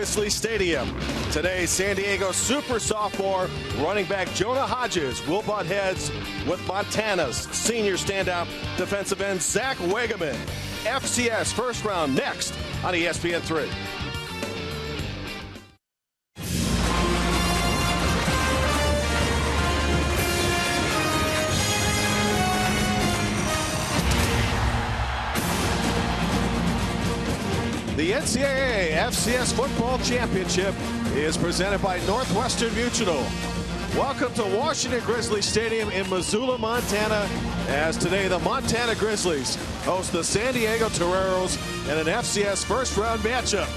Grizzly Stadium. Today, San Diego super sophomore running back Jonah Hodges will butt heads with Montana's senior standout defensive end Zach Wegeman. FCS first round next on ESPN3. The NCAA FCS Football Championship is presented by Northwestern Mutual. Welcome to Washington Grizzly Stadium in Missoula, Montana, as today the Montana Grizzlies host the San Diego Toreros in an FCS first-round matchup.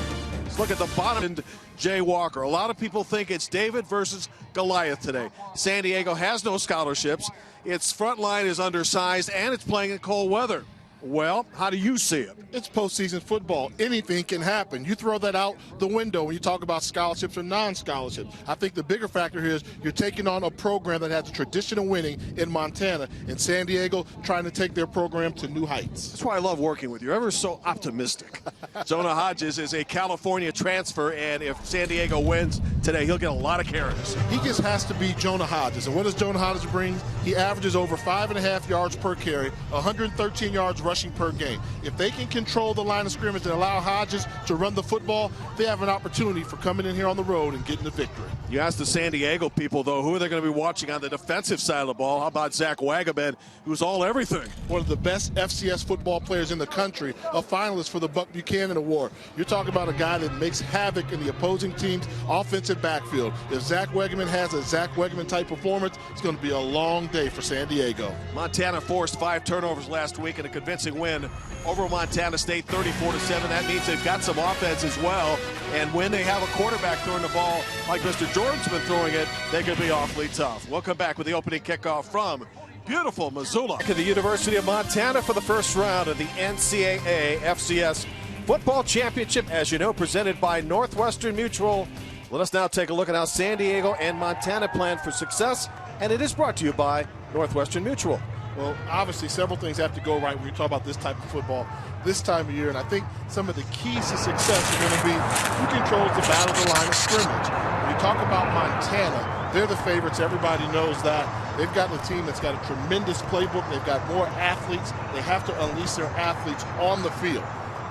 Let's look at the bottom. Jay Walker. A lot of people think it's David versus Goliath today. San Diego has no scholarships. Its front line is undersized, and it's playing in cold weather. Well, how do you see it? It's postseason football. Anything can happen. You throw that out the window when you talk about scholarships or non-scholarships. I think the bigger factor here is you're taking on a program that has a tradition of winning in Montana, and San Diego trying to take their program to new heights. That's why I love working with you. You're ever so optimistic. Jonah Hodges is a California transfer, and if San Diego wins today, he'll get a lot of carries. He just has to be Jonah Hodges. And what does Jonah Hodges bring? He averages over 5.5 yards per carry, 113 yards rushing per game. If they can control the line of scrimmage and allow Hodges to run the football, they have an opportunity for coming in here on the road and getting the victory. You ask the San Diego people, though, who are they going to be watching on the defensive side of the ball? How about Zach Wegeman, who's all everything? One of the best FCS football players in the country, a finalist for the Buck Buchanan Award. You're talking about a guy that makes havoc in the opposing team's offensive backfield. If Zach Wegeman has a Zach Wegeman-type performance, it's going to be a long day for San Diego. Montana forced 5 turnovers last week in a convincing win over Montana State, 34-7. That means they've got some offense as well. And when they have a quarterback throwing the ball like Mr. Jordan's been throwing it, they can be awfully tough. We'll come back with the opening kickoff from beautiful Missoula to the University of Montana for the first round of the NCAA FCS Football Championship, as you know, presented by Northwestern Mutual. Let us now take a look at how San Diego and Montana plan for success, and it is brought to you by Northwestern Mutual. Well, obviously, several things have to go right when you talk about this type of football this time of year, and I think some of the keys to success are going to be who controls the battle of the line of scrimmage. When you talk about Montana, they're the favorites. Everybody knows that. They've got a team that's got a tremendous playbook. They've got more athletes. They have to unleash their athletes on the field.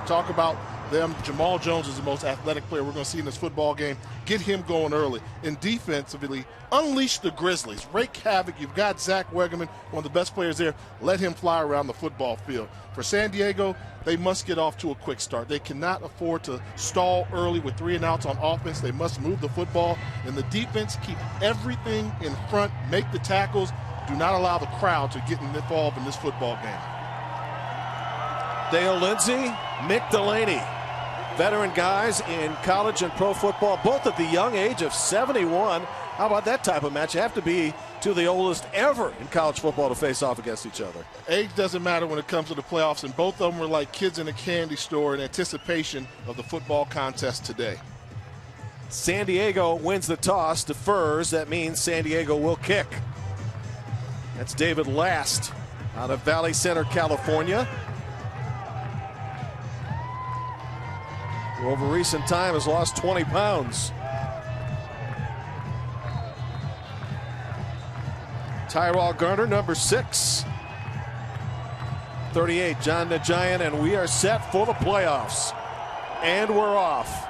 Talk about them. Jamal Jones is the most athletic player we're going to see in this football game. Get him going early. And defensively, unleash the Grizzlies. Wreak havoc. You've got Zach Wegeman, one of the best players there. Let him fly around the football field. For San Diego, they must get off to a quick start. They cannot afford to stall early with 3 and outs on offense. They must move the football. And the defense, keep everything in front. Make the tackles. Do not allow the crowd to get involved in this football game. Dale Lindsey, Mick Delaney. Veteran guys in college and pro football, both at the young age of 71. How about that type of match? You have to be two of the oldest ever in college football to face off against each other. Age doesn't matter when it comes to the playoffs, and both of them were like kids in a candy store in anticipation of the football contest today. San Diego wins the toss, defers. That means San Diego will kick. That's David Last out of Valley Center, California. Who over recent time has lost 20 pounds. Tyrell Garner, number 6. 38, John the Giant, and we are set for the playoffs. And we're off.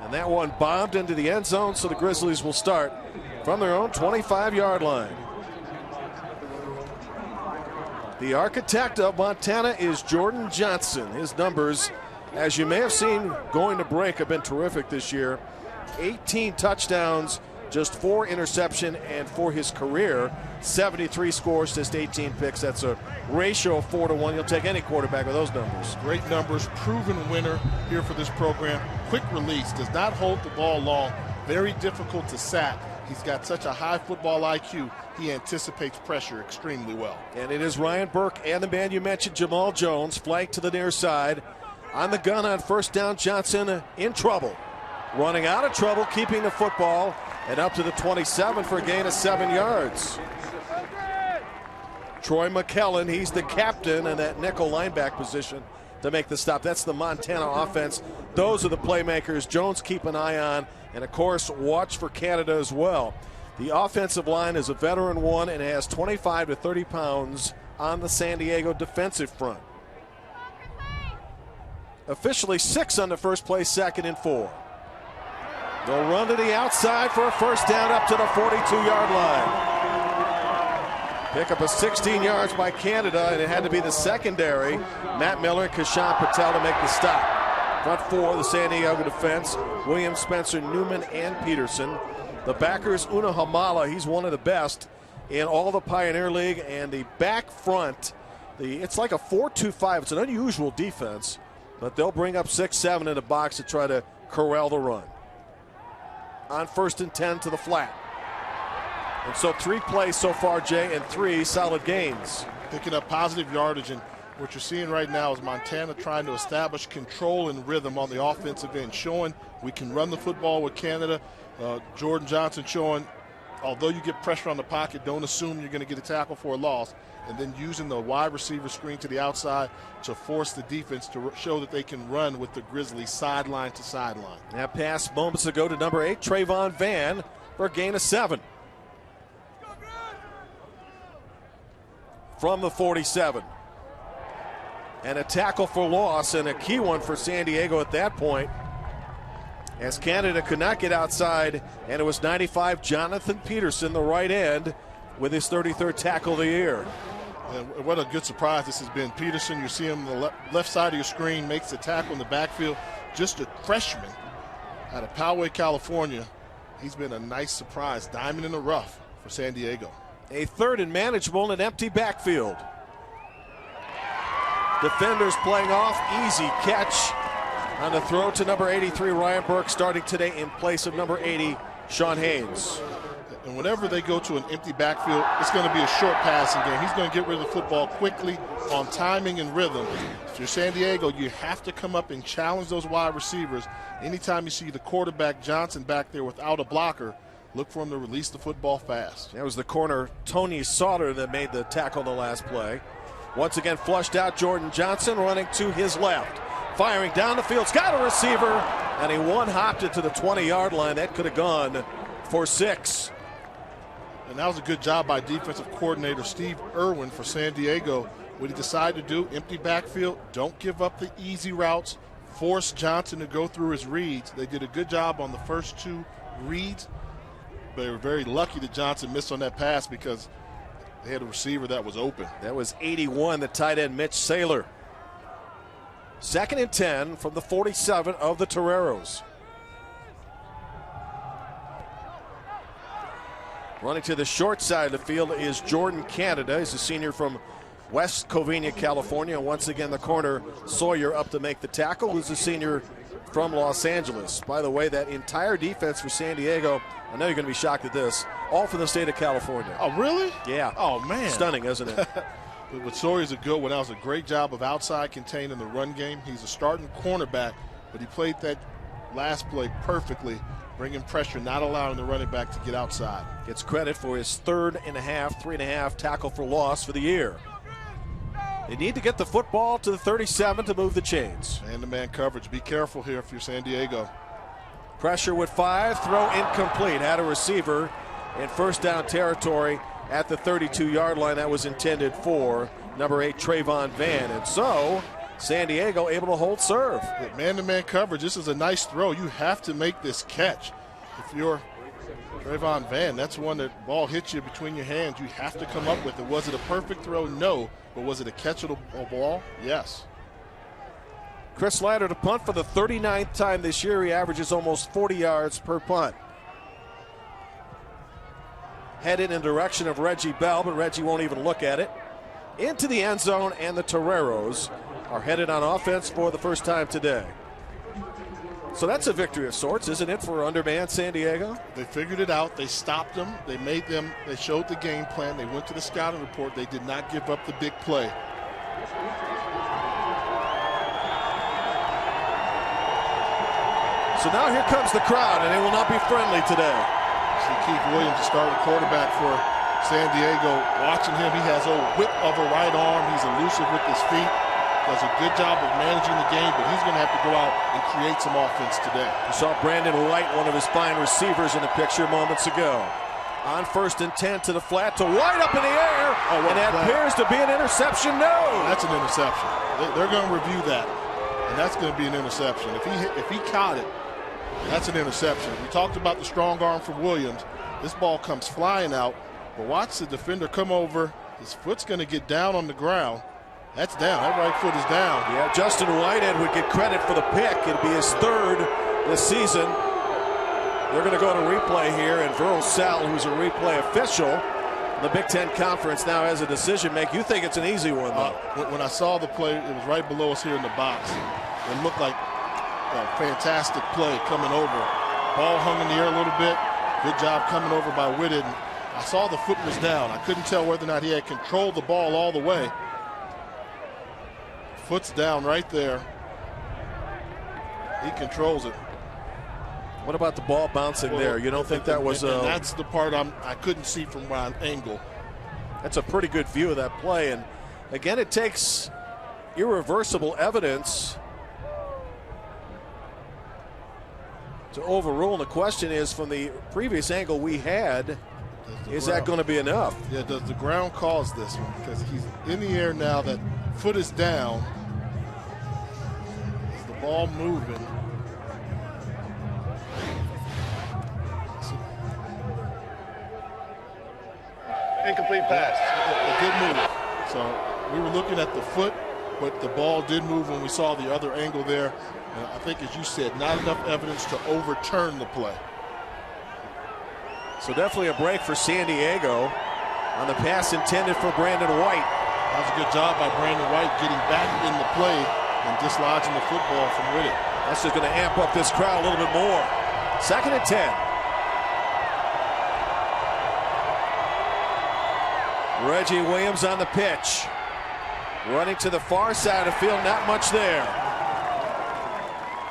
And that one bombed into the end zone, so the Grizzlies will start from their own 25-yard line. The architect of Montana is Jordan Johnson. His numbers, as you may have seen going to break, have been terrific this year. 18 touchdowns, just 4 interception, and for his career, 73 scores, just 18 picks. That's a ratio of 4-1. You'll take any quarterback with those numbers. Great numbers, proven winner here for this program. Quick release, does not hold the ball long, very difficult to sack. He's got such a high football IQ, he anticipates pressure extremely well. And it is Ryan Burke and the man you mentioned, Jamal Jones, flanked to the near side. On the gun on first down, Johnson in trouble. Running out of trouble, keeping the football, and up to the 27 for a gain of 7 yards. Troy McKellen, he's the captain in that nickel linebacker position to make the stop. That's the Montana offense. Those are the playmakers Jones keep an eye on, and of course watch for Canada as well. The offensive line is a veteran one and has 25 to 30 pounds on the San Diego defensive front. Officially 6 on the first play, 2nd and 4. They'll run to the outside for a first down up to the 42-yard line. Pick up a 16 yards by Canada, and it had to be the secondary, Matt Miller and Kashan Patel, to make the stop. Front 4, the San Diego defense, Williams, Spencer, Newman, and Peterson. The backers, Una Hamala, he's one of the best in all the Pioneer League, and the back front, it's like a 4-2-5. It's an unusual defense, but they'll bring up 6-7 in the box to try to corral the run. On 1st and 10 to the flat. And so 3 plays so far, Jay, and 3 solid gains. Picking up positive yardage, and what you're seeing right now is Montana trying to establish control and rhythm on the offensive end, showing we can run the football with Canada. Jordan Johnson showing, although you get pressure on the pocket, don't assume you're going to get a tackle for a loss, and then using the wide receiver screen to the outside to force the defense to show that they can run with the Grizzlies sideline to sideline. That pass moments ago to number 8, Trayvon Van, for a gain of 7. From the 47. And a tackle for loss, and a key one for San Diego at that point, as Canada could not get outside, and it was 95 Jonathan Peterson, the right end, with his 33rd tackle of the year. And what a good surprise this has been. Peterson, you see him on the left side of your screen, makes the tackle in the backfield. Just a freshman out of Poway, California. He's been a nice surprise, diamond in the rough for San Diego. A 3rd and manageable in an empty backfield. Defenders playing off, easy catch on the throw to number 83, Ryan Burke, starting today in place of number 80, Sean Haynes. And whenever they go to an empty backfield, it's going to be a short passing game. He's going to get rid of the football quickly on timing and rhythm. If you're San Diego, you have to come up and challenge those wide receivers. Anytime you see the quarterback Johnson back there without a blocker, look for him to release the football fast. That was the corner, Tony Sauter, that made the tackle the last play. Once again, flushed out Jordan Johnson, running to his left. Firing down the field, got a receiver, and he one-hopped it to the 20-yard line. That could have gone for 6. And that was a good job by defensive coordinator Steve Irwin for San Diego. What he decided to do, empty backfield, don't give up the easy routes, force Johnson to go through his reads. They did a good job on the first 2 reads. They were very lucky that Johnson missed on that pass because they had a receiver that was open. That was 81, the tight end Mitch Saylor. 2nd and 10 from the 47 of the Toreros. Running to the short side of the field is Jordan Canada. He's a senior from West Covina, California. Once again, the corner Sawyer up to make the tackle, who's a senior from Los Angeles. By the way, that entire defense for San Diego, I know you're going to be shocked at this, all from the state of California. Oh, really? Yeah. Oh, man. Stunning, isn't it? But Sawyer's a good one. That was a great job of outside containing the run game. He's a starting cornerback, but he played that last play perfectly, bringing pressure, not allowing the running back to get outside. Gets credit for his 3.5 tackle for loss for the year. They need to get the football to the 37 to move the chains. Man-to-man coverage. Be careful here if you're San Diego. Pressure with 5, throw incomplete. Had a receiver in first down territory at the 32-yard line. That was intended for number 8, Trayvon Van. And so San Diego able to hold serve. Man-to-man coverage. This is a nice throw. You have to make this catch. If you're Trayvon Van, that's one that ball hits you between your hands. You have to come up with it. Was it a perfect throw? No. But was it a catchable ball? Yes. Chris Lander to punt for the 39th time this year. He averages almost 40 yards per punt. Headed in the direction of Reggie Bell, but Reggie won't even look at it. Into the end zone, and the Toreros are headed on offense for the first time today. So that's a victory of sorts, isn't it, for undermanned San Diego? They figured it out. They stopped them. They showed the game plan. They went to the scouting report. They did not give up the big play. So now here comes the crowd, and they will not be friendly today. See Keith Williams, the starting quarterback for San Diego. Watching him, he has a whip of a right arm. He's elusive with his feet. does a good job of managing the game, but he's going to have to go out and create some offense today. You saw Brandon White, one of his fine receivers, in the picture moments ago. On 1st and 10 to the flat to White up in the air, and that appears to be an interception. No, that's an interception. They're going to review that, and that's going to be an interception. If he caught it, that's an interception. We talked about the strong arm from Williams. This ball comes flying out, but watch the defender come over. His foot's going to get down on the ground. That's down. That right foot is down. Yeah, Justin Whitehead would get credit for the pick. It'd be his 3rd this season. They're going to go to replay here, and Verl Sal, who's a replay official in the Big Ten Conference, now has a decision make. You think it's an easy one, though? When I saw the play, it was right below us here in the box. It looked like a fantastic play coming over. Ball hung in the air a little bit. Good job coming over by Whitted. I saw the foot was down. I couldn't tell whether or not he had controlled the ball all the way. Foot's down right there. He controls it. What about the ball bouncing there? You don't think that was a... That's the part I couldn't see from my angle. That's a pretty good view of that play. And again, it takes irreversible evidence to overrule. And the question is, from the previous angle we had, is that going to be enough? Yeah, does the ground cause this one? Because he's in the air now, that foot is down. Is the ball moving? Incomplete pass. It did move. So we were looking at the foot, but the ball did move when we saw the other angle there. And I think, as you said, not enough evidence to overturn the play. So definitely a break for San Diego on the pass intended for Brandon White. That was a good job by Brandon White getting back in the play and dislodging the football from Whitted. That's just going to amp up this crowd a little bit more. 2nd and 10. Reggie Williams on the pitch. Running to the far side of the field, not much there.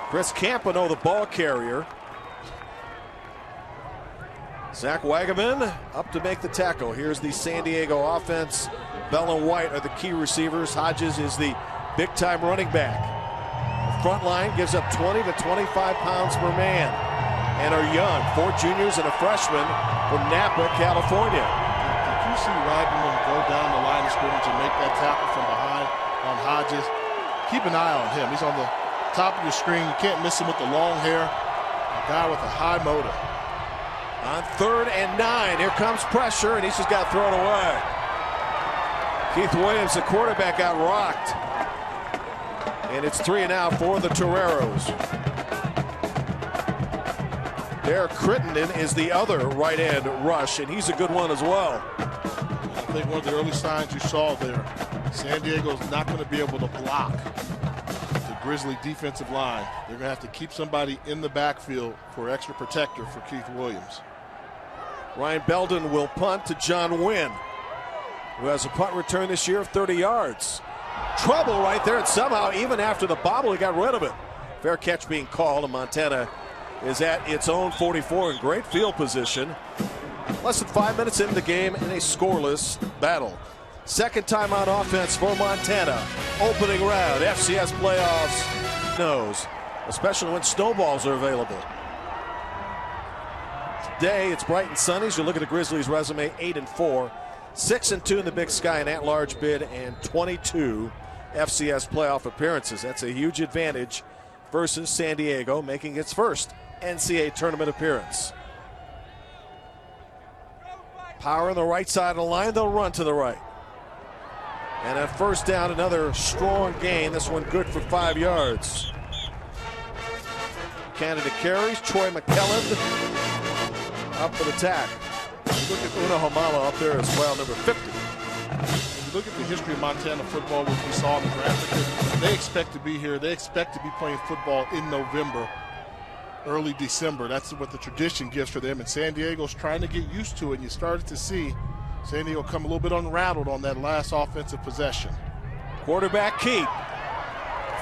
Chris Campano, the ball carrier. Zach Wagaman up to make the tackle. Here's the San Diego offense. Bell and White are the key receivers. Hodges is the big-time running back. The front line gives up 20 to 25 pounds per man and are young. 4 juniors and a freshman from Napa, California. Did you see Wagaman go down the line of scrimmage and make that tackle from behind on Hodges? Keep an eye on him. He's on the top of your screen. You can't miss him with the long hair. A guy with a high motor. On 3rd and 9, here comes pressure, and he's just got thrown away. Keith Williams, the quarterback, got rocked. And it's 3 and out for the Toreros. Derek Crittenden is the other right end rush, and he's a good one as well. I think one of the early signs you saw there, San Diego's not going to be able to block the Grizzly defensive line. They're going to have to keep somebody in the backfield for extra protector for Keith Williams. Ryan Belden will punt to John Wynn, who has a punt return this year of 30 yards. Trouble right there, and somehow, even after the bobble, he got rid of it. Fair catch being called, and Montana is at its own 44 in great field position. Less than 5 minutes into the game in a scoreless battle. 2nd time on offense for Montana. Opening round, FCS playoffs knows, especially when snowballs are available. Today, it's bright and sunny. So you look at the Grizzlies' resume, 8-4, 6-2 in the Big Sky and at-large bid, and 22 FCS playoff appearances. That's a huge advantage versus San Diego, making its first NCAA tournament appearance. Power on the right side of the line. They'll run to the right. And at 1st down, another strong gain. This one good for 5 yards. Canada carries. Troy McKellen up for the tack. Look at Una Homala up there as well, number 50. When you look at the history of Montana football, which we saw in the graphic, they expect to be here. They expect to be playing football in November, early December. That's what the tradition gives for them. And San Diego's trying to get used to it. And you started to see San Diego come a little bit unrattled on that last offensive possession. Quarterback keep.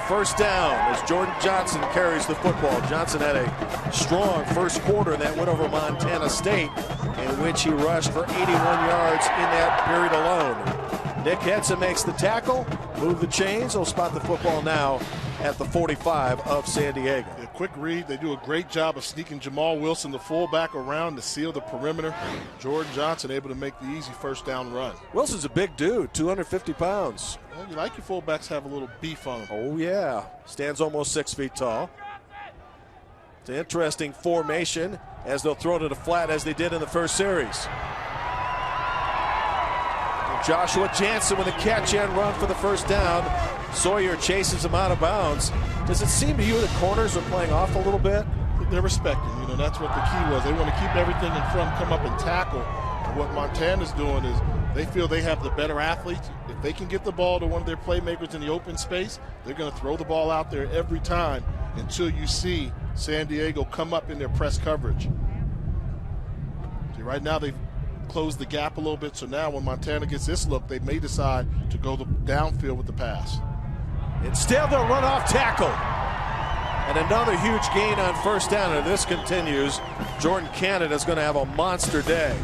1st down as Jordan Johnson carries the football. Johnson had a strong first quarter in that win over Montana State, in which he rushed for 81 yards in that period alone. Nick Henson makes the tackle, move the chains. They'll spot the football now at the 45 of San Diego. A quick read. They do a great job of sneaking Jamal Wilson, the fullback, around to seal the perimeter. Jordan Johnson able to make the easy first down run. Wilson's a big dude, 250 pounds. Well, you like your fullbacks have a little beef on them. Oh, yeah. Stands almost 6 feet tall. It's an interesting formation as they'll throw to the flat as they did in the first series. Joshua Jansen with a catch and run for the first down. Sawyer chases him out of bounds. Does it seem to you the corners are playing off a little bit? They're respecting, that's what the key was. They want to keep everything in front, come up and tackle. And what Montana's doing is they feel they have the better athletes. If they can get the ball to one of their playmakers in the open space, they're going to throw the ball out there every time until you see San Diego come up in their press coverage. See, right now they've closed the gap a little bit, so now when Montana gets this look, they may decide to go the downfield with the pass. Instead, they'll run off tackle. And another huge gain on first down, and this continues. Jordan Canada's going to have a monster day.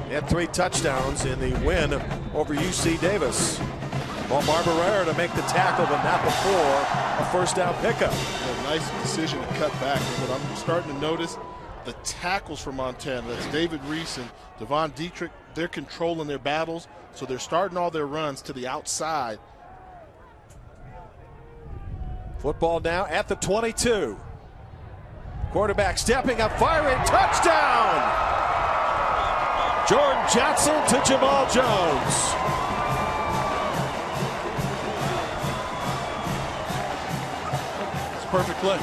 He had 3 touchdowns in the win over UC Davis. Omar Barrera to make the tackle, but not before a first down pickup. A nice decision to cut back. And what I'm starting to notice, the tackles for Montana, that's David Reese and Devon Dietrich, they're controlling their battles, so they're starting all their runs to the outside. Football now at the 22. Quarterback stepping up, firing, touchdown! Jordan Johnson to Jamal Jones. It's a perfect play.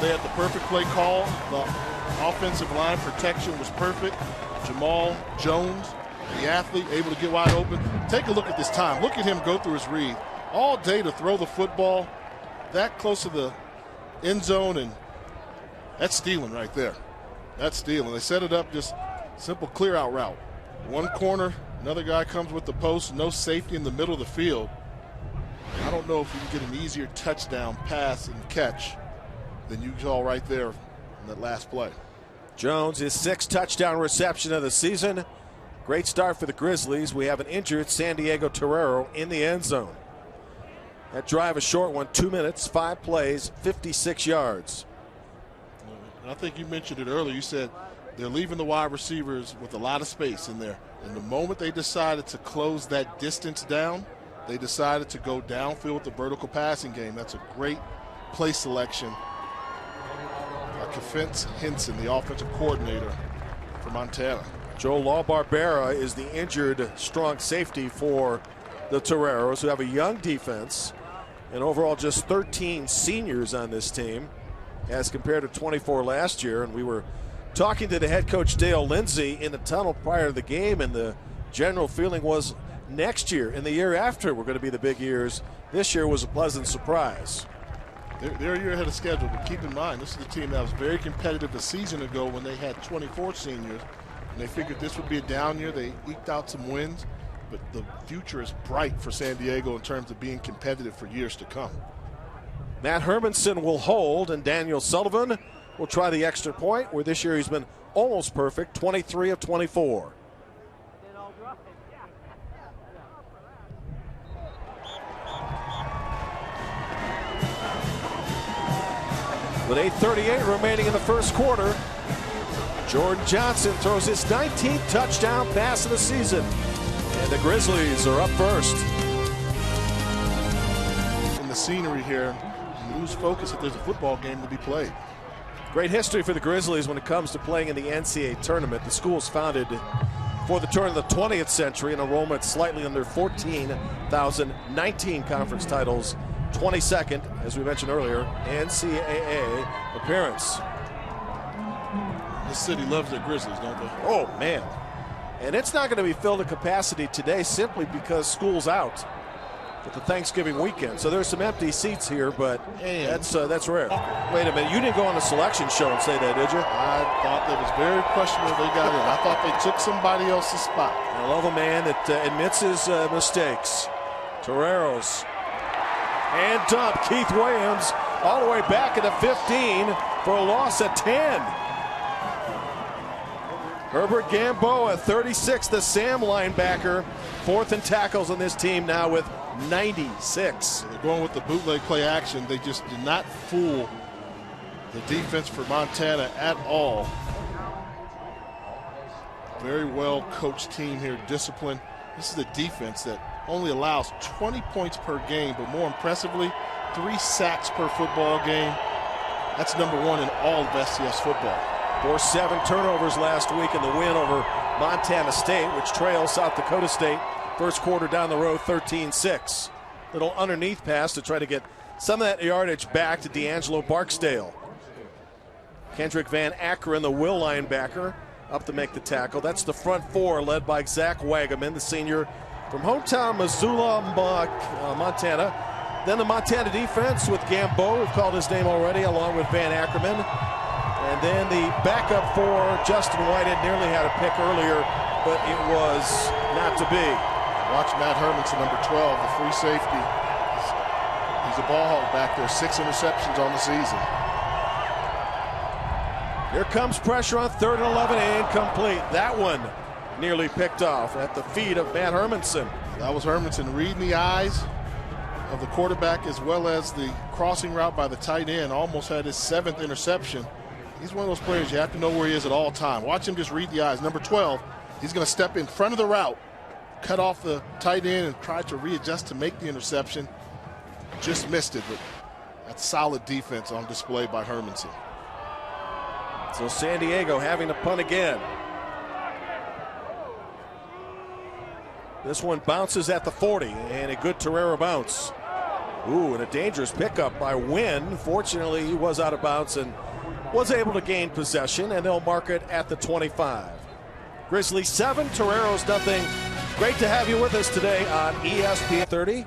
They had the perfect play call. The offensive line protection was perfect. Jamal Jones, the athlete, able to get wide open. Take a look at this time. Look at him go through his read. All day to throw the football that close to the end zone, and that's stealing right there. That's stealing. They set it up just simple clear out route. One corner, another guy comes with the post, no safety in the middle of the field. I don't know if we can get an easier touchdown pass and catch than you saw right there in that last play. Jones, his 6th touchdown reception of the season. Great start for the Grizzlies. We have an injured San Diego Torero in the end zone. That drive, a short one, 2 minutes, 5 plays, 56 yards. I think you mentioned it earlier. You said they're leaving the wide receivers with a lot of space in there. And the moment they decided to close that distance down, they decided to go downfield with the vertical passing game. That's a great play selection. Kefence Henson, the offensive coordinator for Montana. Joe LaBarbera is the injured strong safety for the Toreros, who have a young defense, and overall just 13 seniors on this team as compared to 24 last year. And we were talking to the head coach Dale Lindsey in the tunnel prior to the game, and the general feeling was next year and the year after were going to be the big years. This year was a pleasant surprise. They're a year ahead of schedule, but keep in mind, this is a team that was very competitive a season ago when they had 24 seniors, and they figured this would be a down year. They eked out some wins, but the future is bright for San Diego in terms of being competitive for years to come. Matt Hermanson will hold, and Daniel Sullivan will try the extra point, where this year he's been almost perfect, 23 of 24. With 8:38 remaining in the first quarter, Jordan Johnson throws his 19th touchdown pass of the season. And the Grizzlies are up first. In the scenery here, you lose focus if there's a football game to be played. Great history for the Grizzlies when it comes to playing in the NCAA tournament. The school's founded for the turn of the 20th century, and enrollment slightly under 14,000, 19 conference titles. 22nd, as we mentioned earlier, NCAA appearance. This city loves their Grizzlies, don't they? Oh, man. And it's not going to be filled to capacity today simply because school's out with the Thanksgiving weekend. So there's some empty seats here, but that's rare. Wait a minute. You didn't go on the selection show and say that, did you? I thought that was very questionable they got in. I thought they took somebody else's spot. I love a man that admits his mistakes. Toreros. And dump. Keith Williams all the way back at the 15 for a loss at 10. Herbert Gamboa, 36, the Sam linebacker. 4th in tackles on this team now with 96. They're going with the bootleg play action. They just did not fool the defense for Montana at all. Very well coached team here, disciplined. This is a defense that only allows 20 points per game, but more impressively, 3 sacks per football game. That's number 1 in all of FCS football. Forced 7 turnovers last week in the win over Montana State, which trails South Dakota State. First quarter down the road, 13-6. Little underneath pass to try to get some of that yardage back to D'Angelo Barksdale. Kendrick Van Ackeren, the will linebacker, up to make the tackle. That's the front 4 led by Zach Wagaman, the senior from hometown Missoula, Montana. Then the Montana defense with Gambeau, we've called his name already, along with Van Ackerman. And then the backup 4, Justin Whitehead, nearly had a pick earlier, but it was not to be. Watch Matt Hermanson, number 12, the free safety. He's a ball hog back there, 6 interceptions on the season. Here comes pressure on 3rd and 11, incomplete. That one nearly picked off at the feet of Matt Hermanson. That was Hermanson reading the eyes of the quarterback as well as the crossing route by the tight end. Almost had his 7th interception. He's one of those players you have to know where he is at all time. Watch him just read the eyes. Number 12, he's going to step in front of the route, cut off the tight end and try to readjust to make the interception. Just missed it, but that's solid defense on display by Hermanson. So San Diego having to punt again. This one bounces at the 40, and a good Torreira bounce. Ooh, and a dangerous pickup by Wynn. Fortunately, he was out of bounds and was able to gain possession, and they'll mark it at the 25. Grizzlies 7, Toreros nothing. Great to have you with us today on ESPN 30.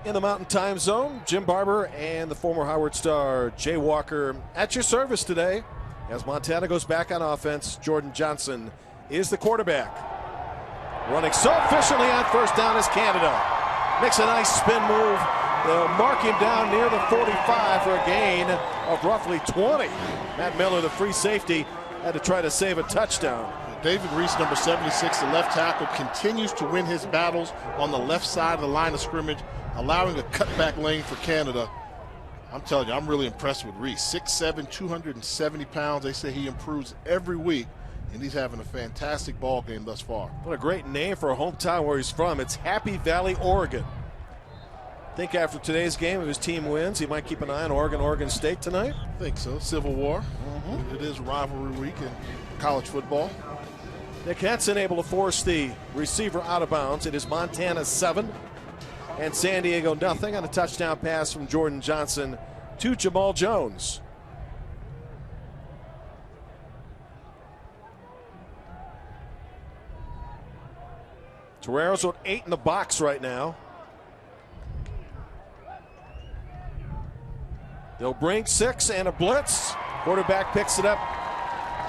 In the Mountain Time Zone, Jim Barber and the former Howard star Jay Walker at your service today. As Montana goes back on offense, Jordan Johnson is the quarterback. Running so efficiently on first down is Canada. Makes a nice spin move. They'll mark him down near the 45 for a gain of roughly 20. Matt Miller, the free safety, had to try to save a touchdown. David Reese, number 76, the left tackle, continues to win his battles on the left side of the line of scrimmage, allowing a cutback lane for Canada. I'm telling you, I'm really impressed with Reese. 6'7", 270 pounds. They say he improves every week, and he's having a fantastic ball game thus far. What a great name for a hometown where he's from. It's Happy Valley, Oregon. I think after today's game, if his team wins, he might keep an eye on Oregon State tonight. I think so. Civil War. It is rivalry week in college football. Nick Henson able to force the receiver out of bounds. It is Montana 7 and San Diego nothing on a touchdown pass from Jordan Johnson to Jamal Jones. Toreros with 8 in the box right now. They'll bring 6 and a blitz. Quarterback picks it up.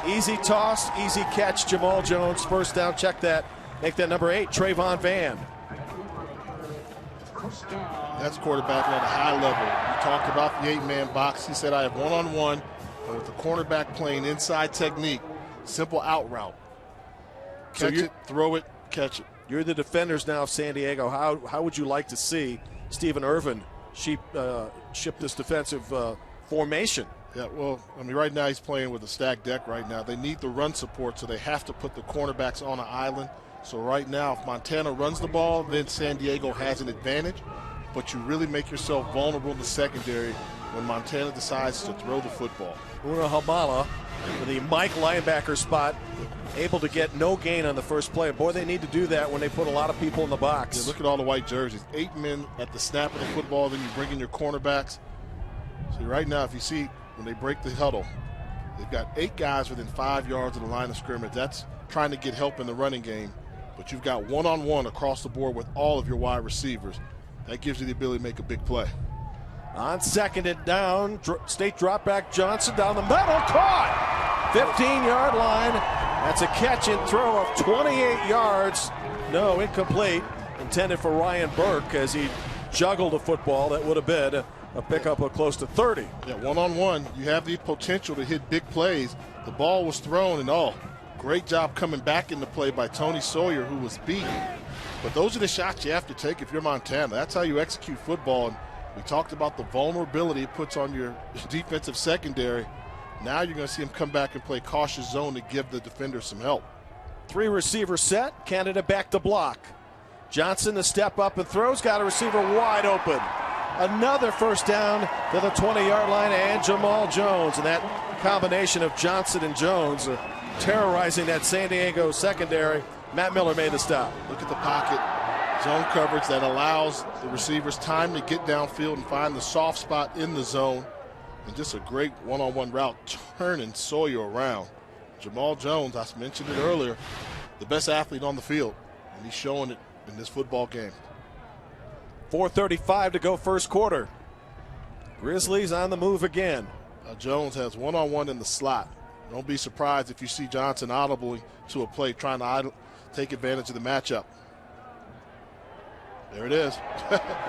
Easy toss, easy catch. Jamal Jones, first down. Check that. Make that number 8, Trayvon Van. That's quarterback at a high level. You talked about the 8-man box. He said, I have one-on-one, and with the cornerback playing inside technique, simple out route. Catch it, throw it, catch it. You're the defenders now of San Diego. How would you like to see Stephen Irvin ship this defensive formation? Yeah, well, I mean, right now he's playing with a stacked deck right now. They need the run support, so they have to put the cornerbacks on an island. So right now, if Montana runs the ball, then San Diego has an advantage. But you really make yourself vulnerable in the secondary when Montana decides to throw the football. Una Hamala, the Mike linebacker spot, able to get no gain on the first play. Boy, they need to do that when they put a lot of people in the box. Yeah, look at all the white jerseys. 8 men at the snap of the football, then you bring in your cornerbacks. So right now, if you see when they break the huddle, they've got 8 guys within 5 yards of the line of scrimmage. That's trying to get help in the running game. But you've got one-on-one across the board with all of your wide receivers. That gives you the ability to make a big play. On second and down, State drop back Johnson down the middle, caught! 15-yard line. That's a catch and throw of 28 yards. No, incomplete. Intended for Ryan Burke as he juggled a football. That would have been a pickup of close to 30. Yeah, one-on-one, you have the potential to hit big plays. The ball was thrown, and great job coming back into play by Tony Sawyer, who was beaten. But those are the shots you have to take if you're Montana. That's how you execute football. And we talked about the vulnerability it puts on your defensive secondary. Now you're going to see them come back and play cautious zone to give the defender some help. 3 receiver set. Canada back to block. Johnson to step up and throws. Got a receiver wide open. Another first down to the 20-yard line, and Jamal Jones. And that combination of Johnson and Jones are terrorizing that San Diego secondary. Matt Miller made the stop. Look at the pocket. Zone coverage that allows the receivers time to get downfield and find the soft spot in the zone. And just a great one-on-one route, turning Sawyer around. Jamal Jones, I mentioned it earlier, the best athlete on the field, and he's showing it in this football game. 4:35 to go first quarter. Grizzlies on the move again. Jones has one-on-one in the slot. Don't be surprised if you see Johnson audibly to a play trying to take advantage of the matchup. There it is.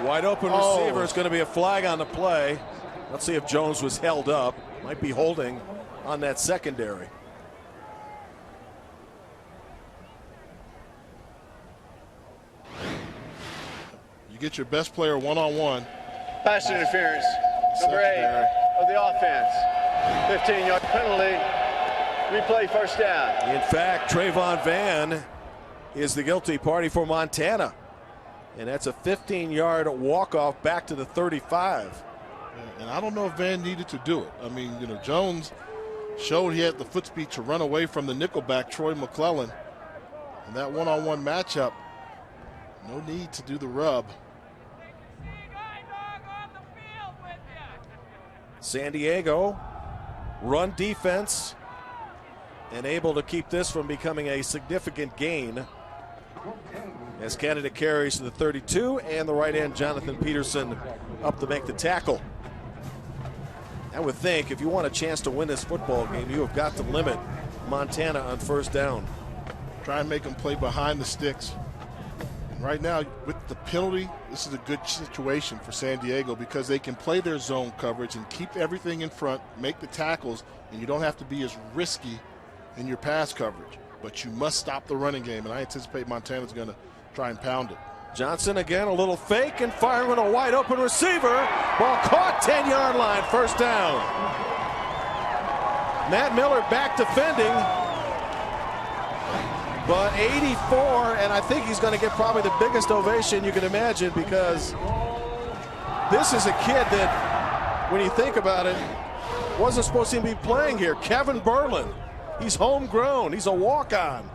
Wide open receiver. It's going to be a flag on the play. Let's see if Jones was held up. Might be holding on that secondary. You get your best player one-on-one. Pass interference. Number 8 of the offense. 15-yard penalty. Replay first down. In fact, Trayvon Van is the guilty party for Montana. And that's a 15-yard walk-off back to the 35. And I don't know if Van needed to do it. I mean, you know, Jones showed he had the foot speed to run away from the nickelback, Troy McClellan. And that one-on-one matchup, no need to do the rub. San Diego, run defense, and able to keep this from becoming a significant gain as Canada carries to the 32, and the right end Jonathan Peterson up to make the tackle. I would think if you want a chance to win this football game, you have got to limit Montana on first down. Try and make them play behind the sticks. And right now, with the penalty, this is a good situation for San Diego because they can play their zone coverage and keep everything in front, make the tackles, and you don't have to be as risky in your pass coverage. But you must stop the running game, and I anticipate Montana's going to try and pound it. Johnson again, a little fake and firing a wide open receiver. Ball caught, 10-yard line, first down. Matt Miller back defending, but 84, and I think he's going to get probably the biggest ovation you can imagine because this is a kid that, when you think about it, wasn't supposed to be playing here. Kevin Berlin, he's homegrown, he's a walk-on.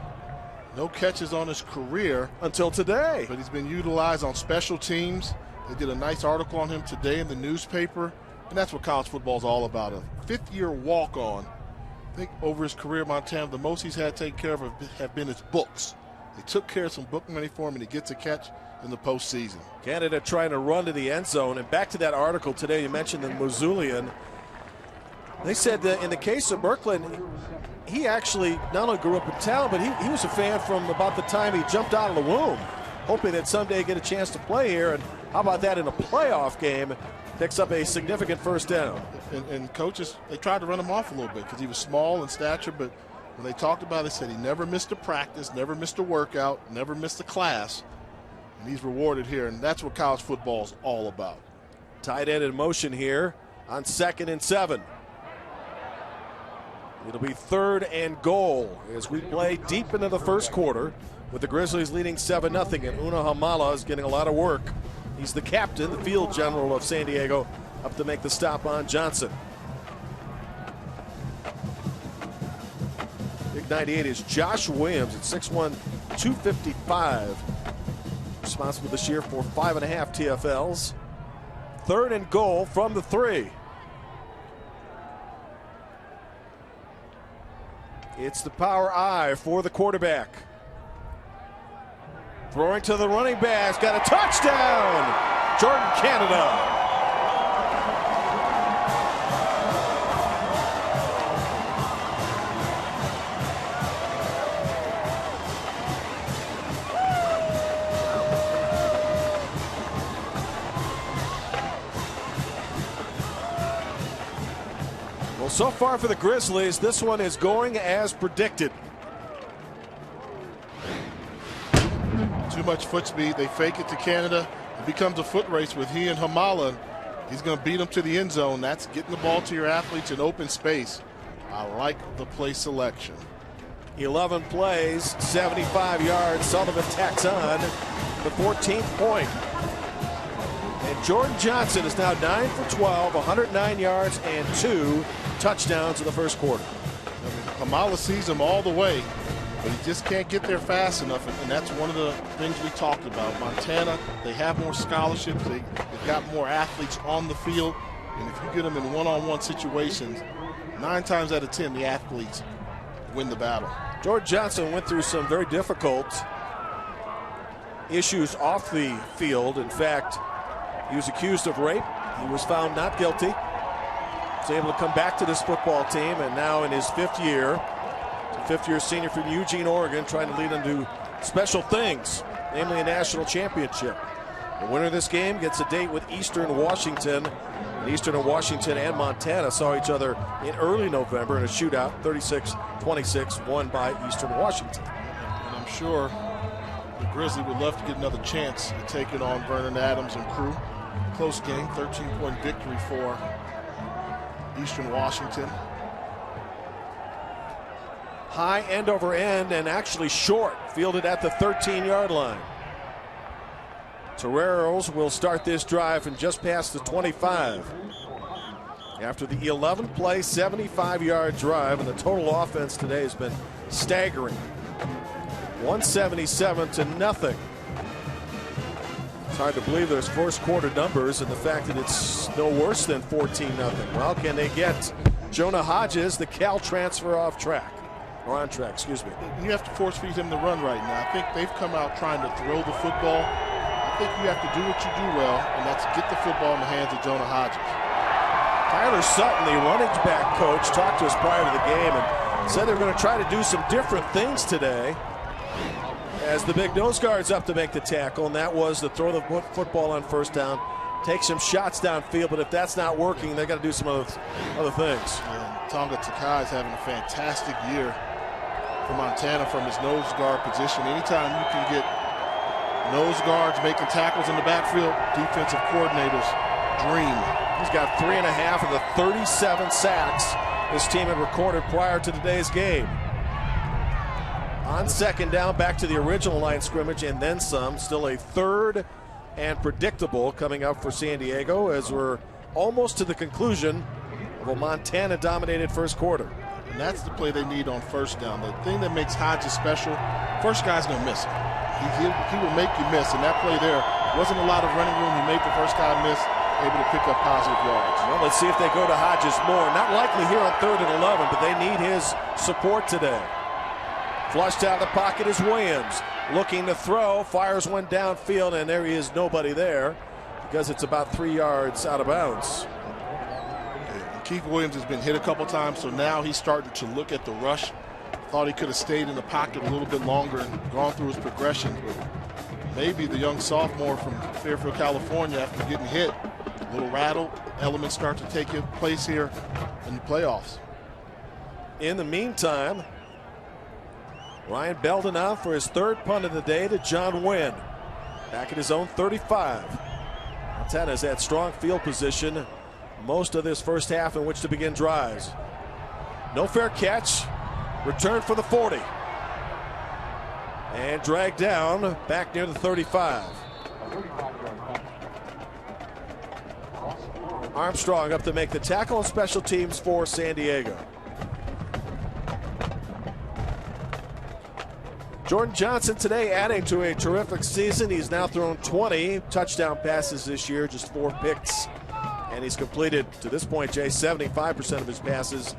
No catches on his career until today, but he's been utilized on special teams. They did a nice article on him today in the newspaper, and that's what college football is all about. A fifth-year walk-on. I think over his career at Montana, the most he's had to take care of have been his books. They took care of some book money for him, and he gets a catch in the postseason. Canada trying to run to the end zone, and back to that article today, you mentioned the Missoulian. They said that in the case of Berkland, he actually not only grew up in town, but he was a fan from about the time he jumped out of the womb, hoping that someday get a chance to play here. And how about that in a playoff game? Picks up a significant first down. And coaches, they tried to run him off a little bit because he was small in stature, but when they talked about it, they said he never missed a practice, never missed a workout, never missed a class, and he's rewarded here, and that's what college football is all about. Tight end in motion here on 2nd and 7. It'll be 3rd and goal as we play deep into the first quarter with the Grizzlies leading 7-0, and Una Hamala is getting a lot of work. He's the captain, the field general of San Diego, up to make the stop on Johnson. Big 98 is Josh Williams at 6'1", 255. Responsible this year for 5.5 TFLs. 3rd and goal from the 3. It's the power I for the quarterback. Throwing to the running back, got a touchdown! Jordan Canada. Well, so far for the Grizzlies, this one is going as predicted. 2 much foot speed. They fake it to Canada. It becomes a foot race with he and Hamala. He's going to beat them to the end zone. That's getting the ball to your athletes in open space. I like the play selection. 11 plays, 75 yards. Sullivan tacks on the 14th point. And Jordan Johnson is now 9 for 12, 109 yards and 2 touchdowns in the first quarter. Hamala sees him all the way, but he just can't get there fast enough, and that's one of the things we talked about. Montana, they have more scholarships, they've got more athletes on the field, and if you get them in one-on-one situations, 9 times out of 10, the athletes win the battle. Jordan Johnson went through some very difficult issues off the field. In fact, he was accused of rape. He was found not guilty. Was able to come back to this football team, and now in his 5th year, a 5th-year senior from Eugene, Oregon, trying to lead them to special things, namely a national championship. The winner of this game gets a date with Eastern Washington. And Eastern and Washington and Montana saw each other in early November in a shootout, 36-26, won by Eastern Washington. And I'm sure the Grizzlies would love to get another chance at taking on Vernon Adams and crew. Close game, 13-point victory for Eastern Washington. High end over end and actually short, fielded at the 13-yard line. Toreros will start this drive from just past the 25. After the 11-play, 75-yard drive, and the total offense today has been staggering. 177-0. It's hard to believe those first quarter numbers and the fact that it's no worse than 14-0. Well, can they get Jonah Hodges, the Cal transfer, off track? Or on track, excuse me. You have to force feed him the run right now. I think they've come out trying to throw the football. I think you have to do what you do well, and that's get the football in the hands of Jonah Hodges. Tyler Sutton, the running back coach, talked to us prior to the game and said they're going to try to do some different things today as the big nose guard's up to make the tackle, and that was to throw the football on first down, take some shots downfield, but if that's not working, they got to do some other things. And Tonga Takai is having a fantastic year for Montana from his nose guard position. Anytime you can get nose guards making tackles in the backfield, defensive coordinators dream. He's got 3.5 of the 37 sacks this team had recorded prior to today's game. On second down, back to the original line scrimmage and then some. Still a 3rd and predictable coming up for San Diego as we're almost to the conclusion of a Montana-dominated first quarter. And that's the play they need on first down. The thing that makes Hodges special, first guy's going to miss him. He will make you miss, and that play there wasn't a lot of running room. He made the first guy miss, able to pick up positive yards. Well, let's see if they go to Hodges more. Not likely here on 3rd and 11, but they need his support today. Flushed out of the pocket is Williams. Looking to throw, fires one downfield, and there is nobody there because it's about 3 yards out of bounds. Keith Williams has been hit a couple times, so now he's starting to look at the rush. Thought he could have stayed in the pocket a little bit longer and gone through his progression. But maybe the young sophomore from Fairfield, California, after getting hit, a little rattle, elements start to take place here in the playoffs. In the meantime, Ryan Belden out for his 3rd punt of the day to John Wynn. Back at his own 35. Montana's had strong field position most of this first half in which to begin drives. No fair catch. Return for the 40. And dragged down back near the 35. Armstrong up to make the tackle on special teams for San Diego. Jordan Johnson today adding to a terrific season. He's now thrown 20 touchdown passes this year, just 4 picks. And he's completed, to this point, Jay, 75% of his passes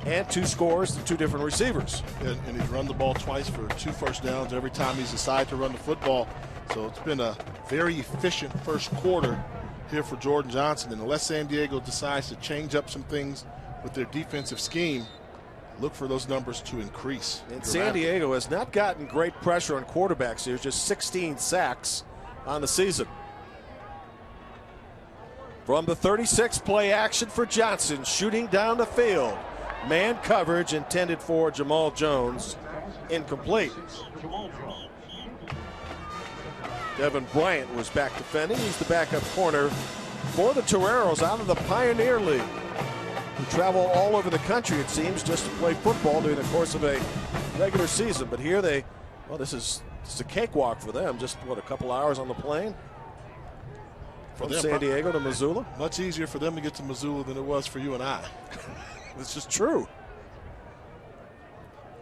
and 2 scores to 2 different receivers. And he's run the ball twice for 2 first downs every time he's decided to run the football. So it's been a very efficient first quarter here for Jordan Johnson. And unless San Diego decides to change up some things with their defensive scheme, look for those numbers to increase. And San Diego has not gotten great pressure on quarterbacks here, just 16 sacks on the season. From the 36, play action for Johnson, shooting down the field. Man coverage intended for Jamal Jones, incomplete. Devin Bryant was back defending. He's the backup corner for the Toreros out of the Pioneer League. Who travel all over the country, it seems, just to play football during the course of a regular season. But here this is a cakewalk for them. Just, a couple hours on the plane from San Diego to Missoula. Much easier for them to get to Missoula than it was for you and I. This is true.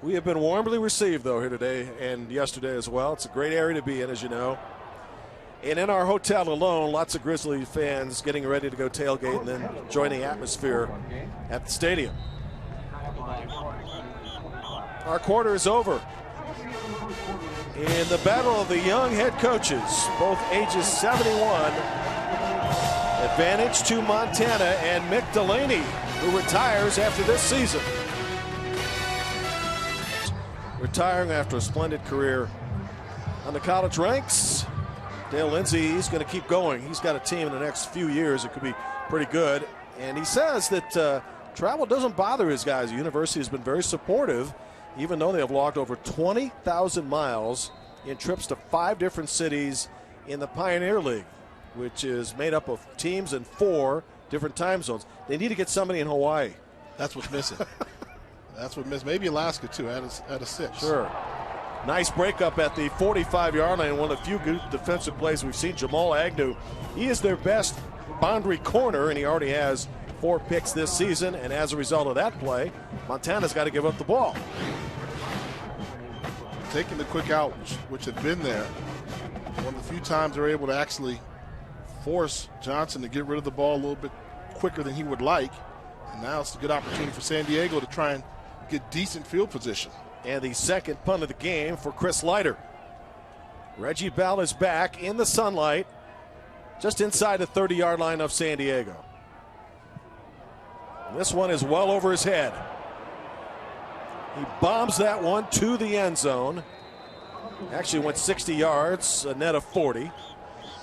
We have been warmly received, though, here today and yesterday as well. It's a great area to be in, as you know. And in our hotel alone, lots of Grizzly fans getting ready to go tailgate and then join the atmosphere at the stadium. Our quarter is over. In the battle of the young head coaches, both ages 71, advantage to Montana and Mick Delaney, who retires after this season. Retiring after a splendid career on the college ranks. Dale Lindsey, he's going to keep going. He's got a team in the next few years that could be pretty good. And he says that travel doesn't bother his guys. The university has been very supportive, even though they have logged over 20,000 miles in trips to 5 different cities in the Pioneer League, which is made up of teams in 4 different time zones. They need to get somebody in Hawaii. That's what's missing. That's what missing. Maybe Alaska, too, at a 6. Sure. Nice breakup at the 45-yard line. One of the few good defensive plays we've seen. Jamal Agnew, he is their best boundary corner, and he already has 4 picks this season. And as a result of that play, Montana's got to give up the ball. Taking the quick out, which had been there, one of the few times they're able to actually force Johnson to get rid of the ball a little bit quicker than he would like. And now it's a good opportunity for San Diego to try and get decent field position. And the second punt of the game for Chris Leiter. Reggie Bell is back in the sunlight, just inside the 30-yard line of San Diego. And this one is well over his head. He bombs that one to the end zone. Actually went 60 yards, a net of 40.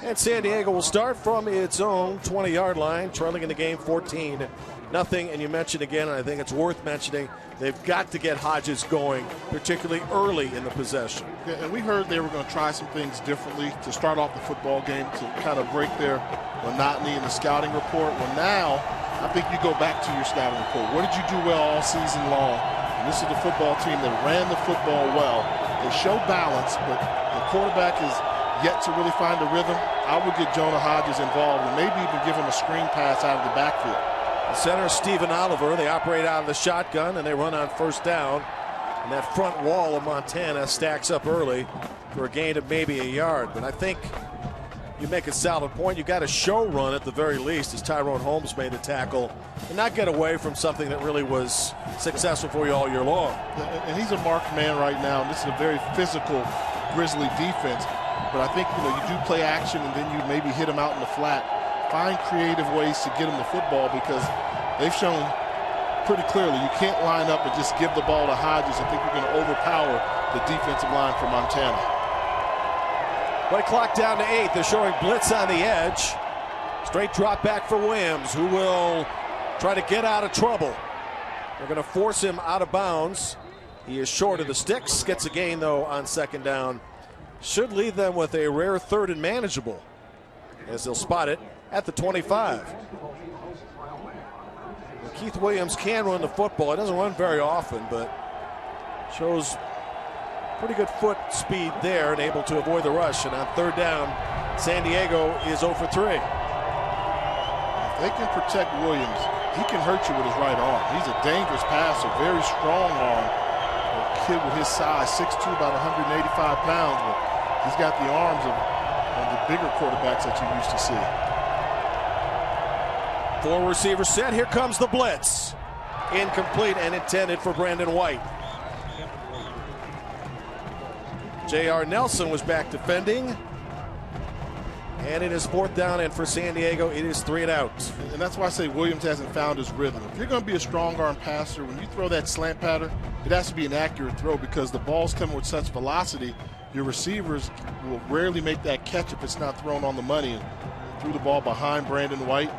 And San Diego will start from its own 20-yard line, trailing in the game 14-0. And you mentioned again, and I think it's worth mentioning, they've got to get Hodges going, particularly early in the possession. Yeah, and we heard they were going to try some things differently to start off the football game to kind of break their monotony in the scouting report. Well, now I think you go back to your scouting report. What did you do well all season long? And this is the football team that ran the football well. They show balance, but the quarterback is yet to really find a rhythm. I would get Jonah Hodges involved and maybe even give him a screen pass out of the backfield. The center, Stephen Oliver, they operate out of the shotgun and they run on first down. And that front wall of Montana stacks up early for a gain of maybe a yard. But I think you make a solid point. You got a show run at the very least, as Tyrone Holmes made the tackle, and not get away from something that really was successful for you all year long. And he's a marked man right now. And this is a very physical Grizzly defense. But I think, you do play action and then you maybe hit him out in the flat. Find creative ways to get him the football, because they've shown pretty clearly you can't line up and just give the ball to Hodges and think you're going to overpower the defensive line for Montana. Play clock down to 8. They're showing blitz on the edge. Straight drop back for Williams, who will try to get out of trouble. They're going to force him out of bounds. He is short of the sticks. Gets a gain, though, on second down. Should leave them with a rare third and manageable, as they'll spot it at the 25. Well, Keith Williams can run the football. He doesn't run very often, but shows pretty good foot speed there and able to avoid the rush. And on third down, San Diego is 0 for 3. If they can protect Williams, he can hurt you with his right arm. He's a dangerous passer, very strong arm. A kid with his size, 6'2", about 185 pounds, but he's got the arms of the bigger quarterbacks that you used to see. 4 receivers set. Here comes the blitz. Incomplete and intended for Brandon White. J.R. Nelson was back defending. And it is 4th down, and for San Diego, it is 3 and out. And that's why I say Williams hasn't found his rhythm. If you're going to be a strong arm passer, when you throw that slant pattern, it has to be an accurate throw, because the ball's coming with such velocity, your receivers will rarely make that catch if it's not thrown on the money. And threw the ball behind Brandon White,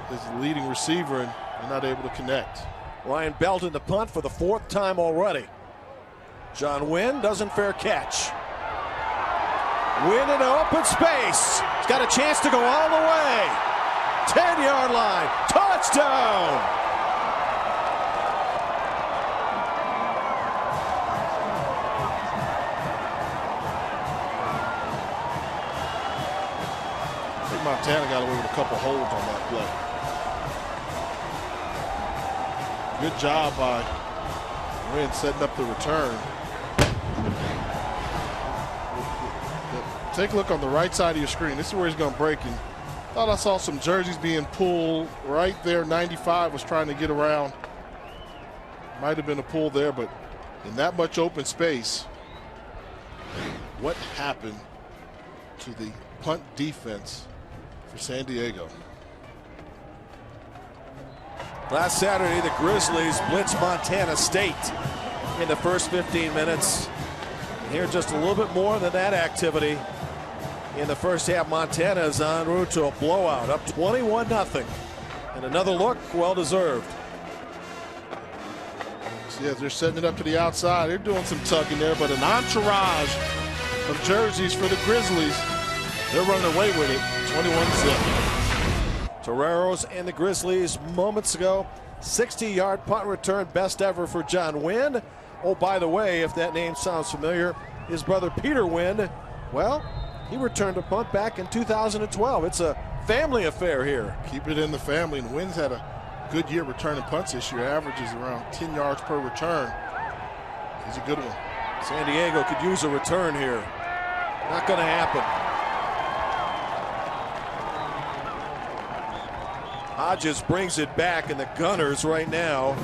his leading receiver, and they're not able to connect. Ryan Belton the punt for the 4th time already. John Wynn doesn't fair catch. Win in open space. He's got a chance to go all the way. 10-yard line. Touchdown. I think Montana got away with a couple holds on that play. Good job by Wynn setting up the return. Take a look on the right side of your screen. This is where he's going to break. And thought I saw some jerseys being pulled right there. 95 was trying to get around. Might have been a pull there, but in that much open space, what happened to the punt defense for San Diego? Last Saturday, the Grizzlies blitzed Montana State in the first 15 minutes. And here, just a little bit more than that activity. In the first half, Montana is en route to a blowout, up 21-0. And another look, well-deserved. So yeah, they're setting it up to the outside. They're doing some tugging there, but an entourage of jerseys for the Grizzlies. They're running away with it, 21-0. Toreros and the Grizzlies moments ago. 60-yard punt return, best ever for John Wynn. Oh, by the way, if that name sounds familiar, his brother Peter Wynn, well, he returned a punt back in 2012. It's a family affair here. Keep it in the family, and Wynn's had a good year returning punts this year. Averages around 10 yards per return. He's a good one. San Diego could use a return here. Not going to happen. Hodges brings it back, and the Gunners right now,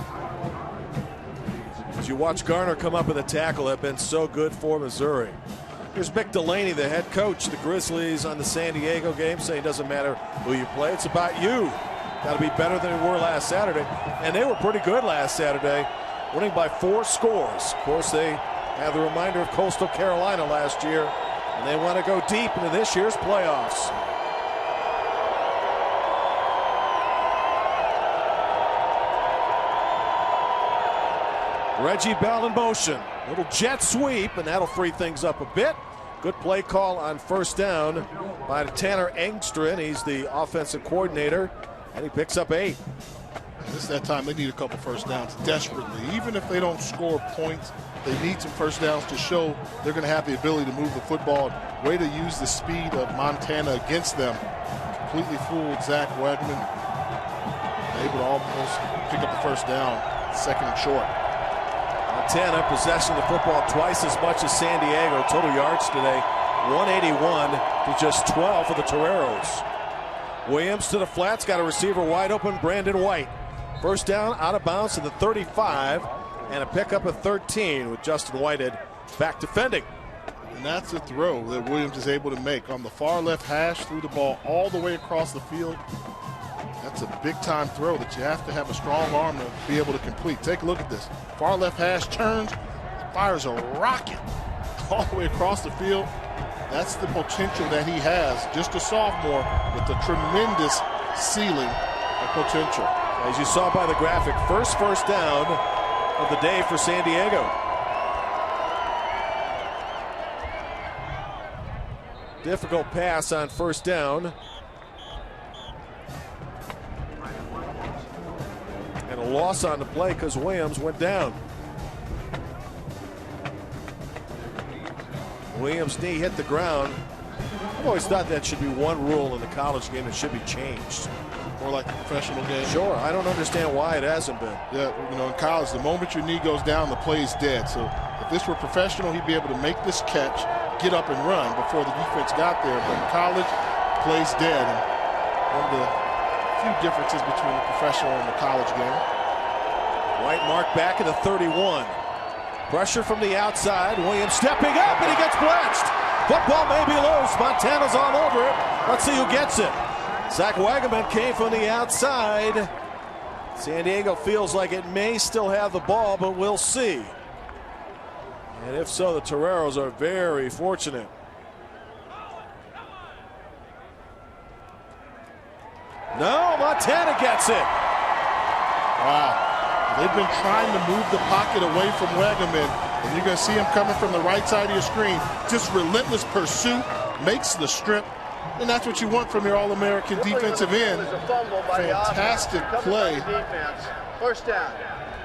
as you watch Garner come up with a tackle, have been so good for Missouri. Here's Mick Delaney, the head coach, the Grizzlies on the San Diego game, saying it doesn't matter who you play, it's about you. Got to be better than we were last Saturday. And they were pretty good last Saturday, winning by 4 scores. Of course, they have the reminder of Coastal Carolina last year, and they want to go deep into this year's playoffs. Reggie Bell in motion. Little jet sweep, and that'll free things up a bit. Good play call on first down by Tanner Engstrand. He's the offensive coordinator, and he picks up 8. This is that time they need a couple first downs desperately. Even if they don't score points, they need some first downs to show they're going to have the ability to move the football. Way to use the speed of Montana against them. Completely fooled Zach Wegman. Able to almost pick up the first down, second and short. Montana possessing the football twice as much as San Diego. Total yards today, 181 to just 12 for the Toreros. Williams to the flats, got a receiver wide open, Brandon White. First down, out of bounds to the 35, and a pickup of 13 with Justin Whitehead back defending. And that's a throw that Williams is able to make on the far left hash, threw the ball all the way across the field. That's a big-time throw that you have to have a strong arm to be able to complete. Take a look at this. Far left hash turns, fires a rocket all the way across the field. That's the potential that he has, just a sophomore with a tremendous ceiling of potential. As you saw by the graphic, first down of the day for San Diego. Difficult pass on first down. And a loss on the play because Williams went down. Williams' knee hit the ground. I've always thought that should be one rule in the college game that should be changed. More like a professional game. Sure, I don't understand why it hasn't been. Yeah, you know, in college, the moment your knee goes down, the play is dead. So if this were professional, he'd be able to make this catch, get up and run before the defense got there. But in college, play's dead. And one of the few differences between the professional and the college game. White marked back at the 31. Pressure from the outside. Williams stepping up, and he gets blitzed. Football may be loose. Montana's all over it. Let's see who gets it. Zach Wagaman came from the outside. San Diego feels like it may still have the ball, but we'll see. And if so, the Toreros are very fortunate. No, Montana gets it. Wow. They've been trying to move the pocket away from Wagaman, and you're going to see him coming from the right side of your screen. Just relentless pursuit, makes the strip, and that's what you want from your All-American defensive end. Fantastic play. First down.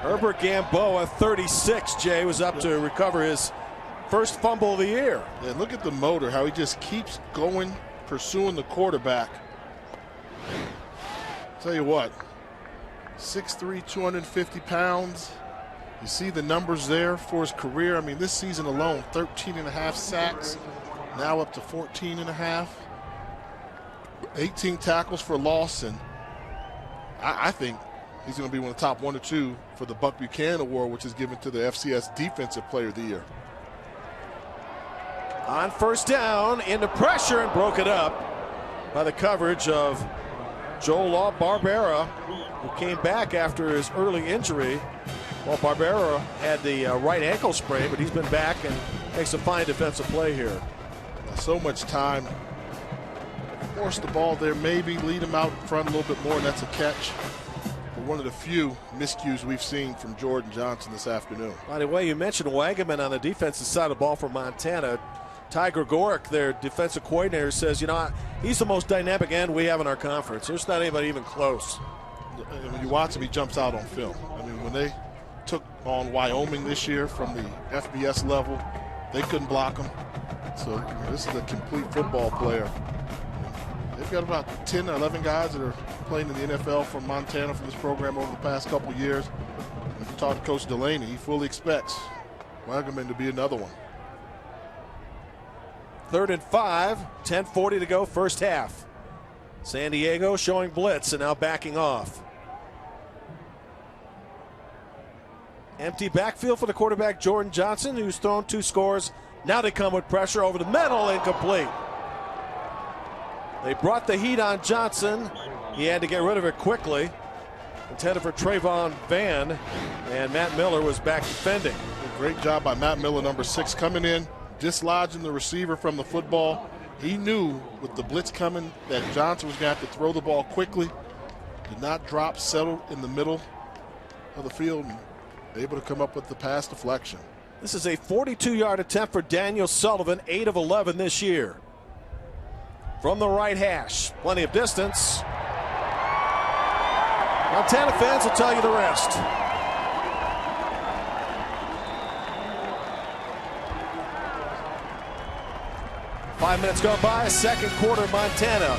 Herbert Gamboa, 36, Jay, was up to recover his first fumble of the year. And look at the motor, how he just keeps going, pursuing the quarterback. Tell you what, 6'3", 250 pounds. You see the numbers there for his career. I mean, this season alone, 13.5 sacks, now up to 14.5. 18 tackles for loss, and I think he's going to be one of the top 1 or 2 for the Buck Buchanan Award, which is given to the FCS Defensive Player of the Year. On first down, into pressure and broke it up by the coverage of Joel Barbera, who came back after his early injury. Well, Barbera had the right ankle sprain, but he's been back and makes a fine defensive play here. So much time. Force the ball there, maybe lead him out front a little bit more, and that's a catch. But one of the few miscues we've seen from Jordan Johnson this afternoon. By the way, you mentioned Wagaman on the defensive side of the ball for Montana. Ty Gregoric, their defensive coordinator, says, you know, he's the most dynamic end we have in our conference. There's not anybody even close. And when you watch him, he jumps out on film. I mean, when they took on Wyoming this year from the FBS level, they couldn't block him. So you know, this is a complete football player. They've got about 10 or 11 guys that are playing in the NFL from Montana from this program over the past couple of years. If you talk to Coach Delaney, he fully expects Wagaman to be another one. 3rd and 5, 10:40 to go, first half. San Diego showing blitz and now backing off. Empty backfield for the quarterback, Jordan Johnson, who's thrown 2 scores. Now they come with pressure over the middle, incomplete. They brought the heat on Johnson. He had to get rid of it quickly. Intended for Trayvon Van, and Matt Miller was back defending. A great job by Matt Miller, number 6, coming in, dislodging the receiver from the football. He knew with the blitz coming that Johnson was going to have to throw the ball quickly. Did not drop, settled in the middle of the field, and able to come up with the pass deflection. This is a 42-yard attempt for Daniel Sullivan, 8 of 11 this year. From the right hash, plenty of distance. Montana fans will tell you the rest. Five minutes gone by, second quarter, Montana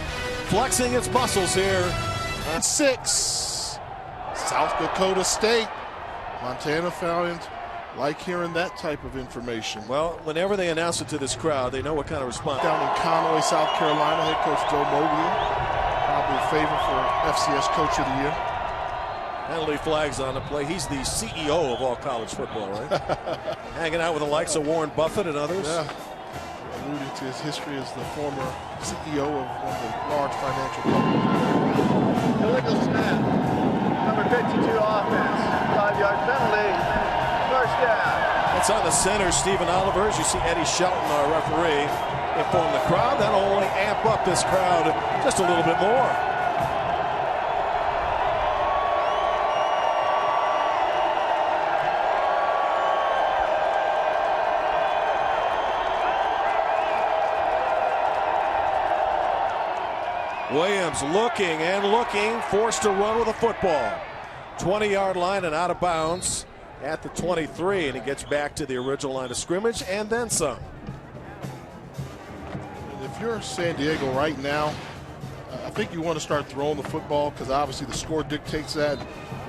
flexing its muscles here. 6, South Dakota State. Montana fans like hearing that type of information. Well, whenever they announce it to this crowd, they know what kind of response. Down in Conway, South Carolina, head coach Joe Mobley, probably a favorite for FCS Coach of the Year. Penalty flags on the play. He's the CEO of all college football, right? Hanging out with the likes of Warren Buffett and others. Yeah. Alluding to his history as the former CEO of one of the large financial companies. Illegal snap. Number 52 offense. 5-yard penalty. First down. That's on the center, Stephen Oliver. As you see Eddie Shelton, our referee, inform the crowd. That'll only amp up this crowd just a little bit more. Williams looking and looking, forced to run with a football. 20-yard line and out of bounds at the 23, and he gets back to the original line of scrimmage and then some. If you're San Diego right now, I think you want to start throwing the football because obviously the score dictates that.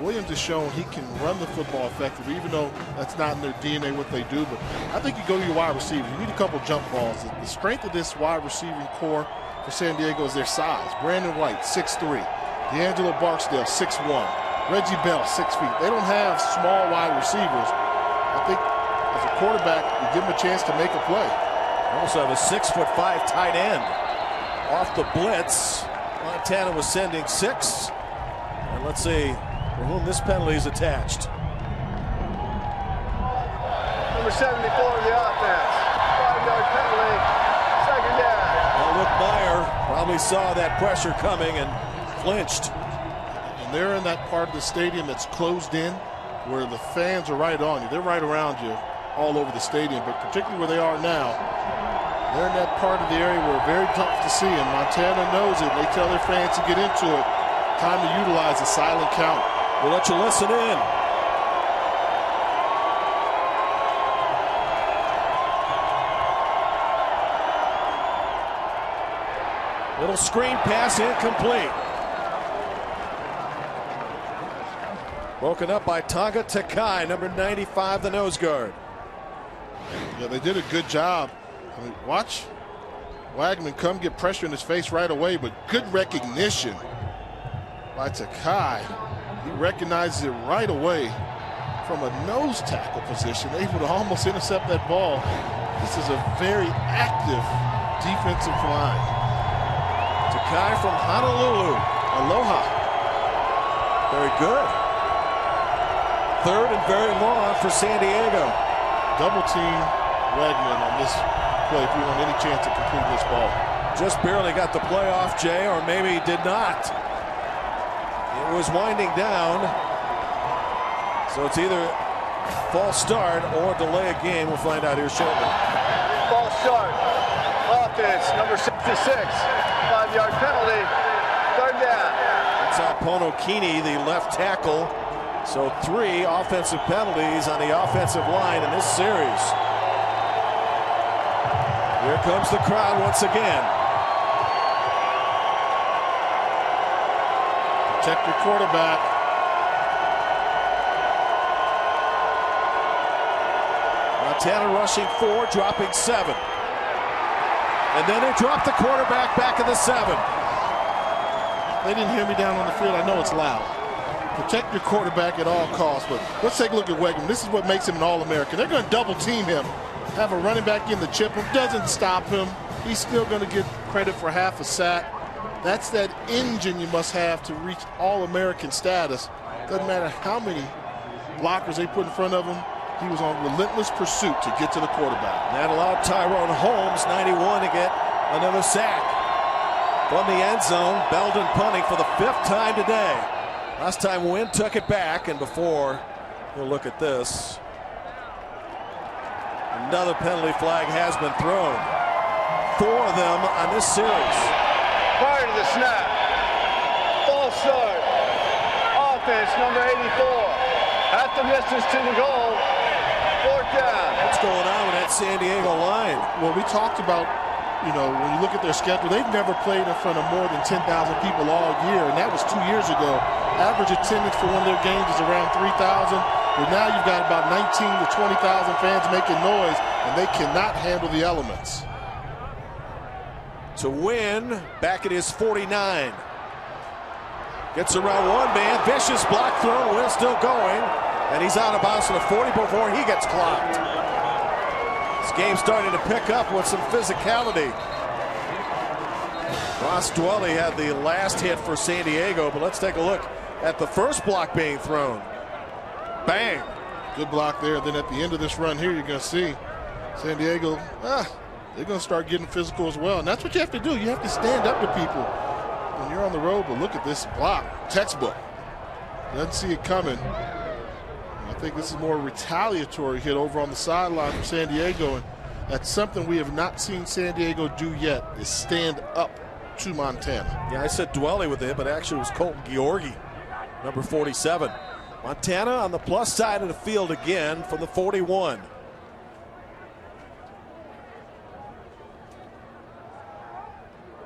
Williams has shown he can run the football effectively, even though that's not in their DNA what they do. But I think you go to your wide receiver. You need a couple jump balls. The strength of this wide receiving core for San Diego is their size. Brandon White, 6'3". D'Angelo Barksdale, 6'1". Reggie Bell, 6 feet. They don't have small wide receivers. I think as a quarterback, you give them a chance to make a play. They also have a 6'5" tight end. Off the blitz, Montana was sending 6. And let's see for whom this penalty is attached. Number 74 of the offense. 5-yard penalty. Second down. Well, Luke Meyer probably saw that pressure coming and flinched. And they're in that part of the stadium that's closed in where the fans are right on you. They're right around you all over the stadium, but particularly where they are now, They're in that part of the area where very tough to see, and Montana knows it. They tell their fans to get into it. Time to utilize the silent count. We'll let you listen in. Little screen pass incomplete. Broken up by Tonga Takai, number 95, the nose guard. Yeah, they did a good job. I mean, watch Wagman come get pressure in his face right away, but good recognition by Takai. He recognizes it right away from a nose tackle position, able to almost intercept that ball. This is a very active defensive line. Takai from Honolulu. Aloha. Very good. Third and very long for San Diego. Double team Wagman on this play if we want any chance to complete this ball. Just barely got the play off, Jay, or maybe did not. It was winding down. So it's either false start or delay a game. We'll find out here shortly. False start. Offense, number 66. 5-yard penalty. Third down. It's Pono Kini, the left tackle. So 3 offensive penalties on the offensive line in this series. Here comes the crowd once again. Protect your quarterback. Montana rushing 4, dropping 7. And then they drop the quarterback back in the 7. They didn't hear me down on the field. I know it's loud. Protect your quarterback at all costs. But let's take a look at Wegman. This is what makes him an All-American. They're going to double team him. Have a running back in the chip him. Doesn't stop him. He's still going to get credit for half a sack. That's that engine you must have to reach All-American status. Doesn't matter how many blockers they put in front of him. He was on relentless pursuit to get to the quarterback. That allowed Tyrone Holmes, 91, to get another sack. From the end zone, Belden punting for the 5th time today. Last time Wynn took it back, and before, we'll look at this. Another penalty flag has been thrown. 4 of them on this series. Prior to the snap. False start. Offense, number 84. Half the distance to the goal. 4th down. What's going on with that San Diego line? Well, we talked about, you know, when you look at their schedule, they've never played in front of more than 10,000 people all year, and that was 2 years ago. Average attendance for one of their games is around 3,000. But now you've got about 19 to 20,000 fans making noise, and they cannot handle the elements. To win, back at his 49. Gets around one man, vicious block throw, Will still going, and he's out of bounds to the 40 before he gets clocked. This game's starting to pick up with some physicality. Ross Dwelly had the last hit for San Diego, but let's take a look at the first block being thrown. Bang. Good block there. Then at the end of this run here, you're going to see San Diego, they're going to start getting physical as well. And that's what you have to do. You have to stand up to people when you're on the road. But look at this block. Textbook. Doesn't see it coming. And I think this is more a retaliatory hit over on the sideline from San Diego. And that's something we have not seen San Diego do yet, is stand up to Montana. Yeah, I said Dwelly with it, but actually it was Colton Georgi, number 47. Montana on the plus side of the field again from the 41.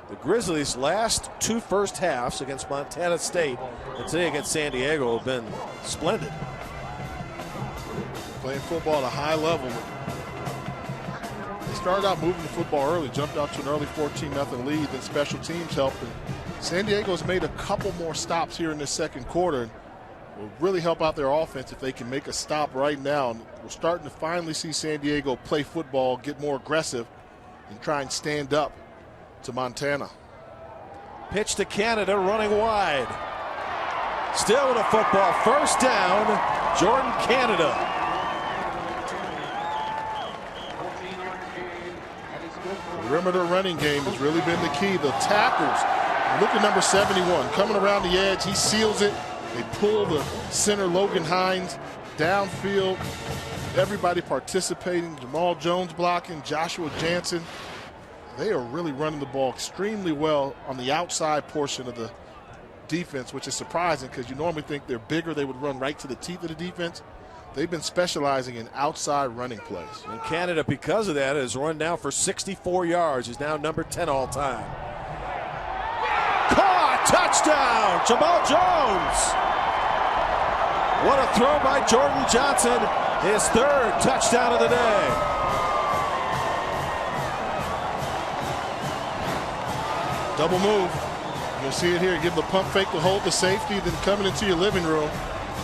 The Grizzlies' last 2 first halves against Montana State and today against San Diego have been splendid. Playing football at a high level. They started out moving the football early, jumped out to an early 14-0 lead, then special teams helped. And San Diego's made a couple more stops here in this second quarter. Will really help out their offense if they can make a stop right now. And we're starting to finally see San Diego play football, get more aggressive, and try and stand up to Montana. Pitch to Canada, running wide. Still with a football. First down, Jordan Canada. Perimeter running game has really been the key. The tackles. Look at number 71 coming around the edge. He seals it. They pull the center, Logan Hines, downfield. Everybody participating. Jamal Jones blocking, Joshua Jansen. They are really running the ball extremely well on the outside portion of the defense, which is surprising because you normally think they're bigger. They would run right to the teeth of the defense. They've been specializing in outside running plays. And Canada, because of that, has run now for 64 yards. He's now number 10 all time. Caught! Touchdown! Jamal Jones! What a throw by Jordan Johnson. His third touchdown of the day. Double move. You'll see it here. Give the pump fake to hold the safety, then coming into your living room.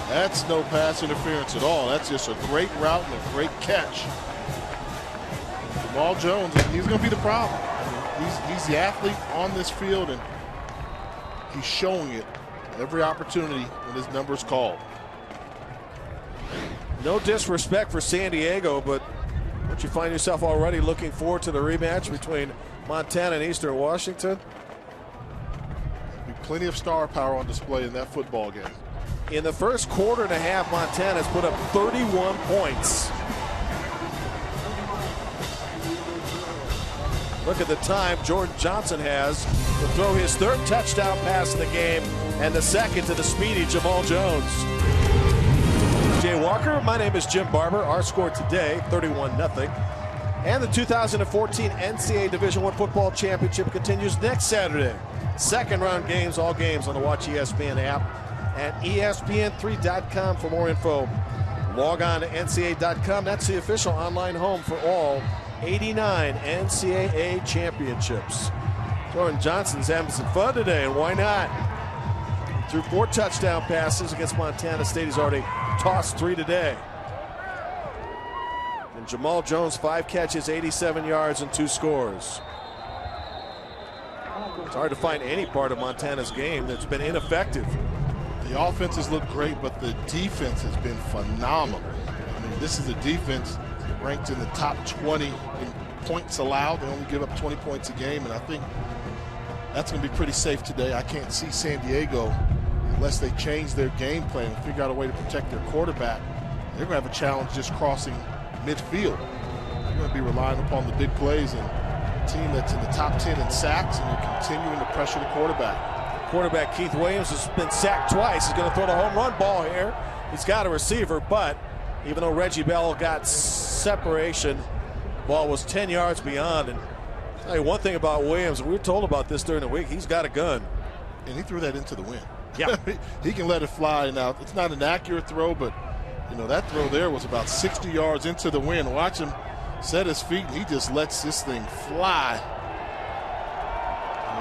That's no pass interference at all. That's just a great route and a great catch. Jamal Jones, he's going to be the problem. He's the athlete on this field, and he's showing it every opportunity when his number is called. No disrespect for San Diego, but don't you find yourself already looking forward to the rematch between Montana and Eastern Washington? There'll be plenty of star power on display in that football game. In the first quarter and a half, Montana's put up 31 points. Look at the time Jordan Johnson has to throw his third touchdown pass in the game and the second to the speedy Jamal Jones. Jay Walker, my name is Jim Barber. Our score today, 31-0. And the 2014 NCAA Division I Football Championship continues next Saturday. Second round games, all games on the Watch ESPN app at ESPN3.com for more info. Log on to NCAA.com. That's the official online home for all 89 NCAA championships. Jordan Johnson's having some fun today, and why not? Threw 4 touchdown passes against Montana State. He's already tossed 3 today. And Jamal Jones, 5 catches, 87 yards, and 2 scores. It's hard to find any part of Montana's game that's been ineffective. The offenses look great, but the defense has been phenomenal. I mean, this is a defense ranked in the top 20 in points allowed. They only give up 20 points a game, and I think that's going to be pretty safe today. I can't see San Diego, unless they change their game plan and figure out a way to protect their quarterback. They're going to have a challenge just crossing midfield. They're going to be relying upon the big plays, and a team that's in the top 10 in sacks, and they're continuing to pressure the quarterback. Quarterback Keith Williams has been sacked twice. He's going to throw the home run ball here. He's got a receiver, but even though Reggie Bell got separation, ball was 10 yards beyond. And I'll tell you one thing about Williams, we were told about this during the week, he's got a gun. And he threw that into the wind. Yeah. He can let it fly. Now, it's not an accurate throw, but you know, that throw there was about 60 yards into the wind. Watch him set his feet, and he just lets this thing fly.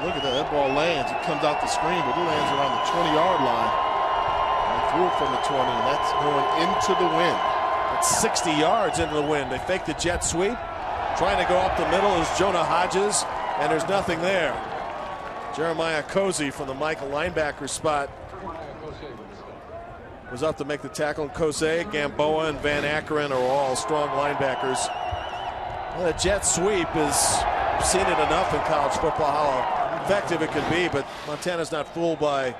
Look at that. That ball lands. It comes out the screen, but it lands around the 20-yard line. And he threw it from the 20, and that's going into the wind. It's 60 yards into the wind. They fake the jet sweep. Trying to go up the middle is Jonah Hodges, and there's nothing there. Jeremiah Cozy from the Michael linebacker spot was up to make the tackle. Kose, Gamboa, and Van Akkeren are all strong linebackers. Well, the jet sweep is seen it enough in college football how effective it can be, but Montana's not fooled by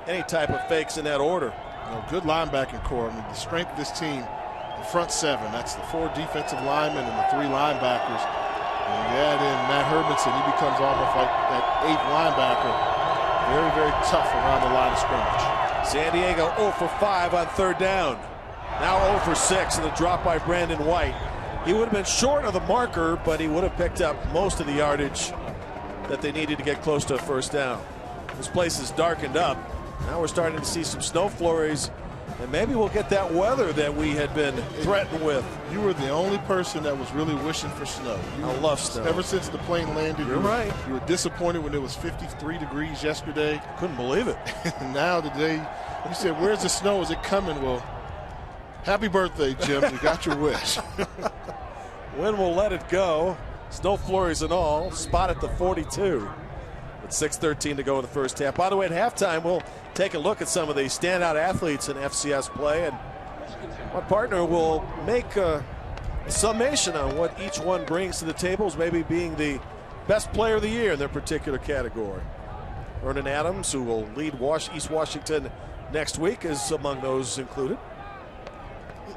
any type of fakes in that order. You know, good linebacking core. I mean, the strength of this team, the front 7, that's the 4 defensive linemen and the 3 linebackers. And when you add in Matt Hermanson, he becomes almost like that 8th linebacker. Very, very tough around the line of scrimmage. San Diego 0 for 5 on 3rd down. Now 0 for 6 in the drop by Brandon White. He would have been short of the marker, but he would have picked up most of the yardage that they needed to get close to a 1st down. This place is darkened up. Now we're starting to see some snow flurries, and maybe we'll get that weather that we had been threatened with. You were the only person that was really wishing for snow. I love snow. Ever since the plane landed, You're right. You were disappointed when it was 53 degrees yesterday. Couldn't believe it. And now today, you said, where's the snow? Is it coming? Well, happy birthday, Jim. You got your wish. Wind will let it go. Snow flurries and all. Spot at the 42. With 6:13 to go in the first half. By the way, at halftime, we'll take a look at some of the standout athletes in FCS play, and my partner will make a summation on what each one brings to the tables, maybe being the best player of the year in their particular category. Vernon Adams, who will lead East Washington next week, is among those included.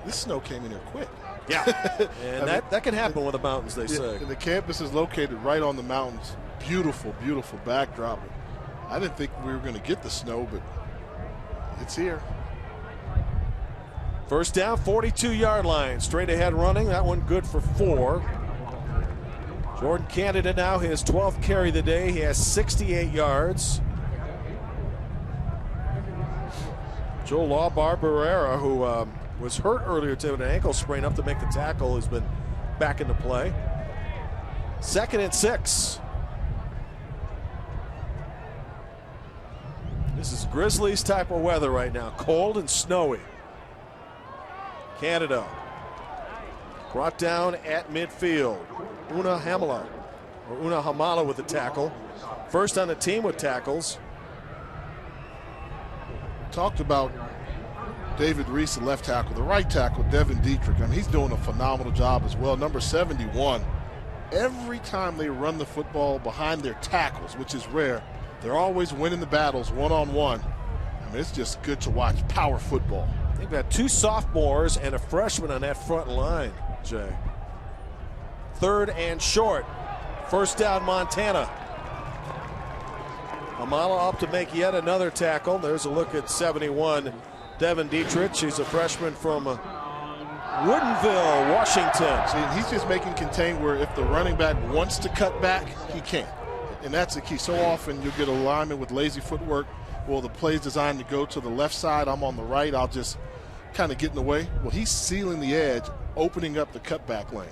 This snow came in here quick. Yeah, and that can happen with the mountains, they say. And the campus is located right on the mountains. Beautiful, beautiful backdrop. I didn't think we were going to get the snow, but it's here. First down, 42-yard line. Straight ahead running. That one good for 4. Jordan Canada now his 12th carry of the day. He has 68 yards. Joe Lawbar Barrera, who was hurt earlier today with an ankle sprain up to make the tackle, has been back into play. 2nd and 6. This is Grizzlies type of weather right now. Cold and snowy. Canada brought down at midfield. Una Hamala with the tackle. First on the team with tackles. Talked about David Reese, the left tackle. The right tackle, Devin Dietrich. I mean, he's doing a phenomenal job as well. Number 71. Every time they run the football behind their tackles, which is rare, they're always winning the battles one-on-one. I mean, it's just good to watch power football. They've got 2 sophomores and a freshman on that front line, Jay. 3rd and short. First down, Montana. Hamala up to make yet another tackle. There's a look at 71, Devin Dietrich. He's a freshman from Woodinville, Washington. See, he's just making contain where if the running back wants to cut back, he can. And that's the key. So often you'll get a lineman with lazy footwork. Well, the play's designed to go to the left side. I'm on the right. I'll just kind of get in the way. Well, he's sealing the edge, opening up the cutback lane.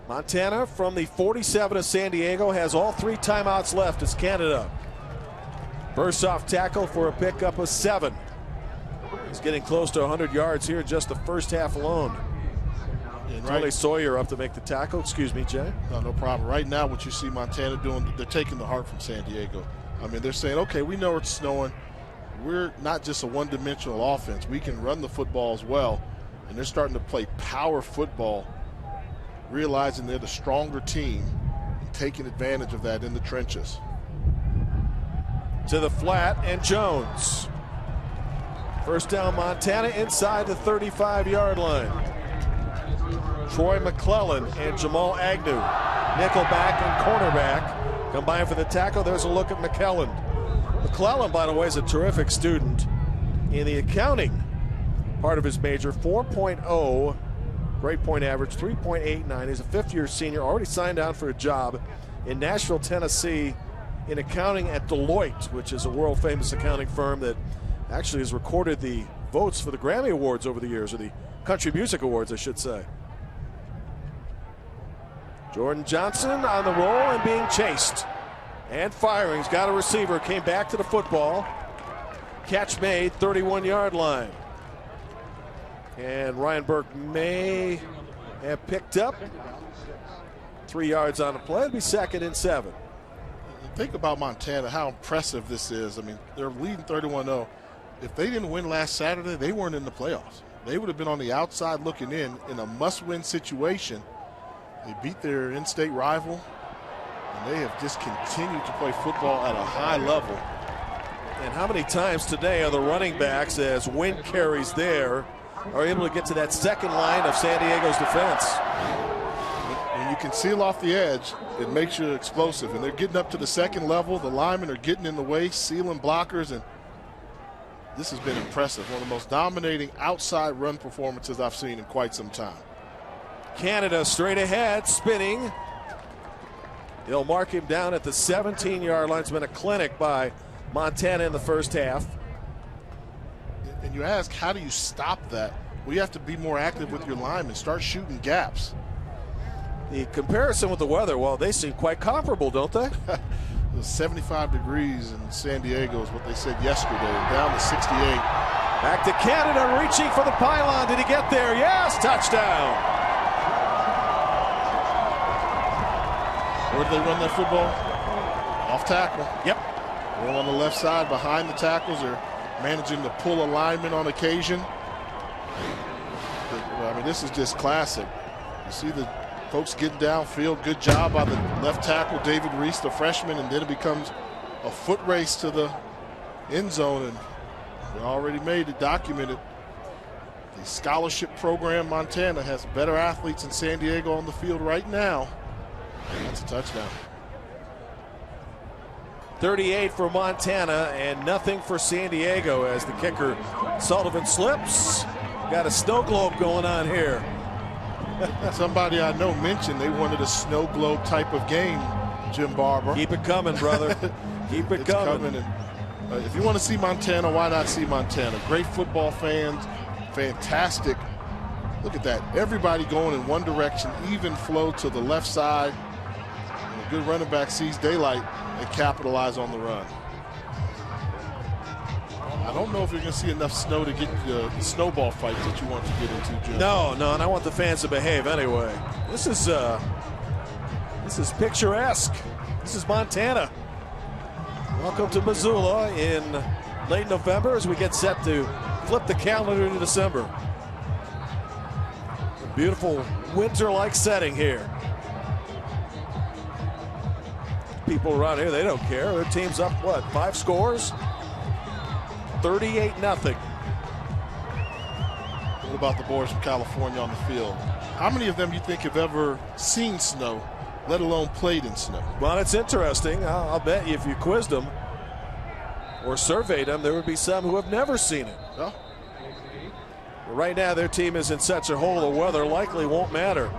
Montana from the 47 of San Diego has all 3 timeouts left as Canada bursts off tackle for a pickup of 7. He's getting close to 100 yards here in just the first half alone. Riley Sawyer up to make the tackle. Excuse me, Jay. No problem. Right now what you see Montana doing, they're taking the heart from San Diego. I mean, they're saying, okay, we know it's snowing. We're not just a one-dimensional offense. We can run the football as well. And they're starting to play power football, realizing they're the stronger team and taking advantage of that in the trenches. To the flat, and Jones. First down, Montana inside the 35-yard line. Troy McClellan and Jamal Agnew, nickelback and cornerback, combined for the tackle. There's a look at McClellan. McClellan, by the way, is a terrific student in the accounting part of his major. 4.0 grade point average, 3.89. He's a 5th-year senior, already signed on for a job in Nashville, Tennessee, in accounting at Deloitte, which is a world-famous accounting firm that actually has recorded the votes for the Grammy Awards over the years, or the Country Music Awards, I should say. Jordan Johnson on the roll and being chased. And firing. He's got a receiver. Came back to the football. Catch made, 31-yard line. And Ryan Burke may have picked up 3 yards on the play. It'll be 2nd and 7. Think about Montana, how impressive this is. I mean, they're leading 31-0. If they didn't win last Saturday, they weren't in the playoffs. They would have been on the outside looking in a must-win situation. They beat their in-state rival, and they have just continued to play football at a high level. And how many times today are the running backs, as wind carries there, are able to get to that second line of San Diego's defense? When you can seal off the edge, it makes you explosive. And they're getting up to the second level. The linemen are getting in the way, sealing blockers, and this has been impressive. One of the most dominating outside run performances I've seen in quite some time. Canada straight ahead, spinning. They'll mark him down at the 17-yard line. It's been a clinic by Montana in the first half. And you ask, how do you stop that? Well, you have to be more active with your linemen. Start shooting gaps. The comparison with the weather, well, they seem quite comparable, don't they? It was 75 degrees in San Diego is what they said yesterday, and down to 68. Back to Canada, reaching for the pylon. Did he get there? Yes, touchdown. Where did they run that football? Off tackle. Yep. They're on the left side behind the tackles. They're managing to pull a lineman on occasion. I mean, this is just classic. You see the folks getting downfield. Good job by the left tackle, David Reese, the freshman, and then it becomes a foot race to the end zone, and they already made it, documented. The scholarship program, Montana, has better athletes than San Diego on the field right now. That's a touchdown. 38 for Montana and nothing for San Diego as the kicker Sullivan slips. Got a snow globe going on here. Somebody I know mentioned they wanted a snow globe type of game, Jim Barber. Keep it coming, brother. Keep it coming. And, if you want to see Montana, why not see Montana? Great football fans, fantastic. Look at that. Everybody going in one direction, even flow to the left side. And a good running back sees daylight and capitalize on the run. I don't know if you're going to see enough snow to get the snowball fights that you want to get into, Jim. No, and I want the fans to behave anyway. This is picturesque. This is Montana. Welcome to Missoula in late November as we get set to flip the calendar to December. A beautiful winter-like setting here. People around here, they don't care. Their team's up, what, 5 scores? 38-0. What about the boys from California on the field? How many of them you think have ever seen snow, let alone played in snow? Well, it's interesting. I'll bet you if you quizzed them or surveyed them, there would be some who have never seen it. Oh. Right now, their team is in such a hole, the weather likely won't matter.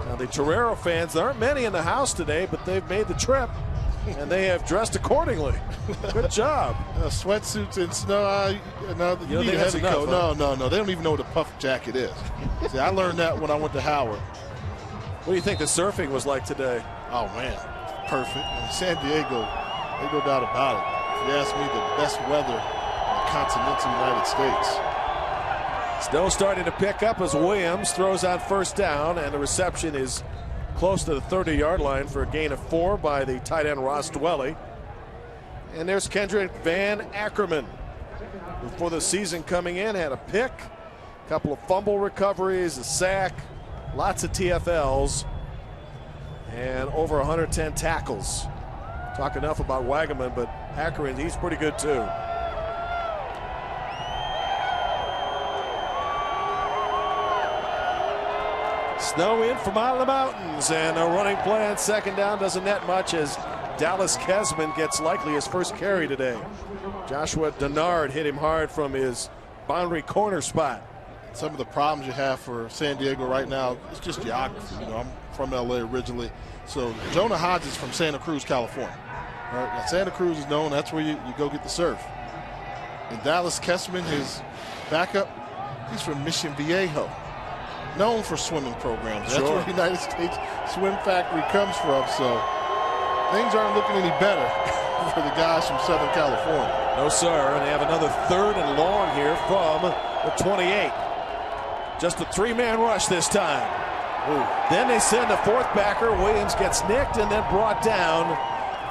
Now, the Torero fans, there aren't many in the house today, but they've made the trip, and they have dressed accordingly. Good job. Sweatsuits in snow. You need a that's heavy enough, coat. huh? No. They don't even know what a puff jacket is. See, I learned that when I went to Howard. What do you think the surfing was like today? Oh, man. Perfect. In San Diego, ain't no doubt about it. If you ask me, the best weather in the continental United States. Snow starting to pick up as Williams throws on first down, and the reception is close to the 30-yard line for a gain of 4 by the tight end Ross Dwelly. And there's Kendrick Van Ackerman, who for the season coming in had a pick, a couple of fumble recoveries, a sack, lots of TFLs, and over 110 tackles. Talk enough about Wagaman, but Ackerman, he's pretty good too. Snow in from out of the mountains, and a running play on second down doesn't net much as Dallas Kesman gets likely his first carry today. Joshua Denard hit him hard from his boundary corner spot. Some of the problems you have for San Diego right now, it's just geography. You know, I'm from LA originally. So Jonah Hodges is from Santa Cruz, California. All right, now Santa Cruz is known, that's where you go get the surf. And Dallas Kesman, his backup, he's from Mission Viejo. Known for swimming programs. That's where the United States Swim Factory comes from. So things aren't looking any better for the guys from Southern California. No, sir. And they have another 3rd and long here from the 28. Just a 3-man rush this time. Ooh. Then they send a 4th backer. Williams gets nicked and then brought down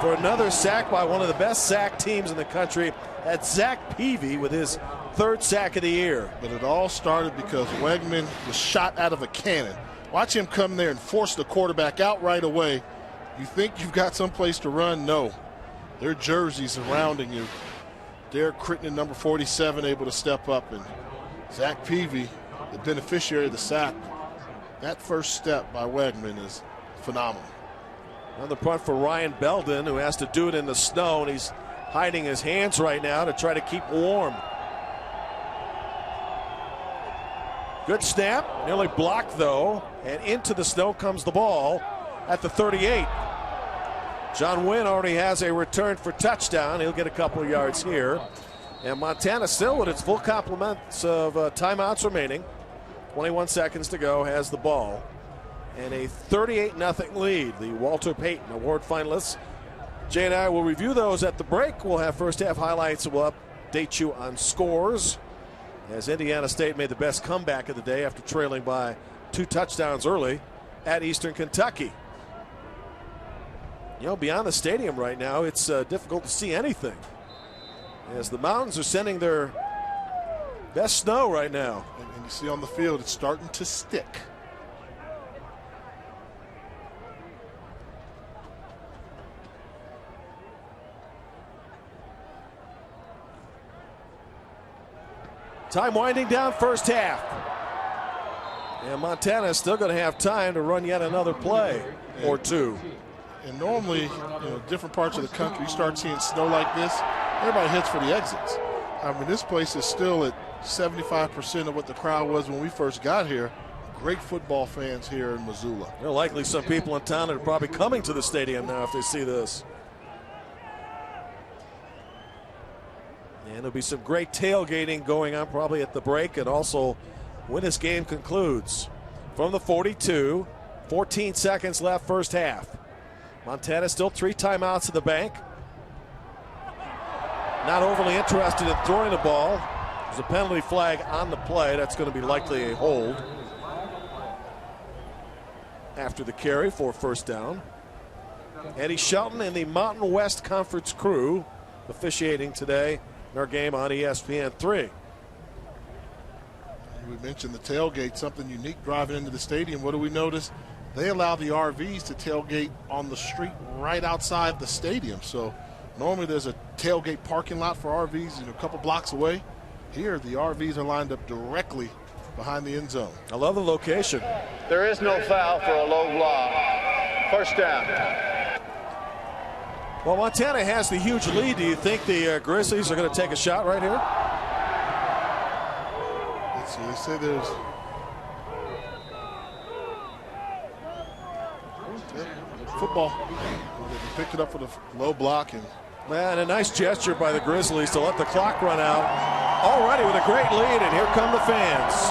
for another sack by one of the best sack teams in the country. That's Zach Peavy with his 3rd sack of the year. But it all started because Wegman was shot out of a cannon. Watch him come there and force the quarterback out right away. You think you've got someplace to run? No. Their jerseys surrounding you. Derek Crittenden, number 47, able to step up. And Zach Peavy, the beneficiary of the sack. That first step by Wegman is phenomenal. Another punt for Ryan Belden, who has to do it in the snow, and he's hiding his hands right now to try to keep warm. Good snap, nearly blocked though, and into the snow comes the ball at the 38. John Wynn already has a return for touchdown. He'll get a couple of yards here. And Montana still with its full complements of timeouts remaining. 21 seconds to go, has the ball. And a 38-0 lead. The Walter Payton Award finalists. Jay and I will review those at the break. We'll have first half highlights. We'll update you on scores, as Indiana State made the best comeback of the day after trailing by 2 touchdowns early at Eastern Kentucky. You know, beyond the stadium right now, it's difficult to see anything, as the mountains are sending their best snow right now. And you see on the field, it's starting to stick. Time winding down first half. And Montana is still going to have time to run yet another play or two. And normally, different parts of the country, you start seeing snow like this, everybody hits for the exits. I mean, this place is still at 75% of what the crowd was when we first got here. Great football fans here in Missoula. There are likely some people in town that are probably coming to the stadium now if they see this. And there'll be some great tailgating going on probably at the break and also when this game concludes. From the 42, 14 seconds left first half. Montana still 3 timeouts in the bank. Not overly interested in throwing the ball. There's a penalty flag on the play. That's going to be likely a hold after the carry for first down. Eddie Shelton and the Mountain West Conference crew officiating today in our game on ESPN3. We mentioned the tailgate, something unique driving into the stadium. What do we notice? They allow the RVs to tailgate on the street right outside the stadium. So normally there's a tailgate parking lot for RVs a couple blocks away. Here the RVs are lined up directly behind the end zone. I love the location. There is no foul for a low block. First down. Well, Montana has the huge lead. Do you think the Grizzlies are going to take a shot right here? Let's see. They say there's football. They picked it up for the low block. Man, a nice gesture by the Grizzlies to let the clock run out. Already with a great lead, and here come the fans.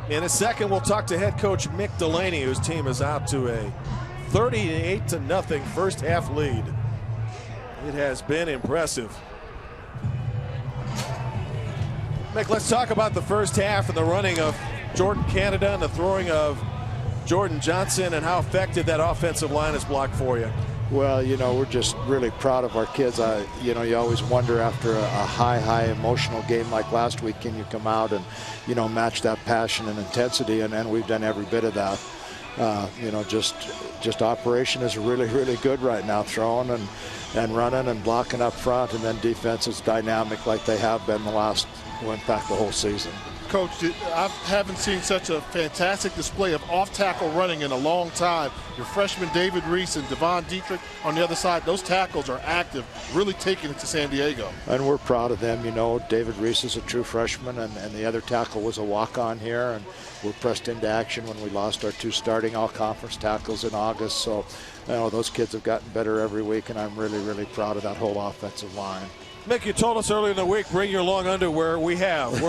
In a second, we'll talk to head coach Mick Delaney, whose team is out to a 38-0 first half lead. It has been impressive. Mick, let's talk about the first half and the running of Jordan Canada and the throwing of Jordan Johnson and how effective that offensive line is blocked for you. Well, we're just really proud of our kids. You always wonder after a high emotional game like last week, can you come out and, match that passion and intensity? And we've done every bit of that. Just operation is really, really good right now, throwing and running and blocking up front, and then defense is dynamic like they have been went back the whole season. Coach, I haven't seen such a fantastic display of off-tackle running in a long time. Your freshman David Reese and Devon Dietrich on the other side, those tackles are active, really taking it to San Diego. And we're proud of them. David Reese is a true freshman, and the other tackle was a walk-on here, and we're pressed into action when we lost our 2 starting all-conference tackles in August. So, those kids have gotten better every week, and I'm really, really proud of that whole offensive line. Mick, you told us earlier in the week, bring your long underwear. We're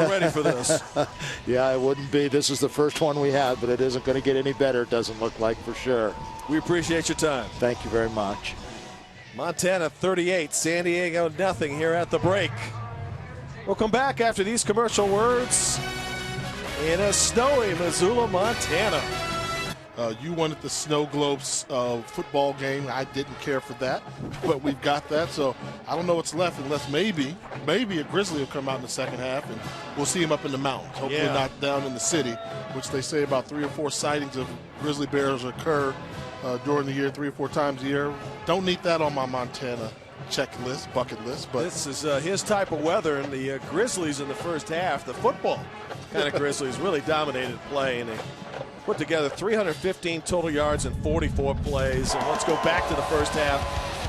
ready for this. Yeah, it wouldn't be. This is the first one we had, but it isn't going to get any better, it doesn't look like, for sure. We appreciate your time. Thank you very much. Montana 38, San Diego 0 here at the break. We'll come back after these commercial words in a snowy Missoula, Montana. You wanted the snow globes football game. I didn't care for that, but we've got that. So I don't know what's left unless maybe a Grizzly will come out in the second half, and we'll see him up in the mountains. Hopefully not down in the city, which they say about 3 or 4 sightings of grizzly bears occur during the year, 3 or 4 times a year. Don't need that on my Montana checklist, bucket list. But this is his type of weather, and the Grizzlies in the first half, the football kind of Grizzlies really dominated play, and they put together 315 total yards in 44 plays. And let's go back to the first half.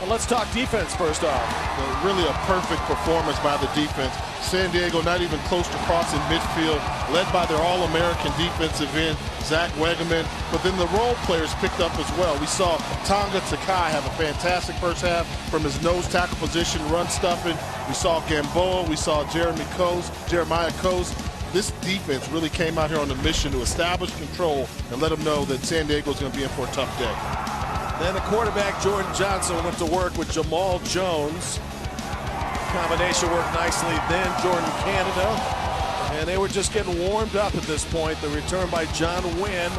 And let's talk defense first off. Really a perfect performance by the defense. San Diego not even close to crossing midfield, led by their All-American defensive end, Zach Wegeman. But then the role players picked up as well. We saw Tonga Takai have a fantastic first half from his nose tackle position, run stuffing. We saw Gamboa. We saw Jeremiah Coase. This defense really came out here on a mission to establish control and let them know that San Diego's going to be in for a tough day. Then the quarterback, Jordan Johnson, went to work with Jamal Jones. Combination worked nicely then. Jordan Canada And they were just getting warmed up at this point. The return by John Wynn.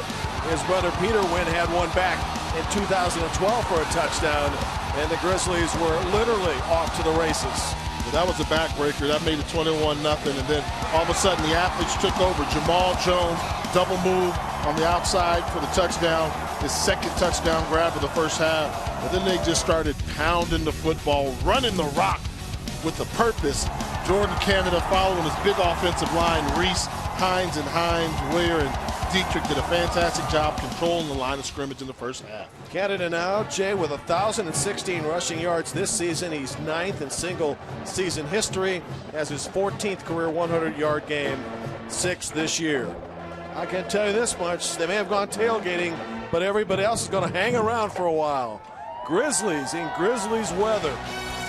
His brother Peter Wynn had one back in 2012 for a touchdown. And the Grizzlies were literally off to the races. That was a backbreaker. That made it 21-0. And then all of a sudden the athletes took over. Jamal Jones, double move on the outside for the touchdown. His second touchdown grab of the first half. And then they just started pounding the football, running the rock with a purpose. Jordan Canada following his big offensive line. Reese, Hines, Ware, and Dietrich did a fantastic job controlling the line of scrimmage in the first half. Canada now, Jay, with 1,016 rushing yards this season. He's 9th in single season history. Has his 14th career 100-yard game, 6th this year. I can tell you this much, they may have gone tailgating, but everybody else is going to hang around for a while. Grizzlies in Grizzlies weather,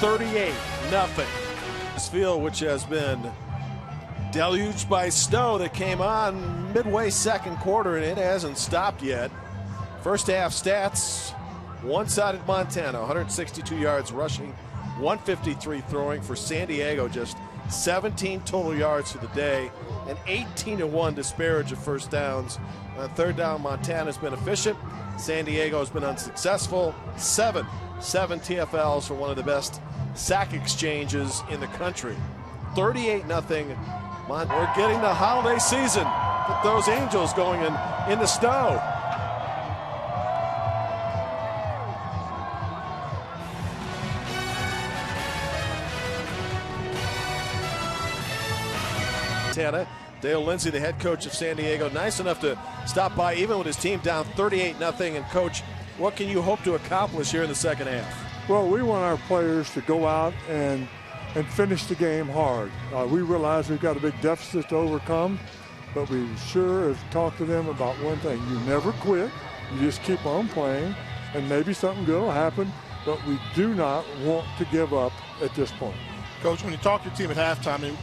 38-0. This field, which has been deluged by snow that came on midway second quarter, and it hasn't stopped yet. First half stats, one-sided Montana, 162 yards rushing, 153 throwing for San Diego, just 17 total yards for the day, and 18-1 disparage of first downs. Third down, Montana's been efficient. San Diego's been unsuccessful. Seven TFLs for one of the best sack exchanges in the country. 38-0. We're getting the holiday season. Get those Angels going in the snow. Montana. Dale Lindsey, the head coach of San Diego, nice enough to stop by even with his team down 38-0. And coach, what can you hope to accomplish here in the second half? Well, we want our players to go out and finish the game hard. We realize we've got a big deficit to overcome, but we sure have talked to them about one thing. You never quit. You just keep on playing, and maybe something good will happen, but we do not want to give up at this point. Coach, when you talk to your team at halftime,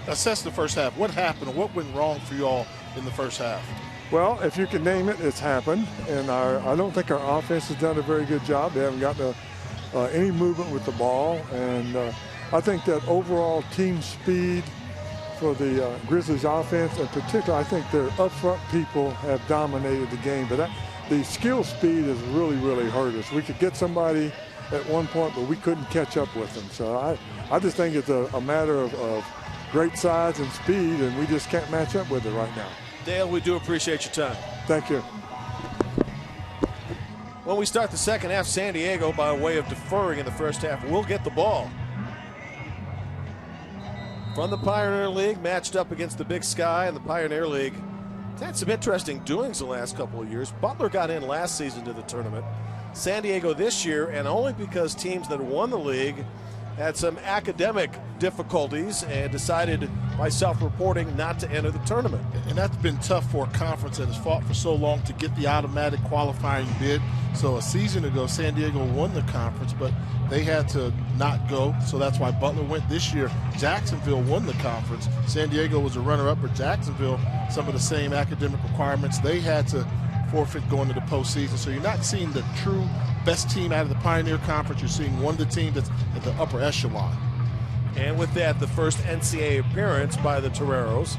assess the first half. What happened or what went wrong for you all in the first half? Well, if you can name it, it's happened, and I don't think our offense has done a very good job. They haven't gotten any movement with the ball, and I think that overall team speed for the Grizzlies offense, in particular, I think their up-front people have dominated the game. But the skill speed has really, really hurt us. We could get somebody at one point, but we couldn't catch up with them. So I just think it's a matter of great size and speed, and we just can't match up with it right now. Dale, we do appreciate your time. Thank you. When we start the second half, San Diego, by way of deferring in the first half, will get the ball. From the Pioneer League, matched up against the Big Sky, and the Pioneer League had some interesting doings the last couple of years. Butler got in last season to the tournament. San Diego this year, and only because teams that won the league had some academic difficulties and decided by self-reporting not to enter the tournament. And that's been tough for a conference that has fought for so long to get the automatic qualifying bid. So a season ago, San Diego won the conference, but they had to not go. So that's why Butler went this year. Jacksonville won the conference. San Diego was a runner-up, but Jacksonville, some of the same academic requirements, they had to forfeit going to the postseason. So you're not seeing the true best team out of the Pioneer Conference. You're seeing one of the teams that's at the upper echelon. And with that, the first NCAA appearance by the Toreros.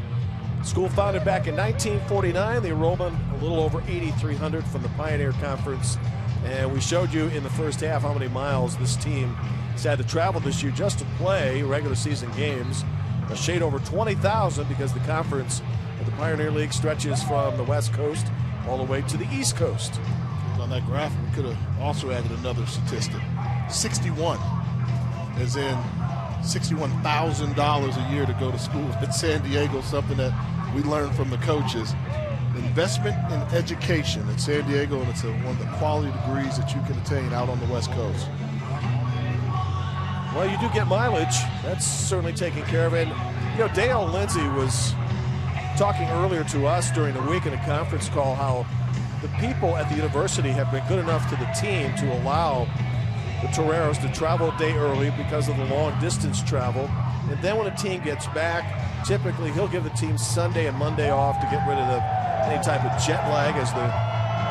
School founded back in 1949. The enrollment a little over 8,300 from the Pioneer Conference. And we showed you in the first half how many miles this team has had to travel this year just to play regular season games. A shade over 20,000 because the conference of the Pioneer League stretches from the West Coast all the way to the East Coast. On that graph, we could have also added another statistic. 61, as in $61,000 a year to go to school at San Diego, something that we learned from the coaches. Investment in education at San Diego, and it's one of the quality degrees that you can attain out on the West Coast. Well, you do get mileage. That's certainly taken care of it. You know, Dale Lindsey was talking earlier to us during the week in a conference call how the people at the university have been good enough to the team to allow the Toreros to travel a day early because of the long distance travel. And then when a team gets back, typically he'll give the team Sunday and Monday off to get rid of any type of jet lag, as the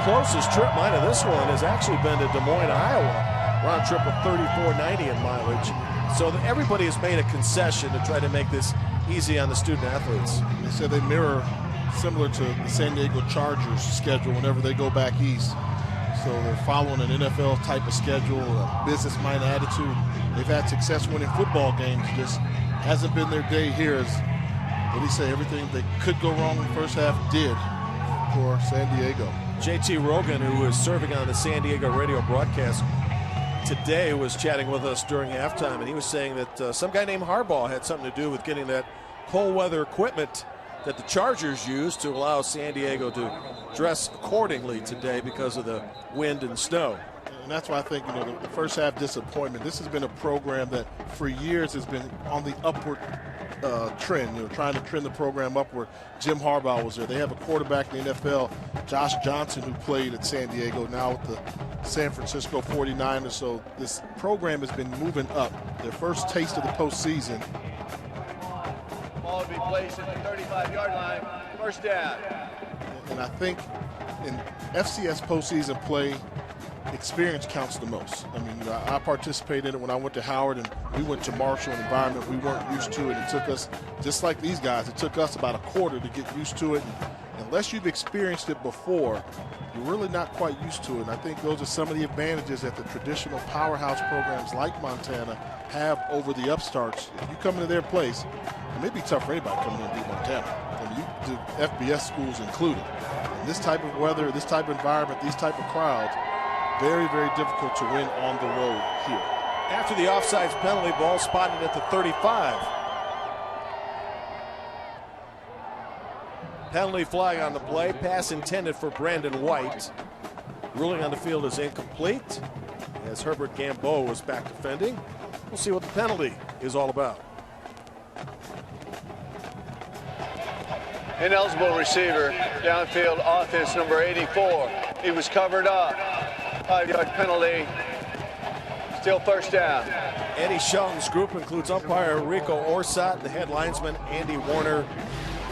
closest trip minus this one has actually been to Des Moines, Iowa. Round trip of 34.90 in mileage. So everybody has made a concession to try to make this easy on the student athletes. They said they mirror similar to the San Diego Chargers schedule whenever they go back east. So they're following an NFL type of schedule, a business-minded attitude. They've had success winning football games. Just hasn't been their day here. As what do you say? Everything that could go wrong in the first half did for San Diego. JT Rogan, who was serving on the San Diego radio broadcast today, was chatting with us during halftime, and he was saying that some guy named Harbaugh had something to do with getting that cold weather equipment that the Chargers used to allow San Diego to dress accordingly today because of the wind and snow. And that's why I think, the first half disappointment. This has been a program that for years has been on the upward trend, trying to trend the program upward. Jim Harbaugh was there. They have a quarterback in the NFL, Josh Johnson, who played at San Diego, now with the San Francisco 49ers. So this program has been moving up. Their first taste of the postseason. Ball will be placed at the 35-yard line, first down. And I think in FCS postseason play, experience counts the most. I mean, I participated in it when I went to Howard, and we went to Marshall, an environment we weren't used to, and it took us, just like these guys, it took us about a quarter to get used to it. And unless you've experienced it before, you're really not quite used to it. And I think those are some of the advantages that the traditional powerhouse programs like Montana have over the upstarts. If you come into their place, it may be tough for anybody coming in and beat Montana. I mean, you do FBS schools included. And this type of weather, this type of environment, these type of crowds, very, very difficult to win on the road here. After the offsides penalty, ball spotted at the 35. Penalty flag on the play. Pass intended for Brandon White. Ruling on the field is incomplete, as Herbert Gamboa was back defending. We'll see what the penalty is all about. Ineligible receiver, downfield offense number 84. He was covered up. 5-yard penalty. Still first down. Eddie Shelton's group includes umpire Rico Orsat, the head linesman Andy Warner,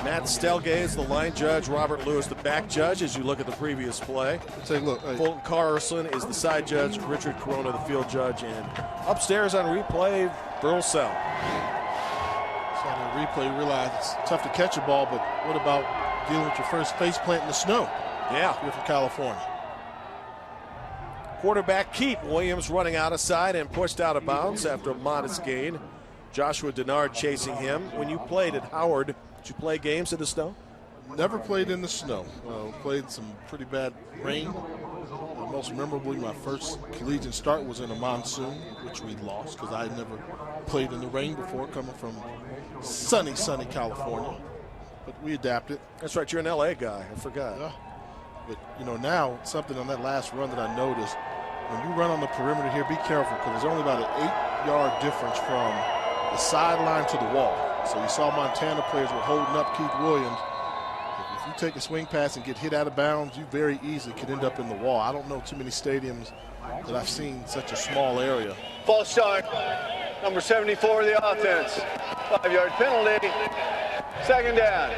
Matt Stelgaze, the line judge, Robert Lewis, the back judge, as you look at the previous play. Take a look. Fulton Carlson is the side judge, Richard Corona, the field judge, and upstairs on replay, Burl Sell. So on the replay, you realize it's tough to catch a ball, but what about dealing with your first face plant in the snow? Yeah. You're from California. Quarterback Keith Williams running out of side and pushed out of bounds after a modest gain. Joshua Denard chasing him. When you played at Howard, did you play games in the snow? Never played in the snow. Played some pretty bad rain. Most memorably, my first collegiate start was in a monsoon, which we lost because I had never played in the rain before, coming from sunny California. But we adapted. That's right, you're an LA guy. I forgot. Yeah. But, now, something on that last run that I noticed, when you run on the perimeter here, be careful because there's only about an 8-yard difference from the sideline to the wall. So you saw Montana players were holding up Keith Williams. If you take a swing pass and get hit out of bounds, you very easily could end up in the wall. I don't know too many stadiums that I've seen such a small area. False start. Number 74 of the offense. 5-yard penalty. Second down.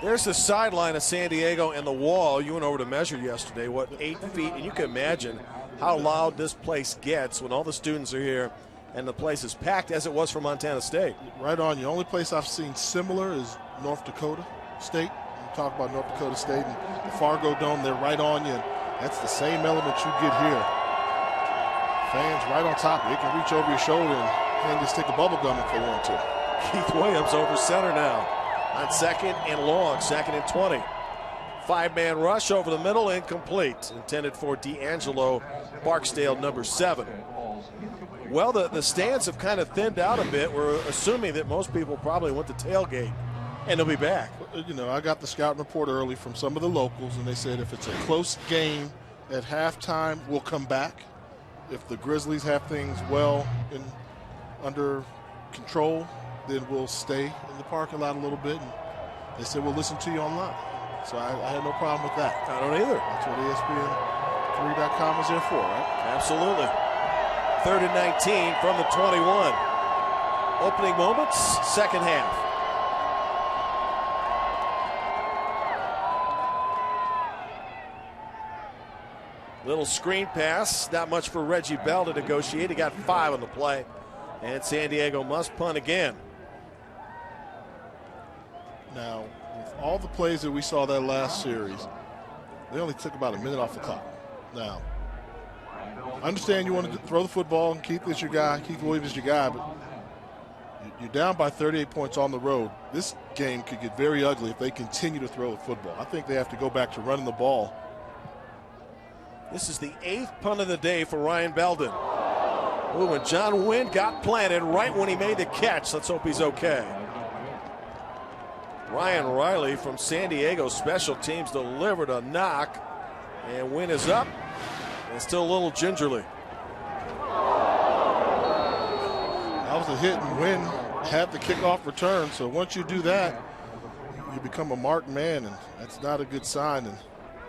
There's the sideline of San Diego and the wall. You went over to measure yesterday, 8 feet? And you can imagine how loud this place gets when all the students are here and the place is packed as it was for Montana State. Right on. The only place I've seen similar is North Dakota State. You talk about North Dakota State and the Fargo Dome, they're right on you. And that's the same element you get here. Fans right on top. They can reach over your shoulder and hand you a stick of bubble gum if they want to. Keith Williams over center now. On second and long, second and 20. 5-man rush over the middle, incomplete. Intended for D'Angelo Barksdale, number 7. Well, the stands have kind of thinned out a bit. We're assuming that most people probably went to tailgate, and they'll be back. I got the scouting report early from some of the locals, and they said if it's a close game at halftime, we'll come back. If the Grizzlies have things under control, then we'll stay in the parking lot a little bit. And they said, we'll listen to you online. So I had no problem with that. I don't either. That's what ESPN3.com is there for, right? Absolutely. 3rd and 19 from the 21. Opening moments, second half. Little screen pass, not much for Reggie Bell to negotiate. He got 5 on the play. And San Diego must punt again. Now, with all the plays that we saw that last series, they only took about a minute off the clock. Now, I understand you want to throw the football and Keith is your guy, Keith Williams is your guy, but you're down by 38 points on the road. This game could get very ugly if they continue to throw the football. I think they have to go back to running the ball. This is the 8th punt of the day for Ryan Belden. Ooh, and John Wynn got planted right when he made the catch. Let's hope he's okay. Ryan Riley from San Diego Special Teams delivered a knock. And Wynn is up and still a little gingerly. That was a hit, and Wynn had the kickoff return. So once you do that, you become a marked man, and that's not a good sign.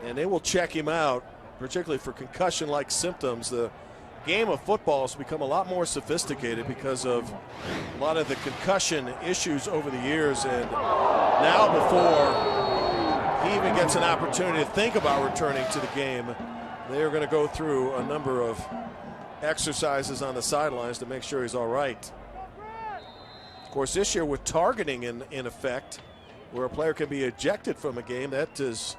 And they will check him out, particularly for concussion-like symptoms. The game of football has become a lot more sophisticated because of a lot of the concussion issues over the years. And now before he even gets an opportunity to think about returning to the game, they are going to go through a number of exercises on the sidelines to make sure he's all right. Of course, this year with targeting in effect, where a player can be ejected from a game, that has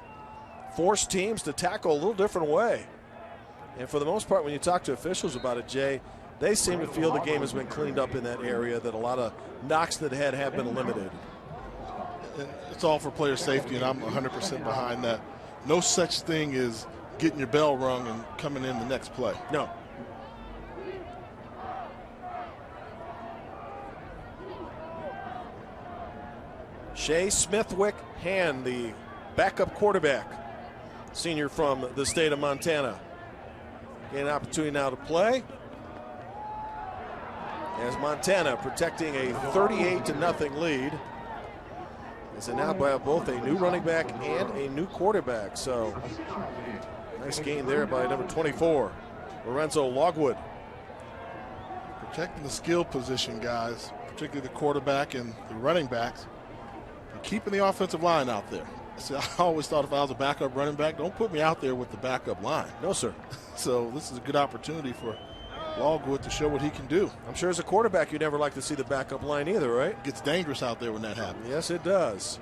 forced teams to tackle a little different way. And for the most part, when you talk to officials about it, Jay, they seem to feel the game has been cleaned up in that area, that a lot of knocks that have been eliminated. And it's all for player safety, and I'm 100% behind that. No such thing as getting your bell rung and coming in the next play. No. Shea Smithwick Hand, the backup quarterback, senior from the state of Montana. Getting an opportunity now to play. As Montana protecting a 38-0 lead. As they now have both a new running back and a new quarterback. So nice gain there by number 24, Lorenzo Logwood. Protecting the skill position guys, particularly the quarterback and the running backs. Keeping the offensive line out there. See, I always thought if I was a backup running back, don't put me out there with the backup line. No, sir. So this is a good opportunity for Logwood to show what he can do. I'm sure as a quarterback, you never like to see the backup line either, right? It gets dangerous out there when that happens. Yes, it does.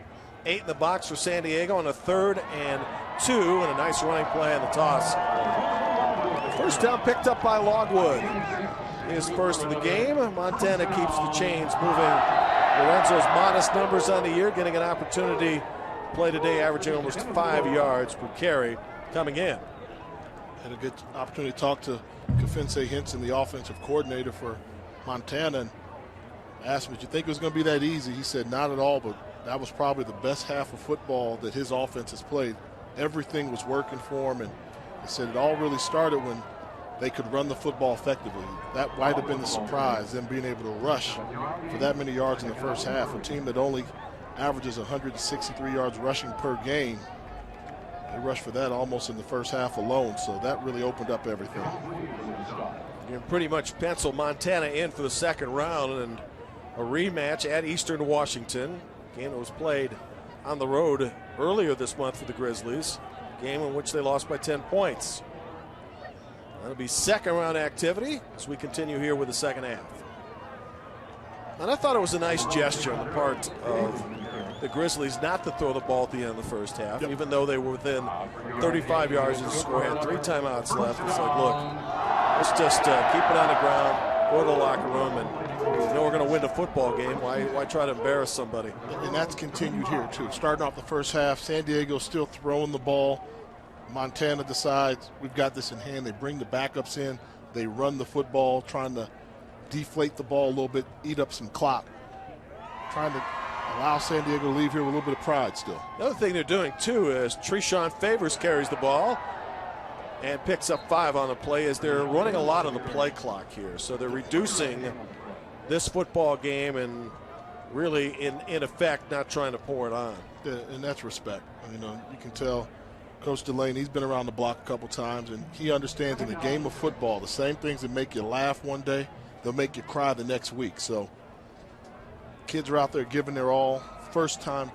8 in the box for San Diego on a 3rd and 2, and a nice running play on the toss. First down picked up by Logwood. His first of the game. Montana keeps the chains moving. Lorenzo's modest numbers on the year, getting an opportunity to play today, averaging almost 5 yards per carry coming in. Had a good opportunity to talk to Kefense Henson, the offensive coordinator for Montana, and asked him, did you think it was going to be that easy? He said, not at all, but that was probably the best half of football that his offense has played. Everything was working for him, and he said it all really started when they could run the football effectively. That might have been the surprise, them being able to rush for that many yards in the first half. A team that only averages 163 yards rushing per game, they rushed for that almost in the first half alone, so that really opened up everything. You can pretty much pencil Montana in for the second round, and a rematch at Eastern Washington. Game that was played on the road earlier this month for the Grizzlies, game in which they lost by 10 points. That'll be second round activity as we continue here with the second half. And I thought it was a nice gesture on the part of the Grizzlies not to throw the ball at the end of the first half, even though they were within 35 yards of the score, had 3 timeouts left. It's like, look, let's just keep it on the ground, go to the locker room, and you know we're going to win the football game. Why try to embarrass somebody? And that's continued here, too. Starting off the first half, San Diego still throwing the ball. Montana decides we've got this in hand. They bring the backups in. They run the football, trying to deflate the ball a little bit, eat up some clock, trying to allow San Diego to leave here with a little bit of pride still. The other thing they're doing, too, is Treshawn Favors carries the ball and picks up 5 on the play, as they're running a lot on the play clock here. So they're reducing this football game and really, in effect, not trying to pour it on. Yeah, and that's respect. You know, you can tell Coach Delaney, he's been around the block a couple times, and he understands in the game of football, the same things that make you laugh one day, they'll make you cry the next week. So kids are out there giving their all. First time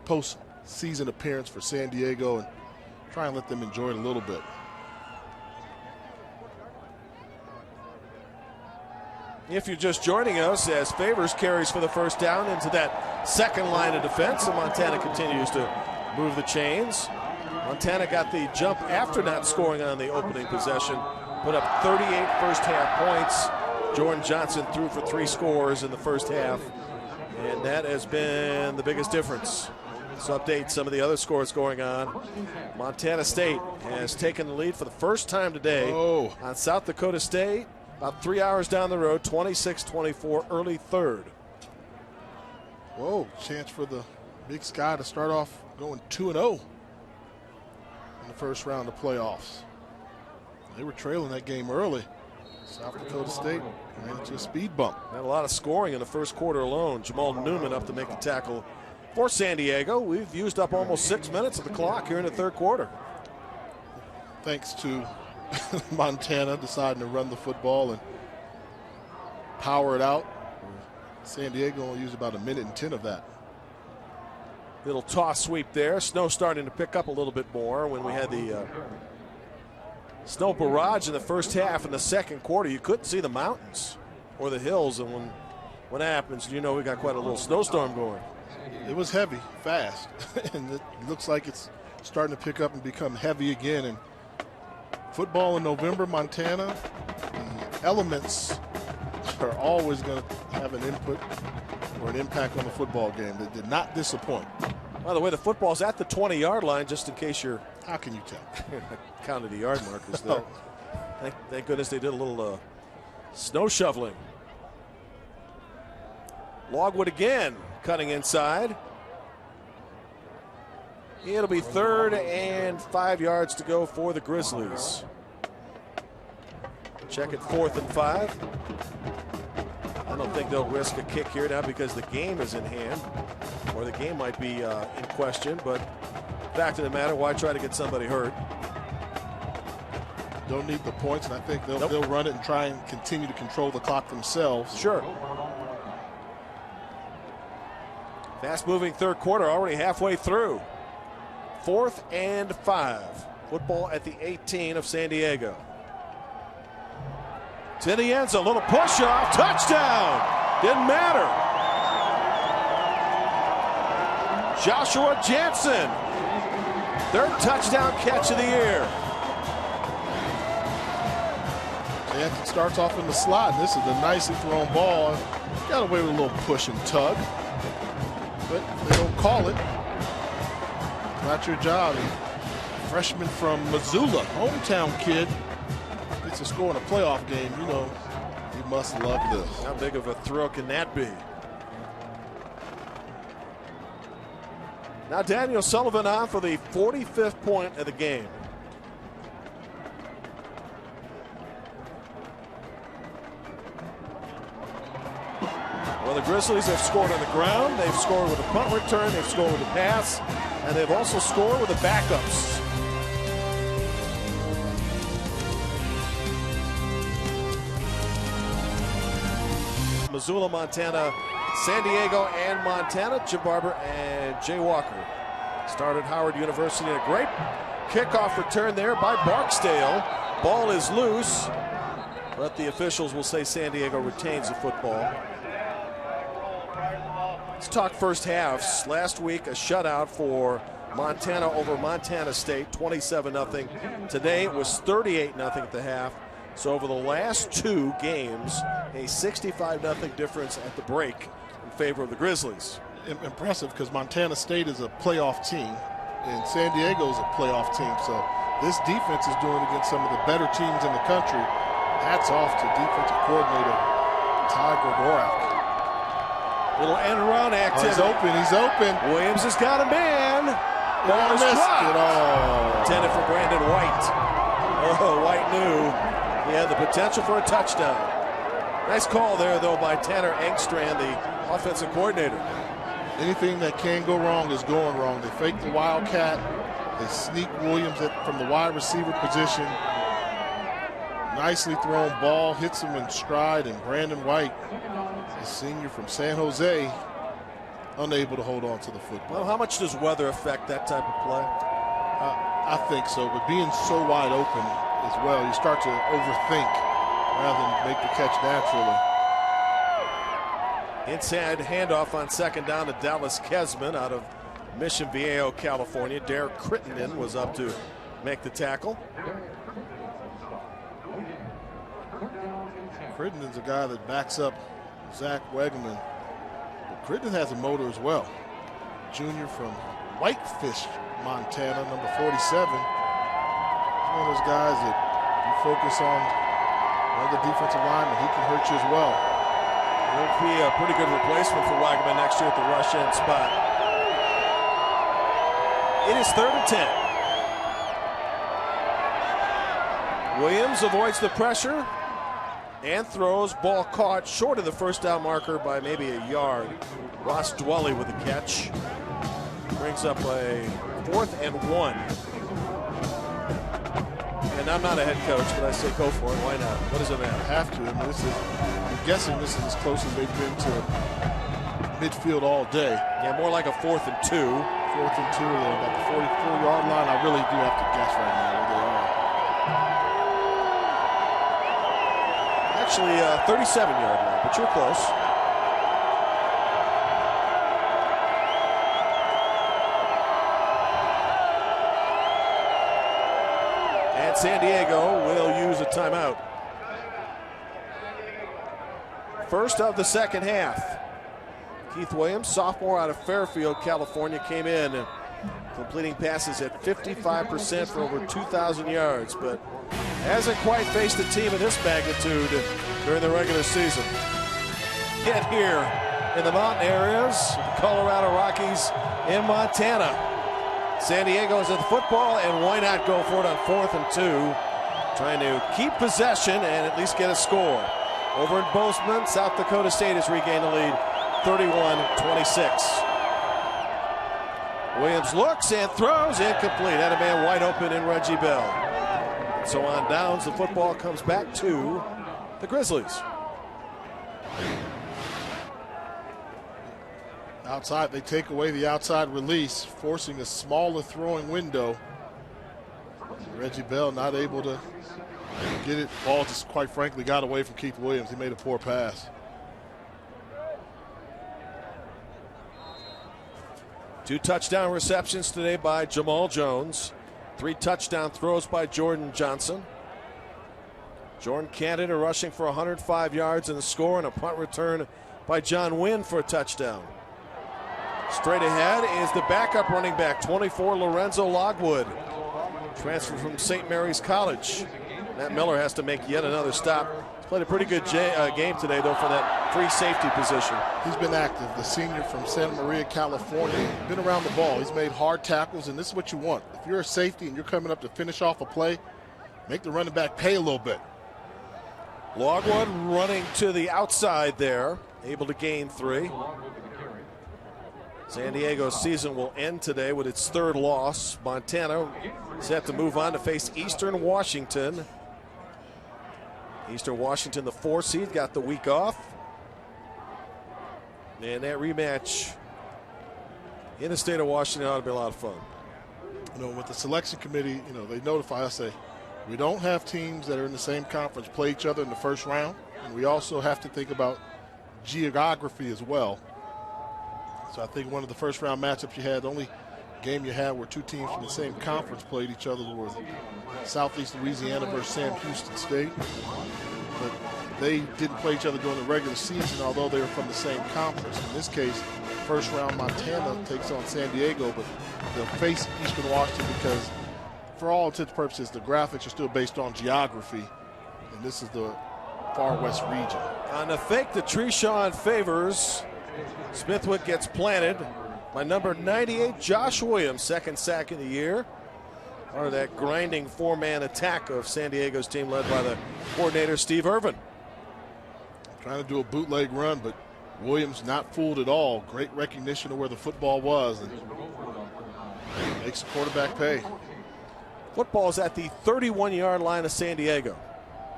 post-season appearance for San Diego, and try and let them enjoy it a little bit. If you're just joining us, as Favors carries for the first down into that second line of defense, and Montana continues to move the chains. Montana got the jump after not scoring on the opening possession, put up 38 first-half points. Jordan Johnson threw for 3 scores in the first half, and that has been the biggest difference. Let's update some of the other scores going on. Montana State has taken the lead for the first time today on South Dakota State. About 3 hours down the road, 26-24, early third. Whoa, chance for the Big Sky to start off going 2-0 in the first round of playoffs. They were trailing that game early. South Dakota State ran into a speed bump. Had a lot of scoring in the first quarter alone. Jamal Newman up to make the tackle for San Diego. We've used up almost 6 minutes of the clock here in the third quarter. Thanks to Montana deciding to run the football and power it out. San Diego only used about 1:10 of that. Little toss sweep there. Snow starting to pick up a little bit more. When we had the snow barrage in the first half, in the second quarter, you couldn't see the mountains or the hills. And when that happens, you know we got quite a little snowstorm going. It was heavy, fast, and it looks like it's starting to pick up and become heavy again. And football in November, Montana, the elements are always going to have an input or an impact on the football game. That did not disappoint. By the way, the football's at the 20-yard line, just in case you're... How can you tell? Counted the yard markers there. Thank goodness they did a little snow shoveling. Logwood again, cutting inside. It'll be 3rd and 5 yards to go for the Grizzlies. Check it 4th and 5. I don't think they'll risk a kick here now because the game is in hand, or the game might be in question, but fact of the matter, why try to get somebody hurt? Don't need the points, and I think they'll run it and try and continue to control the clock themselves. Sure. Fast-moving third quarter, already halfway through. 4th and 5. Football at the 18 of San Diego. To the end zone, a little push-off, touchdown! Didn't matter. Joshua Jansen, 3rd touchdown catch of the year. Jansen starts off in the slot, and this is a nicely thrown ball. Got away with a little push and tug, but they don't call it. Not your job. Freshman from Missoula, hometown kid, gets a score in a playoff game. You know, you must love this. How big of a thrill can that be? Now Daniel Sullivan on for the 45th point of the game. Well, the Grizzlies have scored on the ground, they've scored with a punt return, they've scored with a pass, and they've also scored with the backups. Missoula, Montana, San Diego, and Montana. Jim Barber and Jay Walker started Howard University. A great kickoff return there by Barksdale. Ball is loose, but the officials will say San Diego retains the football. Let's talk first halves. Last week, a shutout for Montana over Montana State, 27-0. Today, it was 38-0 at the half. So over the last 2 games, a 65-0 difference at the break in favor of the Grizzlies. Impressive, because Montana State is a playoff team, and San Diego is a playoff team. So this defense is doing against some of the better teams in the country. Hats off to defensive coordinator Ty Gregorak. Little end around activity. He's open. Williams has got a man. Ball is dropped. Intended for Brandon White. Oh, White knew he had the potential for a touchdown. Nice call there, though, by Tanner Engstrand, the offensive coordinator. Anything that can go wrong is going wrong. They fake the Wildcat. They sneak Williams from the wide receiver position. Nicely thrown ball, hits him in stride, and Brandon White, a senior from San Jose, unable to hold on to the football. Well, how much does weather affect that type of play? I think so, but being so wide open as well, you start to overthink rather than make the catch naturally. Inside handoff on second down to Dallas Kesman out of Mission Viejo, California. Derek Crittenden was up to make the tackle. Crittenden's a guy that backs up Zach Wegeman. But Crittenden has a motor as well. Junior from Whitefish, Montana, number 47. He's one of those guys that you focus on one of the defensive linemen. He can hurt you as well. He'll be a pretty good replacement for Wegeman next year at the rush end spot. It is 3rd and 10. Williams avoids the pressure and throws. Ball caught short of the first down marker by maybe a yard. Ross Dwelly with the catch. Brings up a 4th and 1. And I'm not a head coach, but I say go for it. Why not? What does it matter? Have to. I mean, I'm guessing this is as close as they've been to midfield all day. Yeah, more like a 4th and 2. 4th and 2, they're about the 44-yard line. I really do have to guess right now where they are. Actually, 37-yard line, but you're close. And San Diego will use a timeout. First of the second half. Keith Williams, sophomore out of Fairfield, California, came in completing passes at 55% for over 2,000 yards, but hasn't quite faced a team of this magnitude during the regular season. Get here in the mountain areas, the Colorado Rockies in Montana. San Diego is at the football, and why not go for it on 4th and 2, trying to keep possession and at least get a score. Over in Bozeman, South Dakota State has regained the lead, 31-26. Williams looks and throws, incomplete. Had a man wide open in Reggie Bell. So on downs, the football comes back to the Grizzlies. Outside, they take away the outside release, forcing a smaller throwing window. Reggie Bell not able to get it. Ball just quite frankly got away from Keith Williams. He made a poor pass. 2 touchdown receptions today by Jamal Jones. 3 touchdown throws by Jordan Johnson. Jordan Canada rushing for 105 yards in the score, and a punt return by John Wynn for a touchdown. Straight ahead is the backup running back, 24, Lorenzo Logwood. Transfer from St. Mary's College. Matt Miller has to make yet another stop. He's played a pretty good game today, though, for that free safety position. He's been active. The senior from Santa Maria, California, been around the ball. He's made hard tackles, and this is what you want. If you're a safety and you're coming up to finish off a play, make the running back pay a little bit. Logwood running to the outside there, able to gain 3. San Diego's season will end today with its 3rd loss. Montana set to move on to face Eastern Washington. Eastern Washington, the 4 seed, got the week off. And that rematch in the state of Washington ought to be a lot of fun. You know, with the selection committee, you know, they notify us, say, we don't have teams that are in the same conference play each other in the first round. And we also have to think about geography as well. So I think one of the first round matchups you had, the only game you had where 2 teams from the same conference played each other was Southeast Louisiana versus Sam Houston State. But they didn't play each other during the regular season, although they were from the same conference. In this case, first round Montana takes on San Diego, but they'll face Eastern Washington because for all intents and purposes, the graphics are still based on geography, and this is the far west region. On the fake to Treshawn Favors, Smithwick gets planted by number 98, Josh Williams, 2nd sack of the year. Part of that grinding 4-man attack of San Diego's team led by the coordinator, Steve Irvin. Trying to do a bootleg run, but Williams not fooled at all. Great recognition of where the football was, and makes the quarterback pay. Football's at the 31-yard line of San Diego.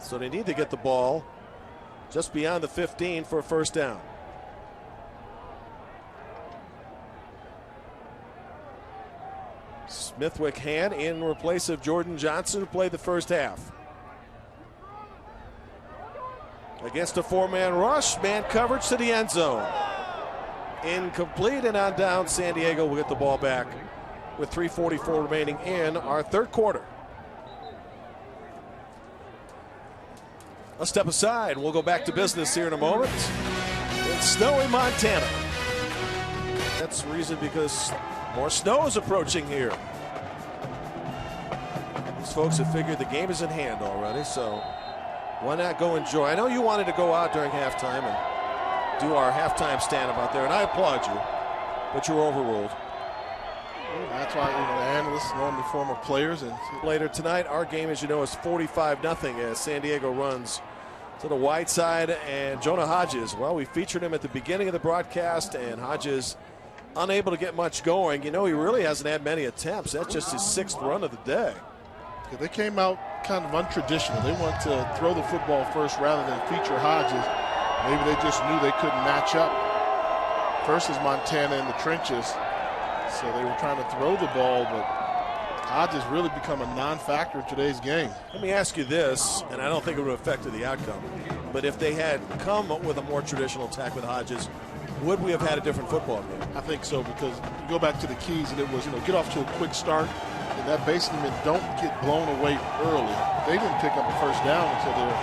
So they need to get the ball just beyond the 15 for a first down. Smithwick hand in replace of Jordan Johnson, who played the first half. Against a four-man rush, man coverage to the end zone. Incomplete, and on down, San Diego will get the ball back with 3:44 remaining in our third quarter. Let's step aside. We'll go back to business here in a moment. It's snowy Montana. That's the reason, because more snow is approaching here. These folks have figured the game is in hand already, so why not go enjoy? I know you wanted to go out during halftime and do our halftime stand-up out there, and I applaud you, but you were overruled. That's why, the analysts, normally former players. And later tonight, our game, as you know, is 45-0 as San Diego runs to the wide side. And Jonah Hodges, well, we featured him at the beginning of the broadcast, and Hodges unable to get much going. He really hasn't had many attempts. That's just his 6th run of the day. Yeah, they came out kind of untraditional. They wanted to throw the football first rather than feature Hodges. Maybe they just knew they couldn't match up versus Montana in the trenches. So they were trying to throw the ball, but Hodges really become a non-factor in today's game. Let me ask you this, and I don't think it would have affected the outcome, but if they had come with a more traditional attack with Hodges, would we have had a different football game? I think so, because you go back to the keys, and it was, get off to a quick start, and that basically meant don't get blown away early. They didn't pick up a first down until their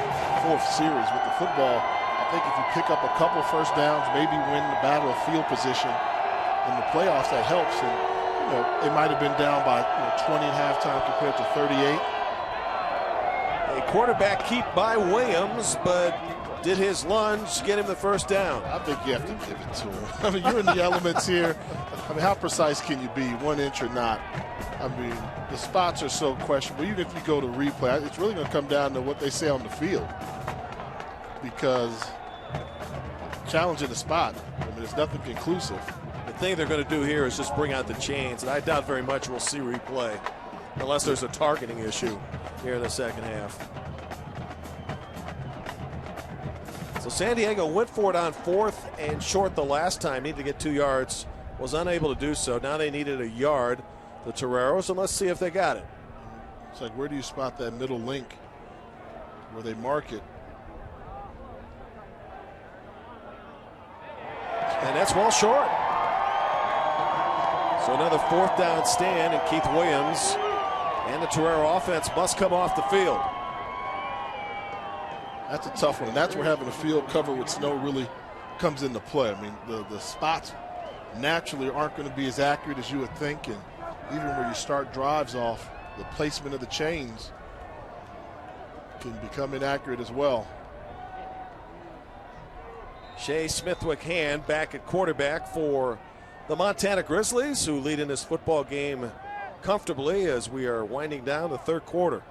4th series with the football. I think if you pick up a couple first downs, maybe win the battle of field position in the playoffs, that helps. And they might have been down by 20 at halftime compared to 38. A quarterback keep by Williams, but did his lunge get him the first down? I think you have to give it to him. I mean, you're in the elements here. I mean, how precise can you be, 1 inch or not? I mean, the spots are so questionable. Even if you go to replay, it's really going to come down to what they say on the field, because challenging the spot, I mean, it's nothing conclusive. The thing they're going to do here is just bring out the chains, and I doubt very much we'll see replay unless there's a targeting issue here in the second half. So San Diego went for it on 4th and short the last time, needed to get 2 yards, was unable to do so. Now they needed a yard, the Toreros, and let's see if they got it. It's like, where do you spot that middle link where they mark it? And that's well short. So another 4th down stand, and Keith Williams and the Torero offense must come off the field. That's a tough one, and that's where having a field covered with snow really comes into play. I mean, the spots naturally aren't going to be as accurate as you would think, and even where you start drives off, the placement of the chains can become inaccurate as well. Shea Smithwick-Hand back at quarterback for the Montana Grizzlies, who lead in this football game comfortably as we are winding down the third quarter.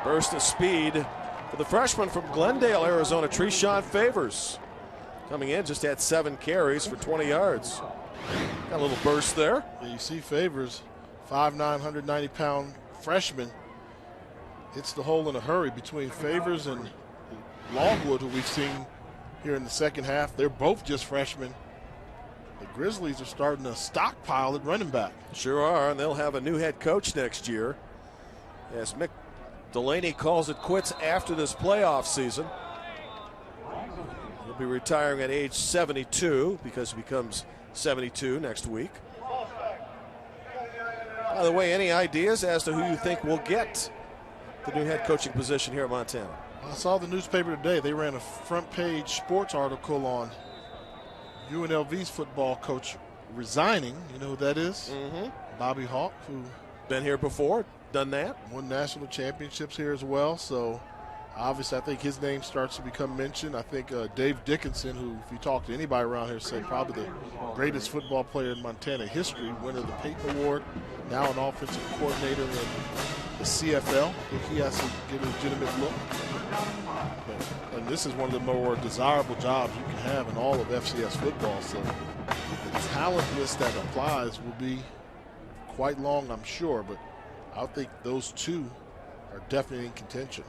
Burst of speed for the freshman from Glendale, Arizona, Treshawn Favors. Coming in, just had 7 carries for 20 yards. Got a little burst there. Yeah, you see Favors, 5'9", 190-pound freshman, hits the hole in a hurry. Between Favors and Longwood, who we've seen here in the second half, they're both just freshmen. The Grizzlies are starting to stockpile at running back. Sure are, and they'll have a new head coach next year, as Mick Delaney calls it quits after this playoff season. He'll be retiring at age 72 because he becomes 72 next week. By the way, any ideas as to who you think will get the new head coaching position here at Montana? I saw the newspaper today. They ran a front page sports article on UNLV's football coach resigning. You know who that is? Mm-hmm. Bobby Hawk, who been here before, done that. Won national championships here as well. So obviously I think his name starts to become mentioned. I think Dave Dickinson, who if you talk to anybody around here, say probably the greatest football player in Montana history, winner of the Peyton Award, now an offensive coordinator in the CFL. I think he has to get a legitimate look. And this is one of the more desirable jobs you can have in all of FCS football. So the talent list that applies will be quite long, I'm sure, but I think those two are definitely in contention.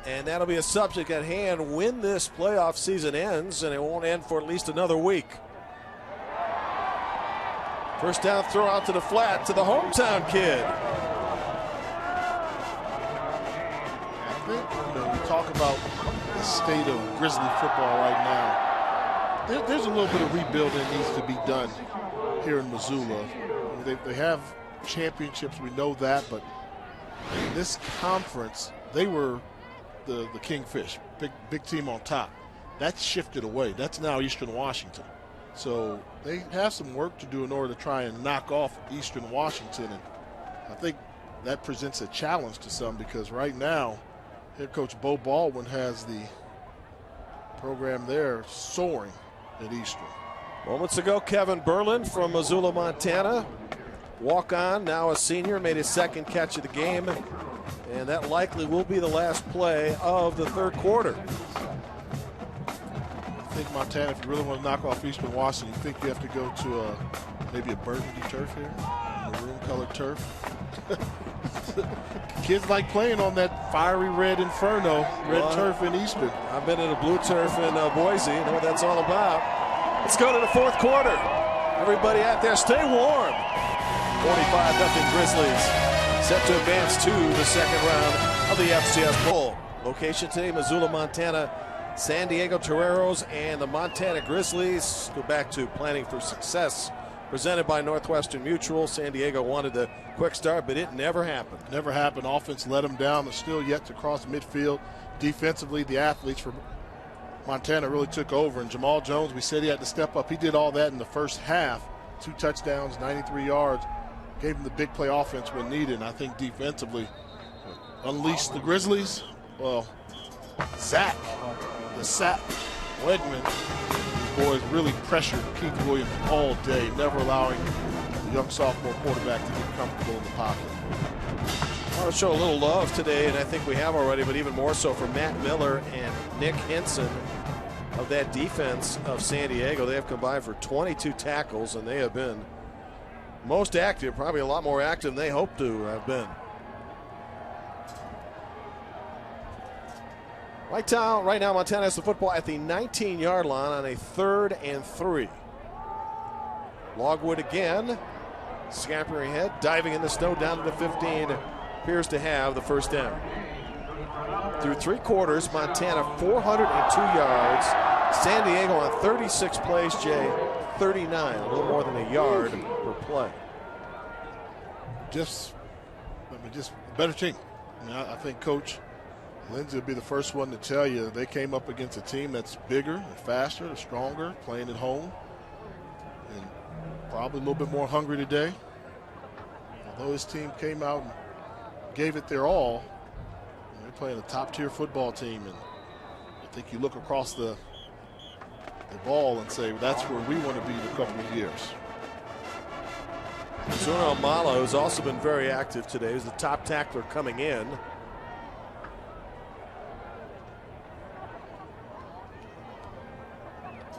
And that'll be a subject at hand when this playoff season ends, and it won't end for at least another week. First down throw out to the flat to the hometown kid. think, you talk about the state of Grizzly football right now. There's a little bit of rebuilding that needs to be done here in Missoula. They have championships, we know that, but in this conference, they were the Kingfish, big team on top. That's shifted away. That's now Eastern Washington. So they have some work to do in order to try and knock off Eastern Washington. And I think that presents a challenge to some because right now, head coach Bo Baldwin has the program there soaring at Eastern. Moments ago, Kevin Berlin from Missoula, Montana. Walk on, now a senior, made his second catch of the game. And that likely will be the last play of the third quarter. I think Montana, if you really want to knock off Eastern Washington, you think you have to go to maybe a burgundy turf here, maroon-colored turf. Kids like playing on that fiery red inferno, red turf in Eastern. I've been in a blue turf in Boise, know what that's all about. Let's go to the fourth quarter. Everybody out there, stay warm. 45-0 Grizzlies set to advance to the second round of the FCS Bowl. Location today, Missoula, Montana. San Diego Toreros and the Montana Grizzlies go back to planning for success. Presented by Northwestern Mutual. San Diego wanted the quick start, but it never happened. Never happened. Offense let them down. They're still yet to cross midfield. Defensively, the athletes from Montana really took over. And Jamal Jones, we said he had to step up. He did all that in the first half. 2 touchdowns, 93 yards. Gave them the big play offense when needed. And I think defensively unleashed the Grizzlies. Well, Zach, the Sap, Wegman, these boys really pressured Keith Williams all day, never allowing the young sophomore quarterback to get comfortable in the pocket. I want to show a little love today, and I think we have already, but even more so for Matt Miller and Nick Henson of that defense of San Diego. They have combined for 22 tackles, and they have been most active, probably a lot more active than they hoped to have been. Right now, Montana has the football at the 19-yard line on a 3rd and 3. Logwood again, scampering ahead, diving in the snow down to the 15, appears to have the first down. Through 3 quarters, Montana 402 yards. San Diego on 36 plays, Jay, 39, a little more than a yard per play. Just a better team. I think Coach Lindsey will be the first one to tell you they came up against a team that's bigger and faster and stronger, playing at home, and probably a little bit more hungry today. Although his team came out and gave it their all, they're playing a top-tier football team, and I think you look across the ball and say, well, that's where we want to be in a couple of years. Zuno Amala, who's also been very active today, is the top tackler coming in.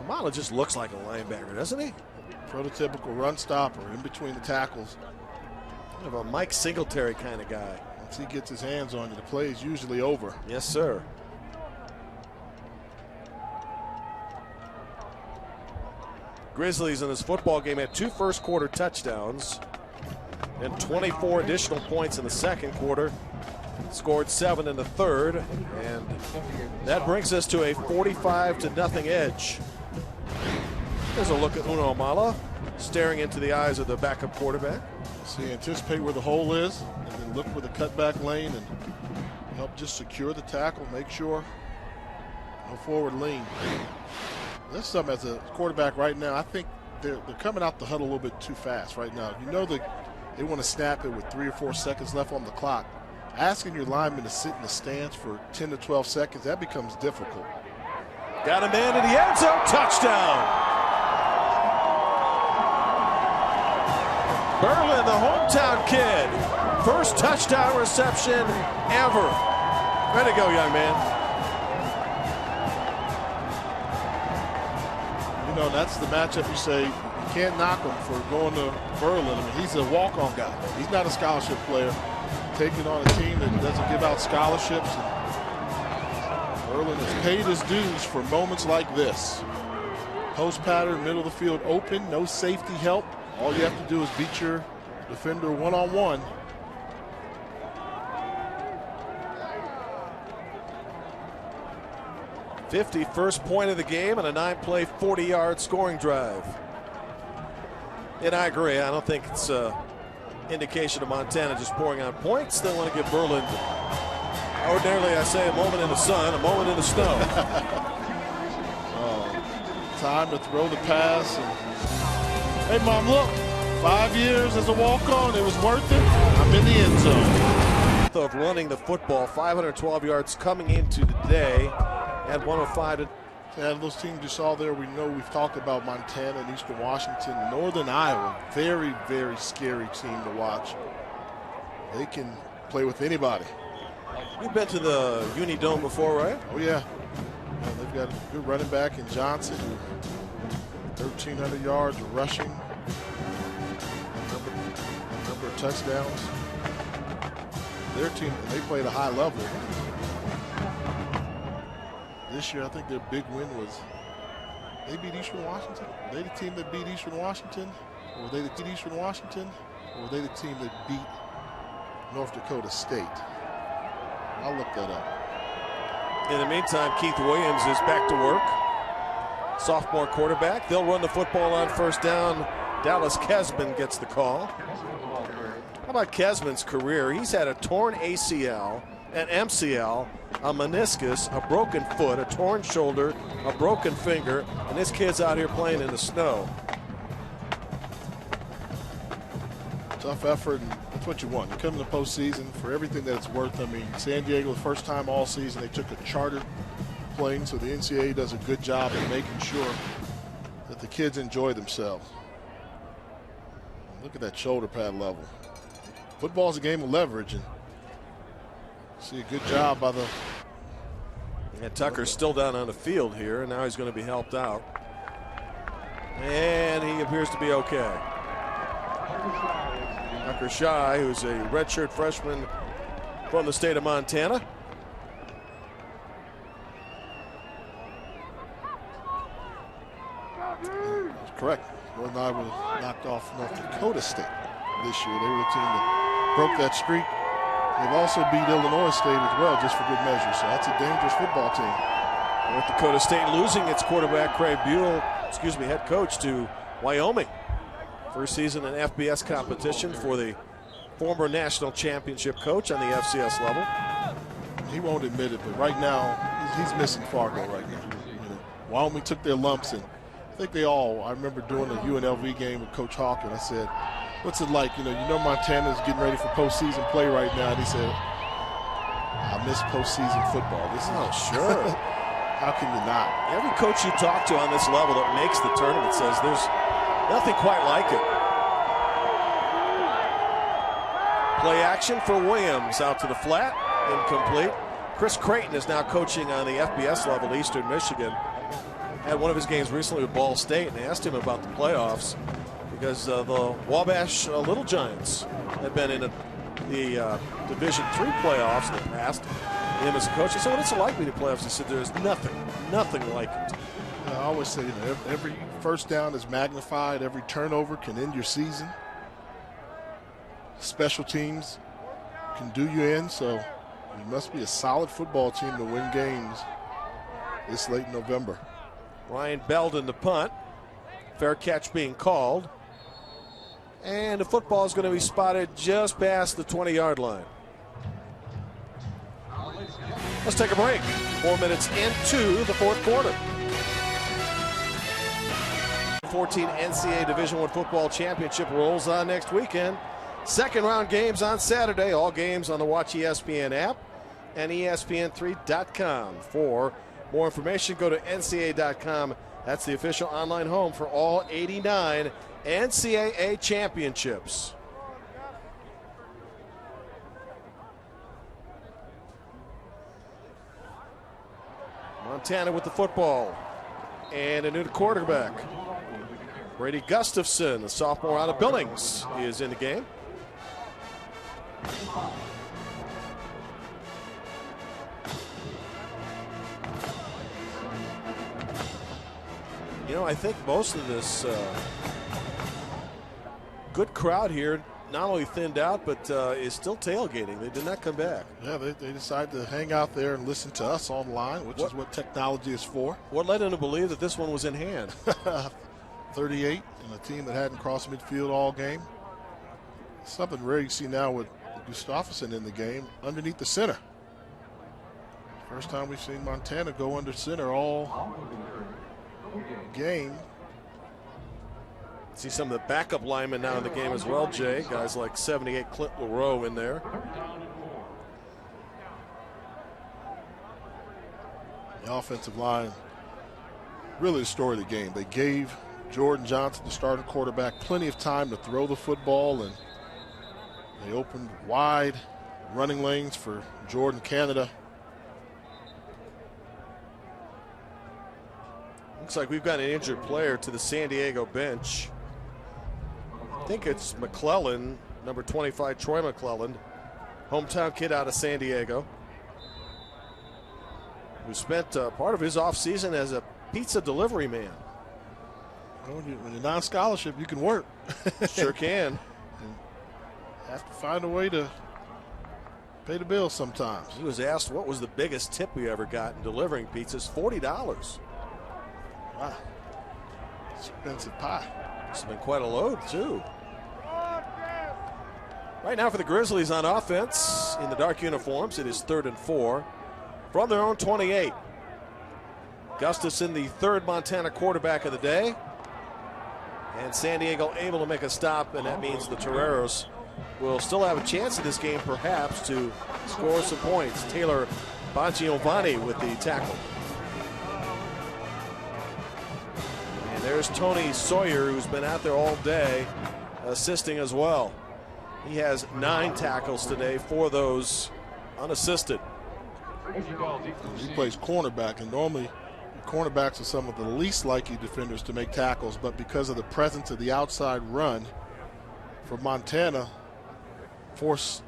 Amala just looks like a linebacker, doesn't he? Prototypical run stopper in between the tackles. Kind of a Mike Singletary kind of guy. Once he gets his hands on you, the play is usually over. Yes, sir. Grizzlies in this football game had 2 first-quarter touchdowns and 24 additional points in the second quarter. Scored 7 in the third, and that brings us to a 45-0 edge. There's a look at Uno Amala, staring into the eyes of the backup quarterback. See, anticipate where the hole is, and then look for the cutback lane and help just secure the tackle, make sure no forward lean. That's something as a quarterback right now, I think they're coming out the huddle a little bit too fast right now. You know that they want to snap it with 3 or 4 seconds left on the clock. Asking your lineman to sit in the stands for 10 to 12 seconds, that becomes difficult. Got a man in the end zone, touchdown. Berlin, the hometown kid, first touchdown reception ever. Way to go, young man. You know, that's the matchup you say you can't knock him for going to Berlin. I mean, he's a walk-on guy. He's not a scholarship player. Taking on a team that doesn't give out scholarships. Berlin has paid his dues for moments like this. Post pattern, middle of the field open, no safety help. All you have to do is beat your defender one-on-one. 51st point of the game and a 9-play, 40-yard scoring drive. And I agree. I don't think it's an indication of Montana just pouring on points. They want to give Berlin, ordinarily I say, a moment in the sun, a moment in the snow. Time to throw the pass. And, hey, Mom, look. 5 years as a walk-on. It was worth it. I'm in the end zone. Of running the football, 512 yards coming into the day at 105 to. Yeah, those teams you saw there, we know we've talked about Montana and Eastern Washington, Northern Iowa. Very, very scary team to watch. They can play with anybody. You've been to the Uni Dome before, right? Oh, yeah. They've got a good running back in Johnson, 1,300 yards rushing, number of touchdowns. Their team, they play at a high level. This year, I think their big win was they beat Eastern Washington. Were they the team that beat Eastern Washington? Or were they the team that beat Eastern Washington? Or were they the team that beat North Dakota State? I'll look that up. In the meantime, Keith Williams is back to work. Sophomore quarterback. They'll run the football on first down. Dallas Kesman gets the call. How about Kesman's career? He's had a torn ACL, an MCL, a meniscus, a broken foot, a torn shoulder, a broken finger, and this kid's out here playing in the snow. Tough effort, and that's what you want. You come in the postseason for everything that it's worth. I mean, San Diego, the first time all season, they took a chartered plane, so the NCAA does a good job of making sure that the kids enjoy themselves. Look at that shoulder pad level. Football's a game of leverage, and see a good job by the. And Tucker's still down on the field here, and now he's going to be helped out. And he appears to be okay. Tucker Shy, who's a redshirt freshman from the state of Montana. That's correct. Northern Iowa was knocked off North Dakota State this year. They were the team that broke that streak. They've also beat Illinois State as well, just for good measure. So that's a dangerous football team. North Dakota State losing its quarterback, Craig Buell, head coach, to Wyoming. First season in FBS competition for the former national championship coach on the FCS level. He won't admit it, but right now he's missing Fargo right now. Wyoming took their lumps, and I think they all. I remember doing a UNLV game with Coach Hawk, and I said, "What's it like? You know Montana's getting ready for postseason play right now." And he said, "I miss postseason football. This is sure. How can you not?" Every coach you talk to on this level that makes the tournament says there's nothing quite like it. Play action for Williams out to the flat, incomplete. Chris Creighton is now coaching on the FBS level, Eastern Michigan. Had one of his games recently with Ball State, and they asked him about the playoffs because the Wabash Little Giants had been in the Division III playoffs in the past. Him as a coach, he said, "What's it like being in playoffs?" He said, "There's nothing like it." I always say, every first down is magnified. Every turnover can end your season. Special teams can do you in, so you must be a solid football team to win games this late in November. Ryan Belden the punt. Fair catch being called. And the football is going to be spotted just past the 20-yard line. Let's take a break. 4 minutes into the fourth quarter. 14 NCAA Division I football championship rolls on next weekend. Second round games on Saturday. All games on the Watch ESPN app and ESPN3.com. For more information, go to NCAA.com. That's the official online home for all 89 NCAA championships. Montana with the football. And a new quarterback. Brady Gustafson, the sophomore out of Billings, is in the game. I think most of this good crowd here not only thinned out, but is still tailgating. They did not come back. Yeah, they decided to hang out there and listen to us online, which is what technology is for. What led them to believe that this one was in hand? 38, and a team that hadn't crossed midfield all game. Something rare you see now with Gustafsson in the game underneath the center. First time we've seen Montana go under center all game. See some of the backup linemen now in the game as well, Jay. Guys like 78 Clint LaRoe in there. The offensive line, really the story of the game. They gave Jordan Johnson, the starting quarterback, plenty of time to throw the football, and they opened wide running lanes for Jordan Canada. Looks like we've got an injured player to the San Diego bench. I think it's McClellan, number 25, Troy McClellan, hometown kid out of San Diego, who spent part of his offseason as a pizza delivery man. When you're non-scholarship, you can work. Sure can. Have to find a way to pay the bills sometimes. He was asked what was the biggest tip he ever got in delivering pizzas. $40. Wow. Expensive pie. It's been quite a load, too. Right now for the Grizzlies on offense in the dark uniforms, it is 3rd and 4 from their own 28. Gustafson, the third Montana quarterback of the day. And San Diego able to make a stop, and that means the Toreros will still have a chance in this game perhaps to score some points. Taylor Bongiovanni with the tackle. And there's Tony Sawyer, who's been out there all day assisting as well. He has 9 tackles today, 4 of those unassisted. He plays cornerback, and normally cornerbacks are some of the least likely defenders to make tackles, but because of the presence of the outside run for Montana, force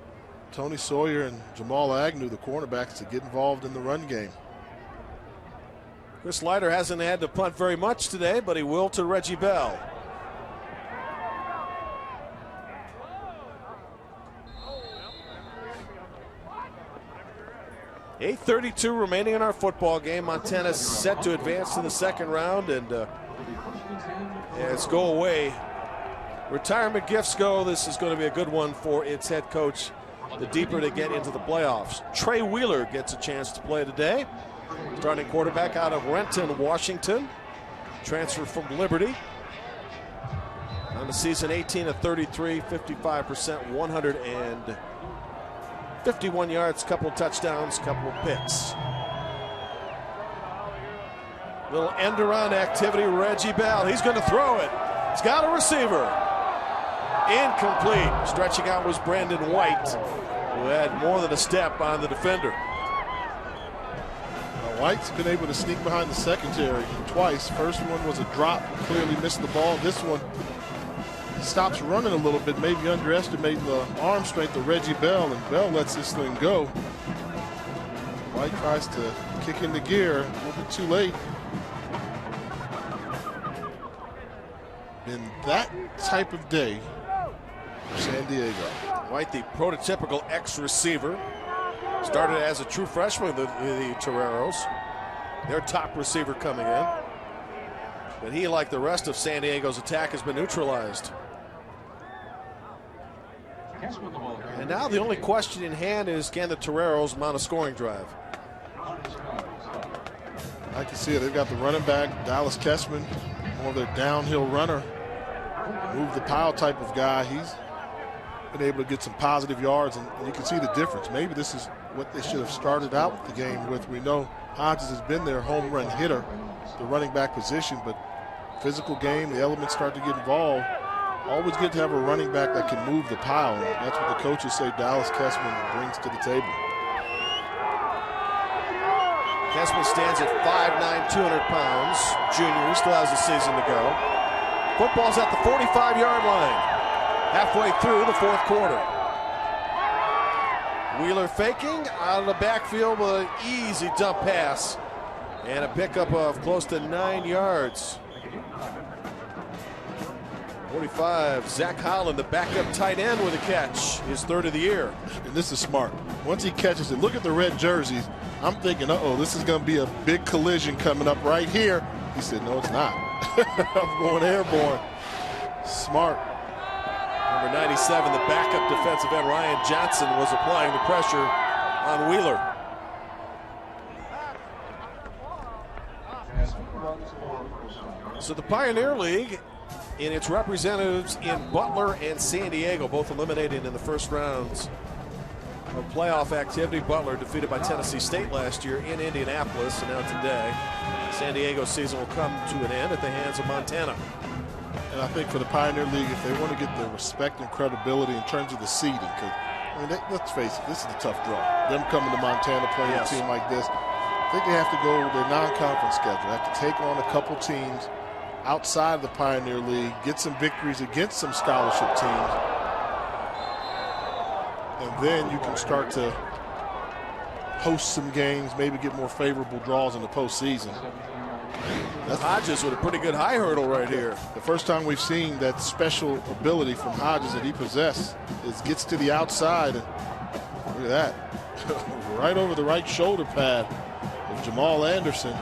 Tony Sawyer and Jamal Agnew, the cornerbacks, to get involved in the run game. Chris Leiter hasn't had to punt very much today, but he will to Reggie Bell. 8:32 remaining in our football game. Montana's set to advance to the second round, and as go away retirement gifts go, this is going to be a good one for its head coach the deeper they get into the playoffs. Trey Wheeler gets a chance to play today. Starting quarterback out of Renton, Washington. Transfer from Liberty. On the season, 18 of 33, 55%, 151 yards, couple of touchdowns, couple of picks. Little end-around activity, Reggie Bell. He's going to throw it. He's got a receiver. Incomplete. Stretching out was Brandon White, who had more than a step on the defender. White's been able to sneak behind the secondary twice. First one was a drop, clearly missed the ball. This one, he stops running a little bit, maybe underestimating the arm strength of Reggie Bell, and Bell lets this thing go. White tries to kick into gear, a little bit too late. Been that type of day for San Diego. White, the prototypical ex-receiver. Started as a true freshman with the Toreros. Their top receiver coming in. But he, like the rest of San Diego's attack, has been neutralized. And now the only question in hand is, can the Toreros mount a scoring drive? I can see it. They've got the running back, Dallas Kessman, more of their downhill runner. Move the pile type of guy. He's been able to get some positive yards, and you can see the difference. Maybe this is what they should have started out the game with. We know Hodges has been their home run hitter, the running back position, but physical game, the elements start to get involved. Always good to have a running back that can move the pile. That's what the coaches say Dallas Kessman brings to the table. Kessman stands at 5'9", 200 pounds. Junior, he still has a season to go. Football's at the 45-yard line. Halfway through the fourth quarter. Wheeler faking out of the backfield with an easy dump pass and a pickup of close to 9 yards. 45, Zach Holland, the backup tight end with a catch, his third of the year. And this is smart. Once he catches it, look at the red jerseys. I'm thinking, uh-oh, this is going to be a big collision coming up right here. He said, no, it's not. I'm going airborne. Smart. Number 97, the backup defensive end, Ryan Johnson, was applying the pressure on Wheeler. So the Pioneer League, in its representatives in Butler and San Diego, both eliminated in the first rounds of playoff activity. Butler defeated by Tennessee State last year in Indianapolis, and now today, San Diego's season will come to an end at the hands of Montana. And I think for the Pioneer League, if they want to get the respect and credibility in terms of the seeding, because I mean, let's face it, this is a tough draw. Them coming to Montana playing a team like this, I think they have to go with their non-conference schedule. They have to take on a couple teams outside of the Pioneer League, get some victories against some scholarship teams, and then you can start to host some games, maybe get more favorable draws in the postseason. That's Hodges with a pretty good high hurdle right here. The first time we've seen that special ability from Hodges that he possessed is gets to the outside, and look at that, right over the right shoulder pad of Jamal Anderson.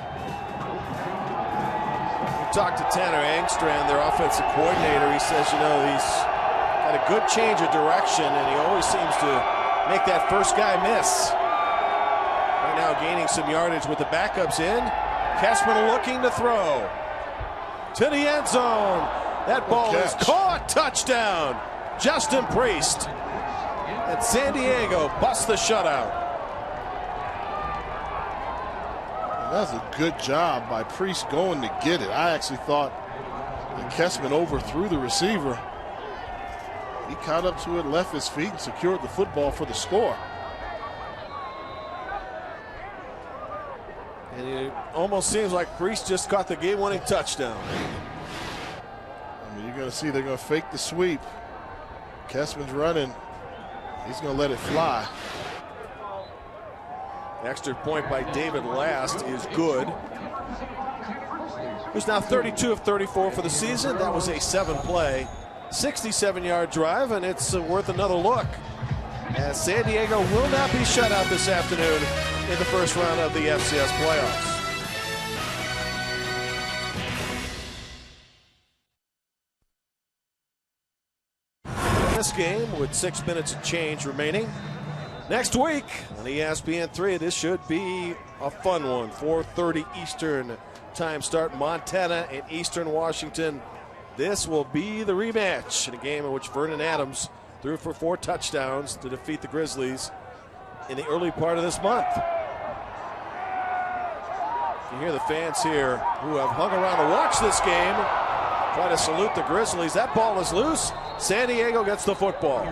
Talked to Tanner Angstrand, their offensive coordinator. He says, you know, he's got a good change of direction, and he always seems to make that first guy miss. Right now gaining some yardage with the backups in. Kessman looking to throw to the end zone. That ball is caught. Touchdown. Justin Priest. And San Diego busts the shutout. That's a good job by Priest going to get it. I actually thought that Kessman overthrew the receiver. He caught up to it, left his feet, and secured the football for the score. And it almost seems like Priest just caught the game-winning touchdown. I mean, you're going to see they're going to fake the sweep. Kessman's running. He's going to let it fly. Extra point by David Last is good. Who's now 32 of 34 for the season. That was a 7-play, 67-yard drive, and it's worth another look, as San Diego will not be shut out this afternoon in the first round of the FCS playoffs. This game with 6 minutes of change remaining. Next week on ESPN3, this should be a fun one. 4:30 Eastern time start, Montana and Eastern Washington. This will be the rematch in a game in which Vernon Adams threw for 4 touchdowns to defeat the Grizzlies in the early part of this month. You hear the fans here who have hung around to watch this game try to salute the Grizzlies. That ball is loose. San Diego gets the football.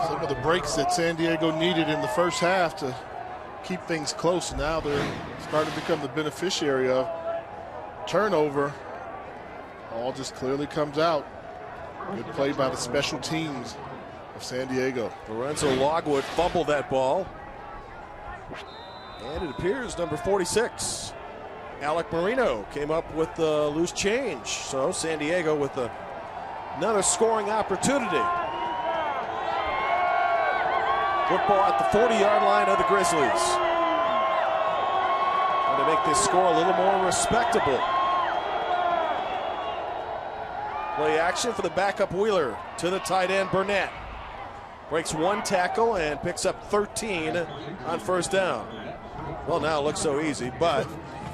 Some of the breaks that San Diego needed in the first half to keep things close, now they're starting to become the beneficiary of. Turnover. Ball just clearly comes out. Good play by the special teams of San Diego. Lorenzo Logwood fumbled that ball. And it appears number 46, Alec Marino, came up with the loose change. So San Diego with another scoring opportunity. Football at the 40-yard line of the Grizzlies. Trying to make this score a little more respectable. Play action for the backup Wheeler to the tight end Burnett. Breaks 1 tackle and picks up 13 on first down. Well, now it looks so easy, but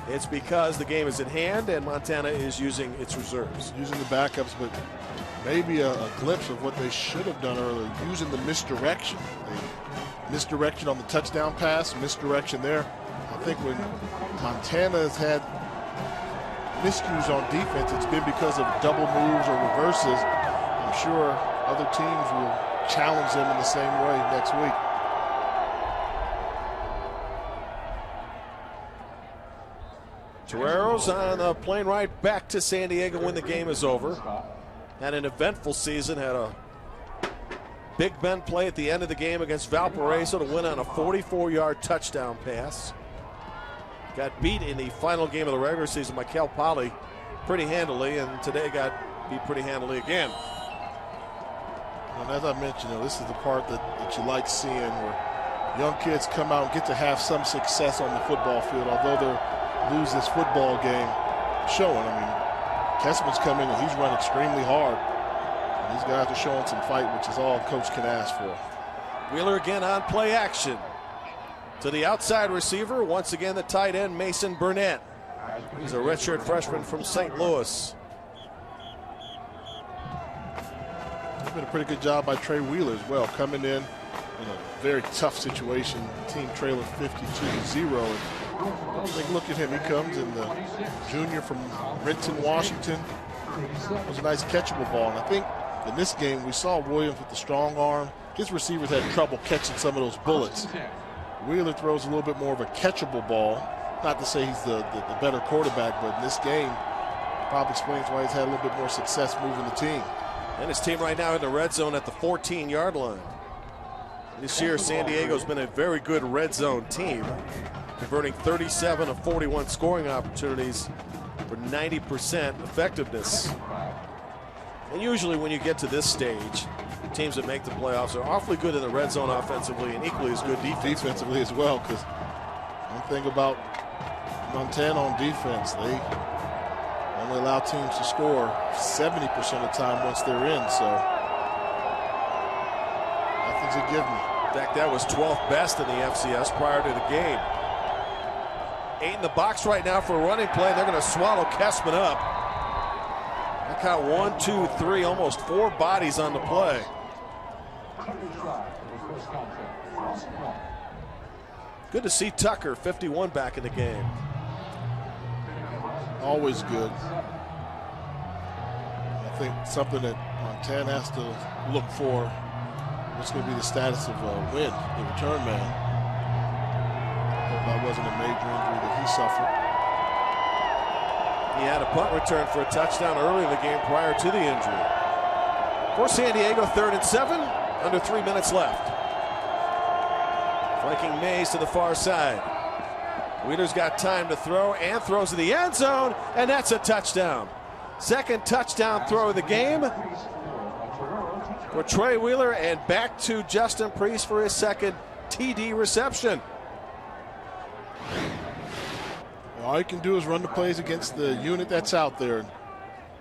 it's because the game is at hand and Montana is using its reserves. Using the backups, but maybe a glimpse of what they should have done earlier, using the misdirection. Misdirection on the touchdown pass, misdirection there. I think when Montana has had miscues on defense, it's been because of double moves or reverses. I'm sure other teams will challenge them in the same way next week. Torero's on a plane ride back to San Diego when the game is over. Had an eventful season, had a Big Ben play at the end of the game against Valparaiso to win on a 44-yard touchdown pass. Got beat in the final game of the regular season by Cal Poly pretty handily, and today got beat pretty handily again. And as I mentioned, this is the part that you like seeing, where young kids come out and get to have some success on the football field, although they lose this football game showing. I mean, Kessman's come in and he's run extremely hard. And these guys are showing some fight, which is all coach can ask for. Wheeler again on play action. To the outside receiver, once again the tight end, Mason Burnett. He's a redshirt freshman from St. Louis. It's been a pretty good job by Trey Wheeler as well, coming in a very tough situation. Team trailing 52-0. And look at him. He comes in, the junior from Renton, Washington. It was a nice catchable ball. And I think in this game we saw Williams with the strong arm. His receivers had trouble catching some of those bullets. Wheeler throws a little bit more of a catchable ball. Not to say he's the better quarterback, but in this game, probably explains why he's had a little bit more success moving the team. And his team right now in the red zone at the 14-yard line. This year, San Diego's been a very good red zone team, converting 37 of 41 scoring opportunities for 90% effectiveness. And usually when you get to this stage, teams that make the playoffs are awfully good in the red zone offensively and equally as good defensively as well, because one thing about Montana on defense, they only allow teams to score 70% of the time once they're in, so nothing's a given. In fact, that was 12th best in the FCS prior to the game. 8 in the box right now for a running play. They're going to swallow Kessman up. I count 1, 2, 3, almost 4 bodies on the play. Good to see Tucker, 51, back in the game. Always good. I think something that Montana has to look for, what's going to be the status of Wynn, the return man. Hope that wasn't a major injury that he suffered. He had a punt return for a touchdown early in the game prior to the injury. For San Diego, 3rd and 7, under 3 minutes left. Flanking Mays to the far side. Wheeler's got time to throw and throws to the end zone, and that's a touchdown. Second touchdown throw of the game for Trey Wheeler, and back to Justin Priest for his second TD reception. All you can do is run the plays against the unit that's out there.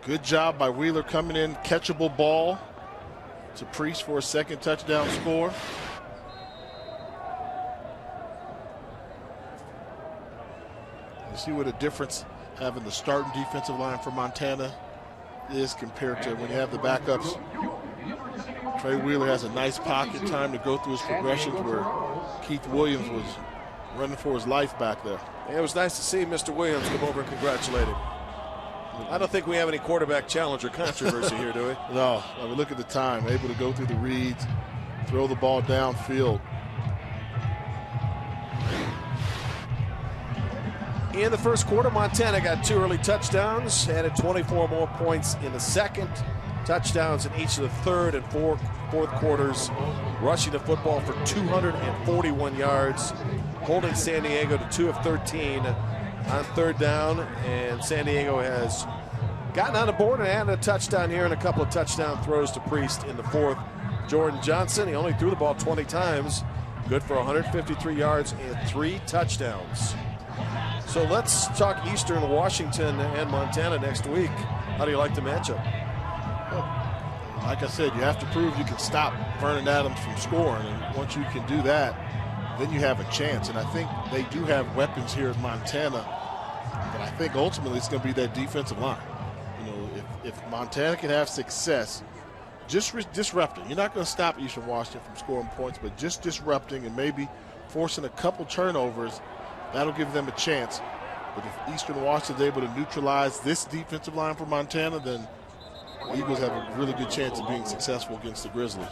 Good job by Wheeler coming in, catchable ball to Priest for a second touchdown score. You see what a difference having the starting defensive line for Montana is compared to when you have the backups. Trey Wheeler has a nice pocket time to go through his progressions, where Keith Williams was running for his life back there. Yeah, it was nice to see Mr. Williams come over and congratulate him. I don't think we have any quarterback challenge or controversy here, do we? No. I mean, look at the time. Able to go through the reads, throw the ball downfield. In the first quarter, Montana got 2 early touchdowns, added 24 more points in the second. Touchdowns in each of the third and fourth quarters, rushing the football for 241 yards, holding San Diego to 2 of 13 on third down. And San Diego has gotten on the board and added a touchdown here and a couple of touchdown throws to Priest in the fourth. Jordan Johnson, he only threw the ball 20 times, good for 153 yards and 3 touchdowns. So let's talk Eastern Washington and Montana next week. How do you like the matchup? Like I said, you have to prove you can stop Vernon Adams from scoring, and once you can do that, then you have a chance. And I think they do have weapons here in Montana, but I think ultimately it's going to be that defensive line. You know, if Montana can have success, just disrupting. You're not going to stop Eastern Washington from scoring points, but just disrupting and maybe forcing a couple turnovers, that'll give them a chance. But if Eastern Washington's able to neutralize this defensive line for Montana, then the Eagles have a really good chance of being successful against the Grizzlies.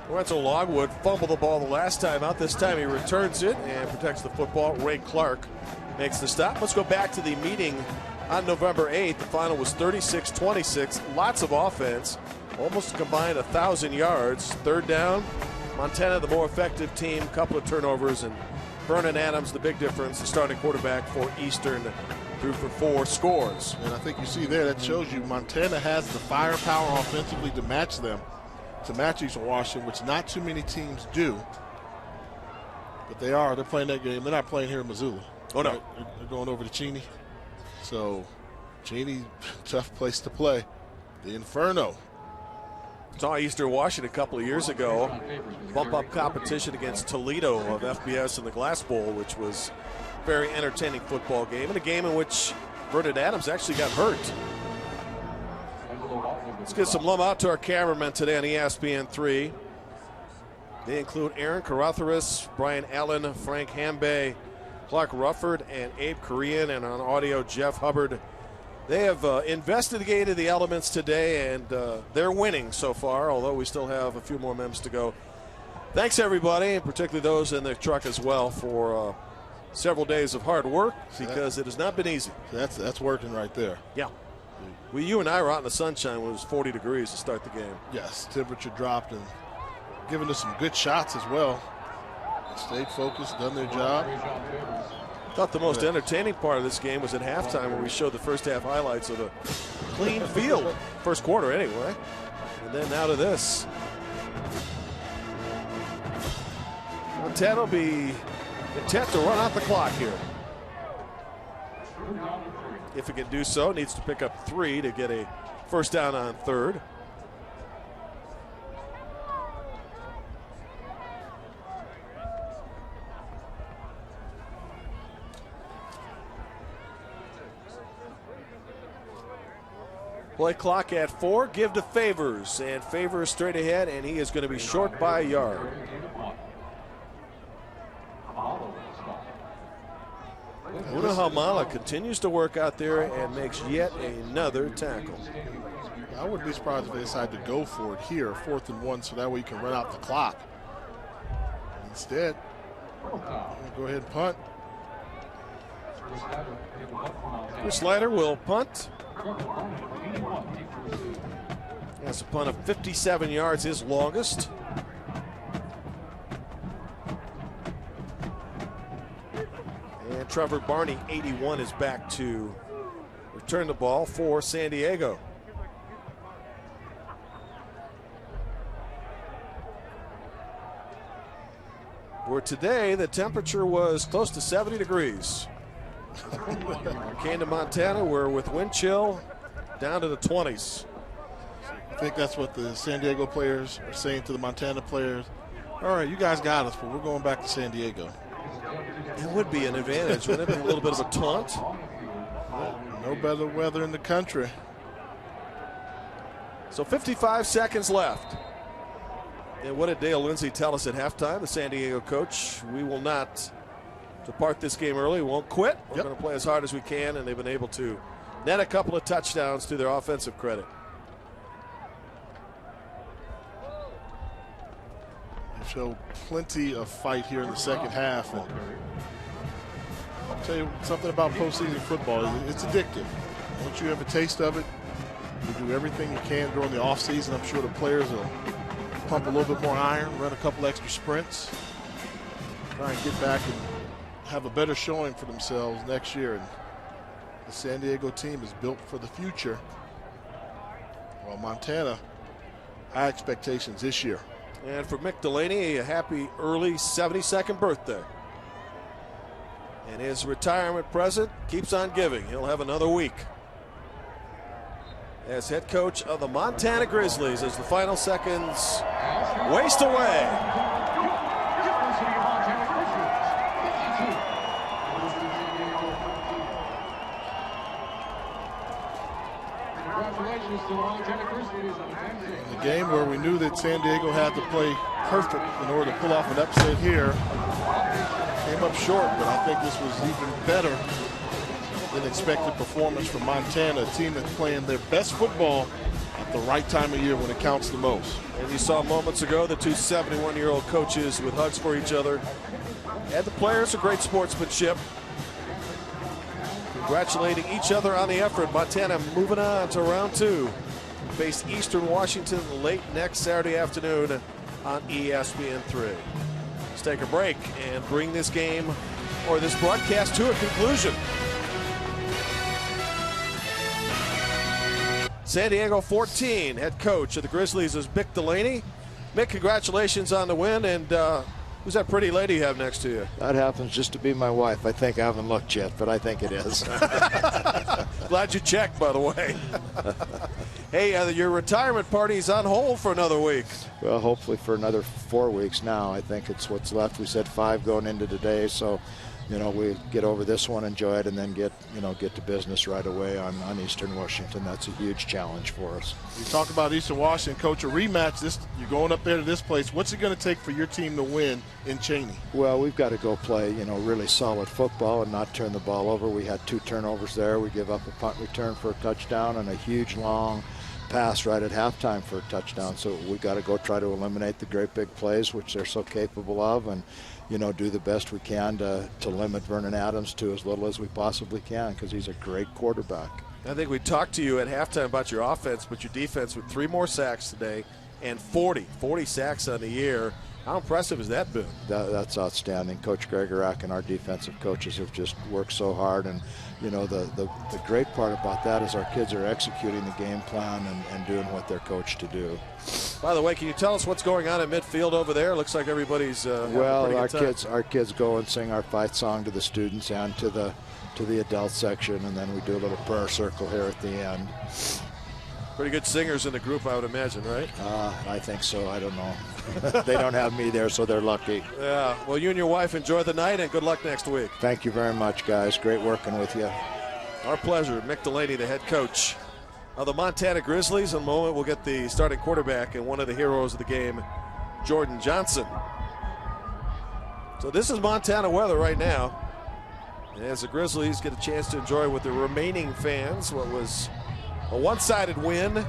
Lorenzo Longwood fumbled the ball the last time out. This time he returns it and protects the football. Ray Clark makes the stop. Let's go back to the meeting on November 8th. The final was 36-26. Lots of offense. Almost combined 1,000 yards. Third down. Montana, the more effective team. Couple of turnovers. And Vernon Adams, the big difference, the starting quarterback for Eastern threw for 4 scores. And I think you see there, that shows you Montana has the firepower offensively to match them, to match Eastern Washington, which not too many teams do. But they're playing that game. They're not playing here in Missoula. Oh, no. Right? They're going over to Cheney. So, Cheney, tough place to play. The Inferno. Saw Eastern Washington a couple of years ago bump up competition against Toledo of FBS in the Glass Bowl, which was a very entertaining football game, and a game in which Vernon Adams actually got hurt. Let's get some love out to our cameramen today on ESPN3. They include Aaron Carruthers, Brian Allen, Frank Hambe, Clark Rufford, and Abe Korean, and on audio, Jeff Hubbard. They have investigated the elements today, and they're winning so far, although we still have a few more memes to go. Thanks, everybody, and particularly those in the truck as well, for several days of hard work, because it has not been easy. That's working right there. Yeah. You and I were out in the sunshine when it was 40 degrees to start the game. Yes, temperature dropped, and giving us some good shots as well. Stayed focused, done their job. I thought the most entertaining part of this game was at halftime, where we showed the first half highlights of a clean field, first quarter anyway, and then now to this. Montana will be intent to run out the clock here. If it can do so, needs to pick up 3 to get a first down on 3rd. Play clock at 4. Give to Favors, and Favors straight ahead, and he is going to be short by a yard. Una Hamala continues to work out there and makes yet another tackle. I wouldn't be surprised if they decide to go for it here, 4th and 1, so that way you can run out the clock. Instead, go ahead and punt. Chris Slider will punt. That's a punt of 57 yards, his longest. And Trevor Barney, 81, is back to return the ball for San Diego. Where today the temperature was close to 70 degrees. Came to Montana, we're with wind chill down to the 20s. I think that's what the San Diego players are saying to the Montana players. All right, you guys got us, but we're going back to San Diego. It would be an advantage, wouldn't it? Be a little bit of a taunt. No better weather in the country. So 55 seconds left. And what did Dale Lindsey tell us at halftime, the San Diego coach? We will not depart this game early. We won't quit. We're going to play as hard as we can, and they've been able to net a couple of touchdowns to their offensive credit. They show plenty of fight here in the second half. And I'll tell you something about postseason football. It's addictive. Once you have a taste of it, you do everything you can during the offseason. I'm sure the players will pump a little bit more iron, run a couple extra sprints, try and get back and have a better showing for themselves next year. And the San Diego team is built for the future. Well, Montana, high expectations this year. And for Mick Delaney, a happy early 72nd birthday. And his retirement present keeps on giving. He'll have another week as head coach of the Montana Grizzlies as the final seconds waste away. The game where we knew that San Diego had to play perfect in order to pull off an upset here came up short, but I think this was even better than expected performance from Montana, a team that's playing their best football at the right time of year when it counts the most. And you saw moments ago the two 71-year-old coaches with hugs for each other. And the players, a great sportsmanship, congratulating each other on the effort. Montana moving on to round 2. Face Eastern Washington late next Saturday afternoon on ESPN3. Let's take a break and bring this game or this broadcast to a conclusion. San Diego 14. Head coach of the Grizzlies is Mick Delaney. Mick, congratulations on the win. And who's that pretty lady you have next to you? That happens just to be my wife. I think I haven't looked yet, but I think it is. Glad you checked, by the way. Hey, your retirement party's on hold for another week. Well, hopefully for another 4 weeks now. I think it's what's left. We said 5 going into today, so we get over this one, enjoy it, and then get to business right away on Eastern Washington. That's a huge challenge for us. You talk about Eastern Washington, Coach, a rematch. You're going up there to this place. What's it going to take for your team to win in Cheney? Well, we've got to go play, really solid football and not turn the ball over. We had 2 turnovers there. We give up a punt return for a touchdown and a huge long pass right at halftime for a touchdown. So we've got to go try to eliminate the great big plays, which they're so capable of, and do the best we can to limit Vernon Adams to as little as we possibly can, because he's a great quarterback. I think we talked to you at halftime about your offense, but your defense with 3 more sacks today and 40 sacks on the year. How impressive has that been? That's outstanding. Coach Gregorak and our defensive coaches have just worked so hard, and the great part about that is our kids are executing the game plan and doing what they're coached to do. By the way, can you tell us what's going on in midfield over there? Looks like everybody's well, our kids go and sing our fight song to the students and to the adult section, and then we do a little prayer circle here at the end. Pretty good singers in the group, I would imagine, right? I think so. I don't know. They don't have me there, so they're lucky. Yeah. Well, you and your wife enjoy the night, and good luck next week. Thank you very much, guys. Great working with you. Our pleasure. Mick Delaney, the head coach of the Montana Grizzlies. In a moment, we'll get the starting quarterback and one of the heroes of the game, Jordan Johnson. So this is Montana weather right now. As the Grizzlies get a chance to enjoy with the remaining fans what was a one-sided win,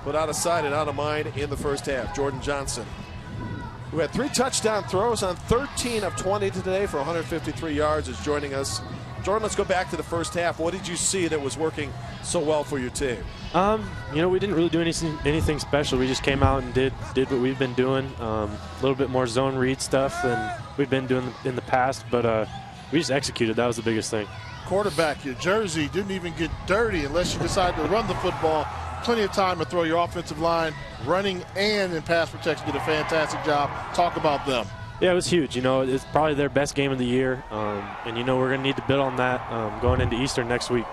put out of sight and out of mind in the first half. Jordan Johnson, who had 3 touchdown throws on 13 of 20 today for 153 yards, is joining us. Jordan, let's go back to the first half. What did you see that was working so well for your team? We didn't really do anything special. We just came out and did what we've been doing. A little bit more zone read stuff than we've been doing in the past, but we just executed. That was the biggest thing. Quarterback, your jersey didn't even get dirty unless you decide to run the football. Plenty of time to throw. Your offensive line running and in pass protection did a fantastic job. Talk about them. Yeah, it was huge. It's probably their best game of the year, and we're going to need to build on that going into Eastern next week.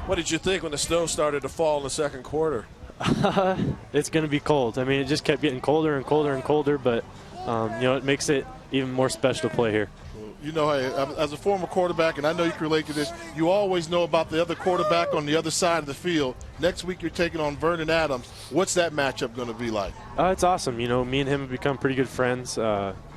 What did you think when the snow started to fall in the second quarter? It's going to be cold. I mean, it just kept getting colder and colder and colder, but it makes it even more special to play here. Hey, as a former quarterback, and I know you can relate to this, you always know about the other quarterback on the other side of the field. Next week you're taking on Vernon Adams. What's that matchup going to be like? It's awesome. Me and him have become pretty good friends.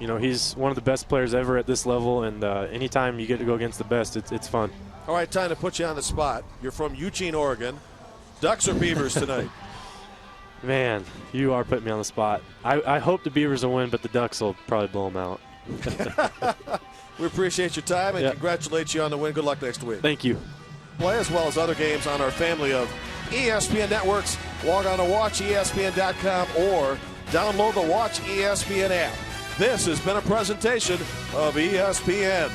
He's one of the best players ever at this level, and anytime you get to go against the best, it's fun. All right, time to put you on the spot. You're from Eugene, Oregon. Ducks or Beavers tonight? Man, you are putting me on the spot. I hope the Beavers will win, but the Ducks will probably blow them out. We appreciate your time and congratulate you on the win. Good luck next week. Thank you. Play as well as other games on our family of ESPN networks. Log on to watchespn.com or download the Watch ESPN app. This has been a presentation of ESPN.